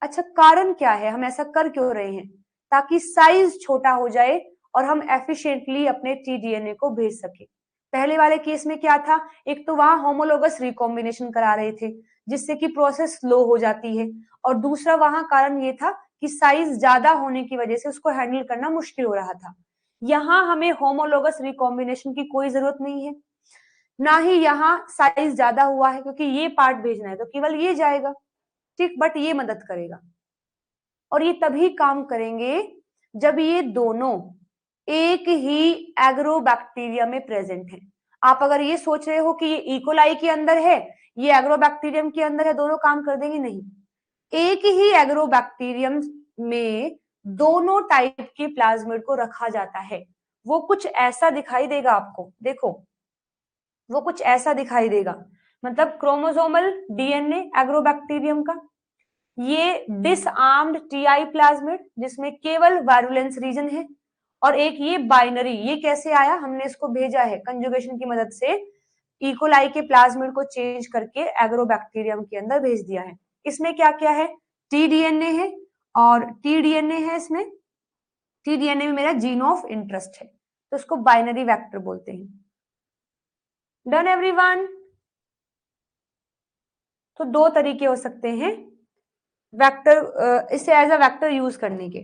अच्छा, कारण क्या है, हम ऐसा कर क्यों रहे हैं, ताकि साइज छोटा हो जाए और हम एफिशिएंटली अपने टीडीएनए को भेज सके। पहले वाले केस में क्या था, एक तो वहां होमोलोगस रिकॉम्बिनेशन करा रहे थे, जिससे कि प्रोसेस स्लो हो जाती है, और दूसरा वहां कारण ये था कि साइज ज्यादा होने की वजह से उसको हैंडल करना मुश्किल हो रहा था। यहाँ हमें होमोलोगस रिकॉम्बिनेशन की कोई जरूरत नहीं है, ना ही यहाँ साइज ज्यादा हुआ है, क्योंकि ये पार्ट भेजना है तो केवल ये जाएगा। ठीक, बट ये मदद करेगा, और ये तभी काम करेंगे जब ये दोनों एक ही एग्रोबैक्टीरिया में प्रेजेंट है। आप अगर ये सोच रहे हो कि ये इकोलाई के अंदर है, ये एग्रोबैक्टीरियम के अंदर है, दोनों काम कर देंगे, नहीं। एक ही एग्रोबैक्टीरियम में दोनों टाइप के प्लाज्मिड को रखा जाता है। वो कुछ ऐसा दिखाई देगा आपको, देखो वो कुछ ऐसा दिखाई देगा, मतलब क्रोमोसोमल डीएनए एग्रोबैक्टीरियम का, ये डिसआर्म्ड टीआई प्लाज्मिड जिसमें केवल वायरुलेंस रीजन है, और एक ये बाइनरी, ये कैसे आया, हमने इसको भेजा है कंजुगेशन की मदद से, इकोलाई के प्लाज्मिड को चेंज करके एग्रोबैक्टीरियम के अंदर भेज दिया है। इसमें क्या क्या है, टीडीएनए है, और टीडीएनए है इसमें, टीडीएनए में मेरा जीन ऑफ इंटरेस्ट है, तो इसको बाइनरी वेक्टर बोलते हैं। Done everyone. तो दो तरीके हो सकते हैं वेक्टर, इसे एज अ वेक्टर यूज करने के।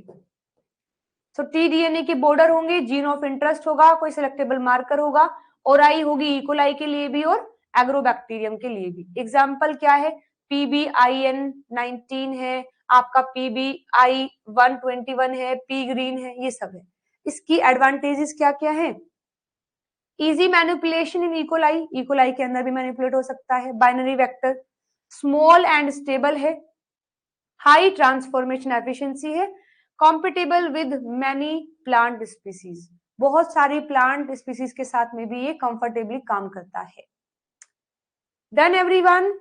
तो टीडीएनए के बॉर्डर होंगे, जीन ऑफ इंटरेस्ट होगा, कोई सिलेक्टेबल मार्कर होगा, और आई होगी इकोलाई के लिए भी और एग्रोबैक्टीरियम के लिए भी। एग्जाम्पल क्या है, PBIN19 है, आपका PBI121 है, पी ग्रीन है, ये सब है। इसकी एडवांटेजेस क्या क्या है, easy manipulation in E coli, E coli के अंदर भी मैनिपुलेट हो सकता है, binary vector, small and stable है, हाई ट्रांसफॉर्मेशन एफिशिएंसी है, compatible with many plant species, बहुत सारी प्लांट स्पीसीज के साथ में भी ये कंफर्टेबली काम करता है। Done everyone.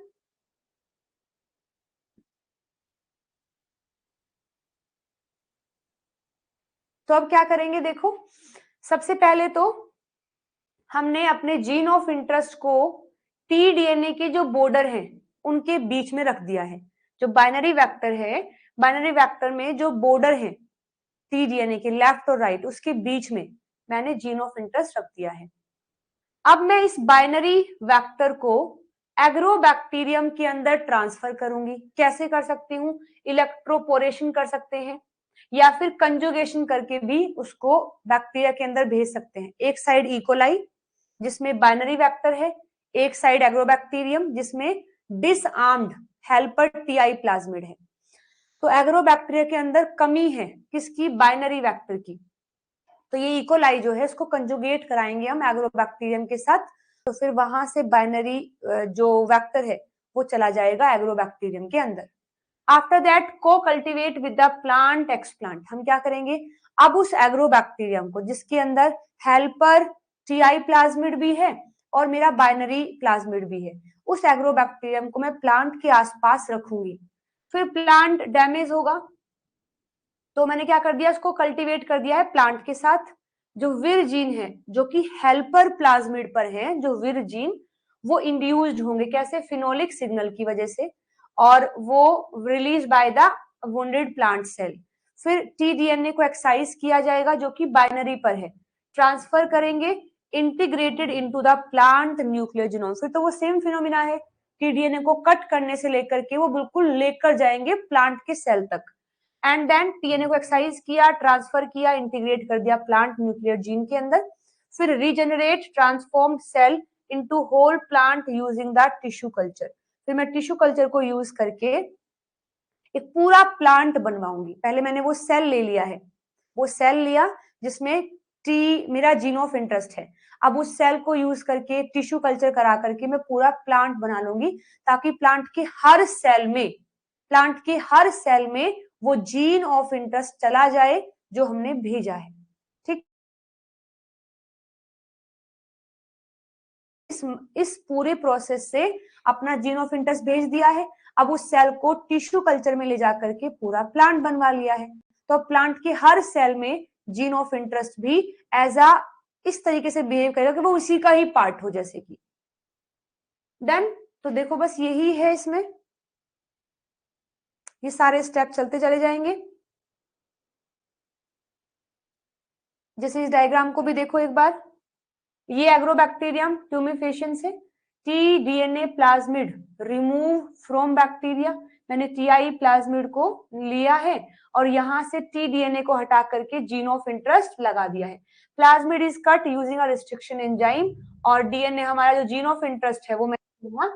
तो अब क्या करेंगे, देखो सबसे पहले तो हमने अपने जीन ऑफ इंटरेस्ट को टीडीएनए के जो बॉर्डर हैं उनके बीच में रख दिया है। जो बाइनरी वेक्टर है, बाइनरी वेक्टर में जो बॉर्डर है टीडीएनए के लेफ्ट और राइट, उसके बीच में मैंने जीन ऑफ इंटरेस्ट रख दिया है। अब मैं इस बाइनरी वेक्टर को एग्रोबैक्टीरियम के अंदर ट्रांसफर करूंगी। कैसे कर सकती हूँ, इलेक्ट्रोपोरेशन कर सकते हैं, या फिर कंजुगेशन करके भी उसको बैक्टीरिया के अंदर भेज सकते हैं। एक साइड इकोलाई जिसमें बाइनरी वेक्टर है, एक साइड एग्रोबैक्टीरियम जिसमें डिसआर्म्ड हेल्पर टीआई प्लाज्मिड है। तो एग्रोबैक्टीरिया के अंदर कमी है किसकी, बाइनरी वेक्टर की। तो ये इकोलाई जो है इसको कंजुगेट कराएंगे हम एग्रोबैक्टीरियम के साथ, तो फिर वहां से बाइनरी जो वेक्टर है वो चला जाएगा एग्रोबैक्टीरियम के अंदर। आफ्टर दैट को cultivate with the plant explant, हम क्या करेंगे, अब उस एग्रोबैक्टीरियम को जिसके अंदर हेल्पर टीआई प्लाज्मिड भी है और मेरा बाइनरी प्लाज्मिड भी है, उस एग्रोबैक्टीरियम को मैं प्लांट के आसपास रखूंगी। फिर प्लांट डैमेज होगा तो मैंने क्या कर दिया, उसको कल्टीवेट कर दिया है प्लांट के साथ। जो विर जीन है जो कि हेल्पर प्लाज्मिड पर है, जो विर जीन वो इंड्यूस्ड होंगे कैसे, फिनोलिक सिग्नल की वजह से, और वो release by the wounded plant cell. फिर टीडीएनए को एक्साइज किया जाएगा जो कि बाइनरी पर है, ट्रांसफर करेंगे integrated into the plant nuclear genome. फिर तो वो सेम फिनोमिना है, टीडीएनए को कट करने से लेकर के वो बिल्कुल लेकर जाएंगे प्लांट के सेल तक। एंड देन टीएनए को एक्साइज किया, ट्रांसफर किया, इंटीग्रेट कर दिया प्लांट न्यूक्लियर जीन के अंदर। फिर regenerate transformed cell into whole plant using the tissue culture. फिर मैं टिश्यू कल्चर को यूज करके एक पूरा प्लांट बनवाऊंगी। पहले मैंने वो सेल ले लिया है, वो सेल लिया जिसमें टी मेरा जीन ऑफ इंटरेस्ट है। अब उस सेल को यूज करके टिश्यू कल्चर करा करके मैं पूरा प्लांट बना लूंगी, ताकि प्लांट के हर सेल में वो जीन ऑफ इंटरेस्ट चला जाए जो हमने भेजा है। ठीक, इस पूरे प्रोसेस से अपना जीन ऑफ इंटरेस्ट भेज दिया है, अब उस सेल को टिश्यू कल्चर में ले जाकर के पूरा प्लांट बनवा लिया है। तो प्लांट के हर सेल में जीन ऑफ इंटरेस्ट भी एज अ इस तरीके से बिहेव करेगा कि वो उसी का ही पार्ट हो, जैसे कि डन। तो देखो बस यही है, इसमें ये सारे स्टेप चलते चले जाएंगे। जैसे इस डायग्राम को भी देखो एक बार, ये एग्रोबैक्टीरियम ट्यूमेफेशियंस है, T DNA plasmid remove from bacteria, मैंने टीआई प्लाज्मिड को लिया है और यहां से टी डीएनए को हटा करके जीन ऑफ इंटरेस्ट लगा दिया है। Plasmid is cut using a restriction enzyme, और डीएनए हमारा जो जीन ऑफ इंटरेस्ट है वो मैंने वहां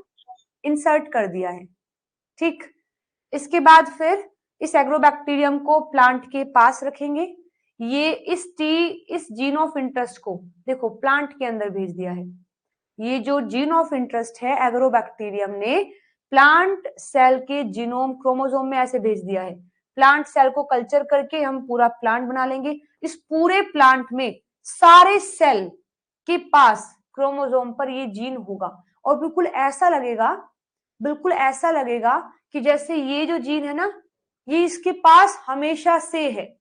इंसर्ट कर दिया है। ठीक, इसके बाद फिर इस एग्रोबैक्टीरियम को प्लांट के पास रखेंगे। ये इस जीन ऑफ इंटरेस्ट को देखो प्लांट के अंदर भेज दिया है। ये जो जीन ऑफ इंटरेस्ट है एग्रोबैक्टीरियम ने प्लांट सेल के जीनोम क्रोमोसोम में ऐसे भेज दिया है। प्लांट सेल को कल्चर करके हम पूरा प्लांट बना लेंगे। इस पूरे प्लांट में सारे सेल के पास क्रोमोसोम पर ये जीन होगा, और बिल्कुल ऐसा लगेगा कि जैसे ये जो जीन है ना, ये इसके पास हमेशा से है,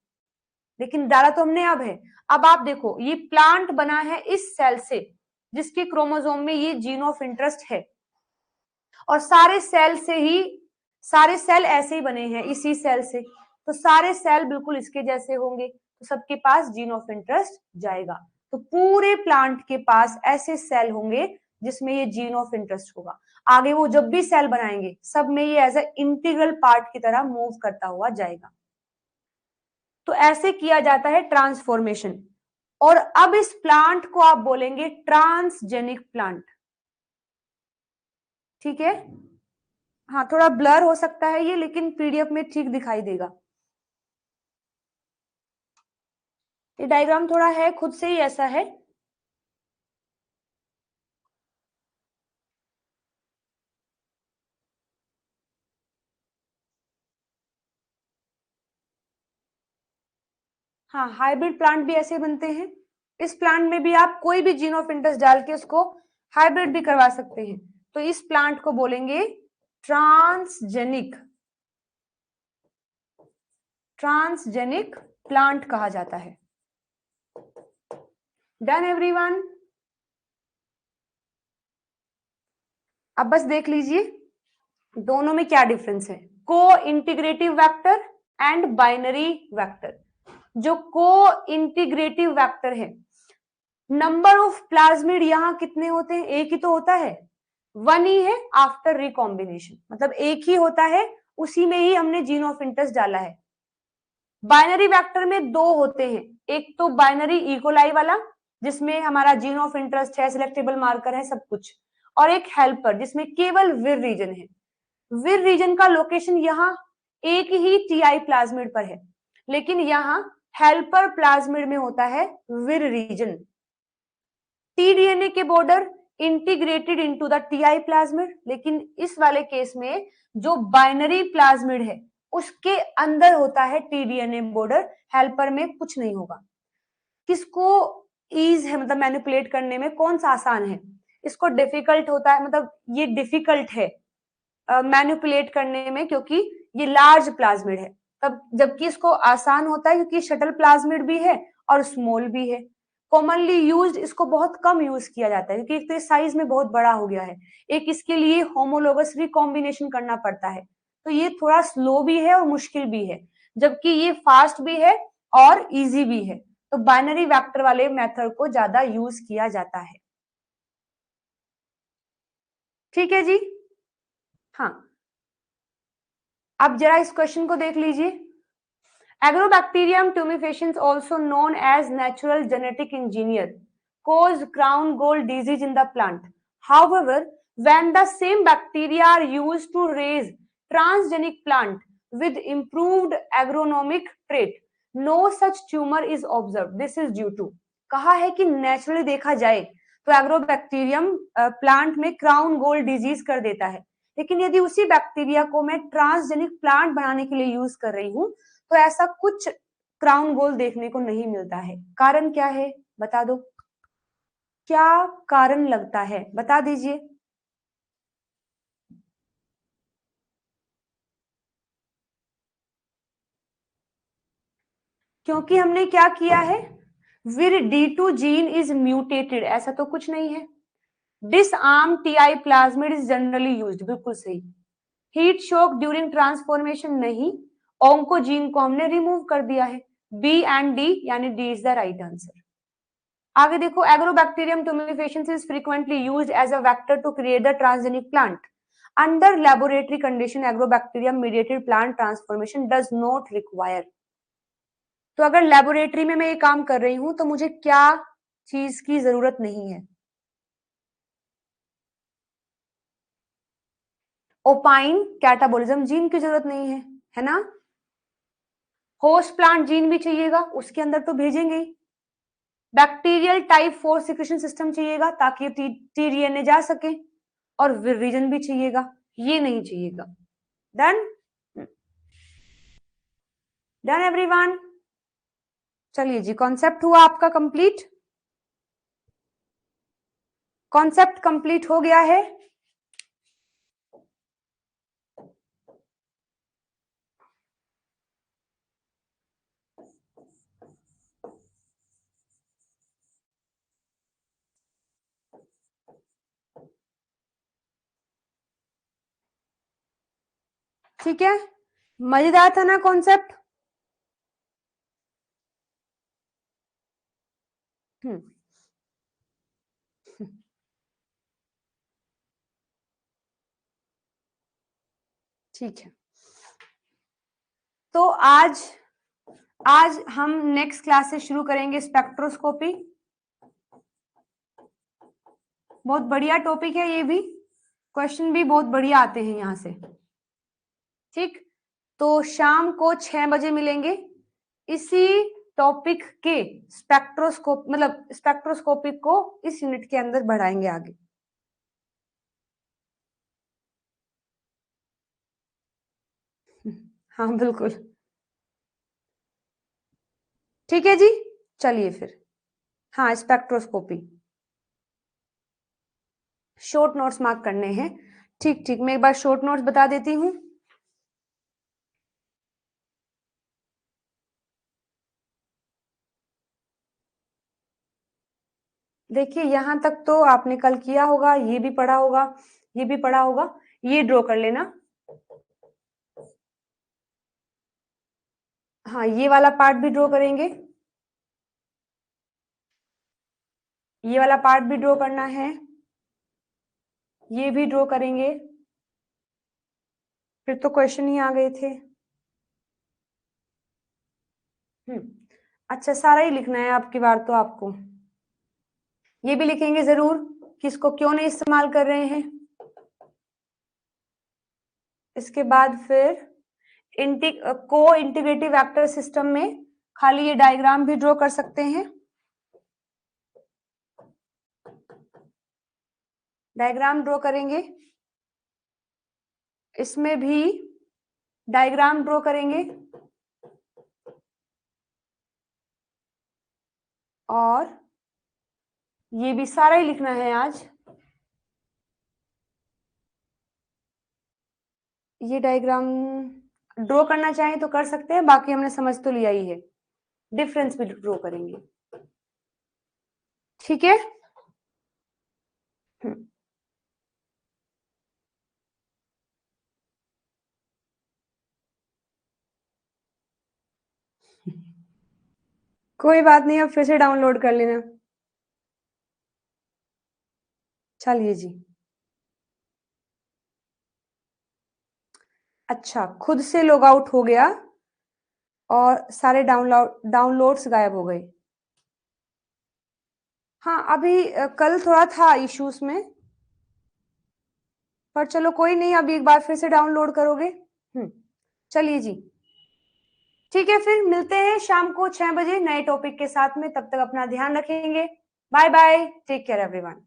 लेकिन डाला तो हमने अब है। अब आप देखो ये प्लांट बना है इस सेल से जिसके क्रोमोसोम में ये जीन ऑफ इंटरेस्ट है, और सारे सेल ऐसे ही बने हैं इसी सेल से, तो सारे सेल बिल्कुल इसके जैसे होंगे, तो सबके पास जीन ऑफ इंटरेस्ट जाएगा। तो पूरे प्लांट के पास ऐसे सेल होंगे जिसमें ये जीन ऑफ इंटरेस्ट होगा। आगे वो जब भी सेल बनाएंगे सब में ये एज ए इंटीग्रल पार्ट की तरह मूव करता हुआ जाएगा। तो ऐसे किया जाता है ट्रांसफॉर्मेशन। और अब इस प्लांट को आप बोलेंगे ट्रांसजेनिक प्लांट। ठीक है, हाँ थोड़ा ब्लर हो सकता है ये, लेकिन पीडीएफ में ठीक दिखाई देगा। ये डायग्राम थोड़ा है खुद से ही ऐसा है। हाँ, हाइब्रिड प्लांट भी ऐसे बनते हैं। इस प्लांट में भी आप कोई भी जीन ऑफ इंटरेस्ट डाल के उसको हाइब्रिड भी करवा सकते हैं। तो इस प्लांट को बोलेंगे ट्रांसजेनिक प्लांट कहा जाता है। Done everyone. अब बस देख लीजिए दोनों में क्या डिफरेंस है, को integrative vector and binary vector. जो को इंटीग्रेटिव वेक्टर है, नंबर ऑफ प्लाज्मिड यहां कितने होते हैं, एक ही तो होता है, वन ही है आफ्टर रिकॉम्बिनेशन, मतलब एक ही होता है, उसी में ही हमने जीन ऑफ इंटरेस्ट डाला है। बाइनरी वेक्टर में दो होते हैं, एक तो बाइनरी इकोलाई वाला जिसमें हमारा जीन ऑफ इंटरेस्ट है, सिलेक्टेबल मार्कर है सब कुछ, और एक हेल्पर जिसमें केवल विर रीजन है। विर रीजन का लोकेशन यहाँ एक ही टीआई प्लाज्मिड पर है, लेकिन यहाँ हेल्पर प्लाज्मिड में होता है विर रीजन। टीडीएनए के border integrated into the Ti plasmid, लेकिन इस वाले केस में जो बाइनरी प्लाज्मिड है उसके अंदर होता है टीडीएनए बॉर्डर, हेल्पर में कुछ नहीं होगा। किसको ईज है मतलब मैनिपुलेट करने में, कौन सा आसान है? इसको डिफिकल्ट होता है, मतलब ये डिफिकल्ट है मैनिपुलेट करने में क्योंकि ये लार्ज प्लाज्मिड है, तब जबकि इसको आसान होता है क्योंकि शटल प्लाज्मिड भी है और स्मॉल भी है। कॉमनली यूज्ड इसको बहुत कम यूज किया जाता है क्योंकि एक तो साइज में बहुत बड़ा हो गया है, एक इसके लिए होमोलोगस रिकॉम्बिनेशन करना पड़ता है, तो ये थोड़ा स्लो भी है और मुश्किल भी है, जबकि ये फास्ट भी है और इजी भी है। तो बाइनरी वेक्टर वाले मेथड को ज्यादा यूज किया जाता है। ठीक है जी। हाँ, अब जरा इस क्वेश्चन को देख लीजिए। Agrobacterium tumefaciens also known as natural genetic engineer cause crown gall disease in the plant. However, when the same bacteria are used to raise transgenic plant with improved agronomic trait, no such tumor is observed. This is due to, कहा है कि naturally देखा जाए तो agrobacterium plant में crown gall disease कर देता है, लेकिन यदि उसी बैक्टीरिया को मैं ट्रांसजेनिक प्लांट बनाने के लिए यूज कर रही हूं तो ऐसा कुछ क्राउन गोल देखने को नहीं मिलता है। कारण क्या है बता दो, क्या कारण लगता है बता दीजिए। क्योंकि हमने क्या किया है, विर D2 जीन इज म्यूटेटेड, ऐसा तो कुछ नहीं है। Disarm Ti plasmid is generally used, बिल्कुल सही। हीट शॉक ड्यूरिंग ट्रांसफॉर्मेशन नहीं, ओंकोजीन को हमने रिमूव कर दिया है। बी एंड डी यानी D is the right answer. आगे देखो, Agrobacterium tumefaciens is frequently used as a vector to create the transgenic plant. Under laboratory condition Agrobacterium mediated plant transformation does not require. तो अगर laboratory में मैं ये काम कर रही हूं तो मुझे क्या चीज की जरूरत नहीं है? ओपाइन कैटाबोलिज्म जीन की जरूरत नहीं है ना। होस्ट प्लांट जीन भी चाहिएगा, उसके अंदर तो भेजेंगे ही। बैक्टीरियल टाइप 4 सिक्रेशन सिस्टम चाहिएगा ताकि टीडीएनए जा सके, और रीजन भी चाहिएगा, ये नहीं चाहिएगा। Done done everyone. चलिए जी, कॉन्सेप्ट हुआ आपका कंप्लीट, कॉन्सेप्ट कंप्लीट हो गया है। ठीक है, मजेदार था ना कॉन्सेप्ट। ठीक है, तो आज हम नेक्स्ट क्लास से शुरू करेंगे स्पेक्ट्रोस्कोपी। बहुत बढ़िया टॉपिक है ये भी, क्वेश्चन भी बहुत बढ़िया आते हैं यहाँ से। ठीक, तो शाम को 6 बजे मिलेंगे इसी टॉपिक के स्पेक्ट्रोस्कोप मतलब स्पेक्ट्रोस्कोपिक को इस यूनिट के अंदर बढ़ाएंगे आगे। हाँ बिल्कुल, ठीक है जी, चलिए फिर। हाँ, स्पेक्ट्रोस्कोपी शॉर्ट नोट्स मार्क करने हैं। ठीक ठीक, मैं एक बार शॉर्ट नोट्स बता देती हूँ। देखिए यहां तक तो आपने कल किया होगा, ये भी पढ़ा होगा, ये भी पढ़ा होगा। ये ड्रॉ कर लेना। हाँ, ये वाला पार्ट भी ड्रॉ करेंगे, ये वाला पार्ट भी ड्रॉ करना है, ये भी ड्रॉ करेंगे, फिर तो क्वेश्चन ही आ गए थे। अच्छा, सारा ही लिखना है आपकी बार तो आपको। ये भी लिखेंगे जरूर कि इसको क्यों नहीं इस्तेमाल कर रहे हैं। इसके बाद फिर को इंटीग्रेटिव वेक्टर सिस्टम में खाली ये डायग्राम भी ड्रॉ कर सकते हैं। डायग्राम ड्रॉ करेंगे, इसमें भी डायग्राम ड्रॉ करेंगे और ये भी सारा ही लिखना है आज। ये डायग्राम ड्रॉ करना चाहें तो कर सकते हैं, बाकी हमने समझ तो लिया ही है। डिफरेंस भी ड्रॉ करेंगे, ठीक है। कोई बात नहीं, अब फिर से डाउनलोड कर लेना। चलिए जी। अच्छा, खुद से लॉग आउट हो गया और सारे डाउनलोड्स गायब हो गए। हाँ, अभी कल थोड़ा था इश्यूज में, पर चलो कोई नहीं, अभी एक बार फिर से डाउनलोड करोगे। चलिए जी, ठीक है, फिर मिलते हैं शाम को 6 बजे नए टॉपिक के साथ में। तब तक अपना ध्यान रखेंगे। Bye bye, take care everyone.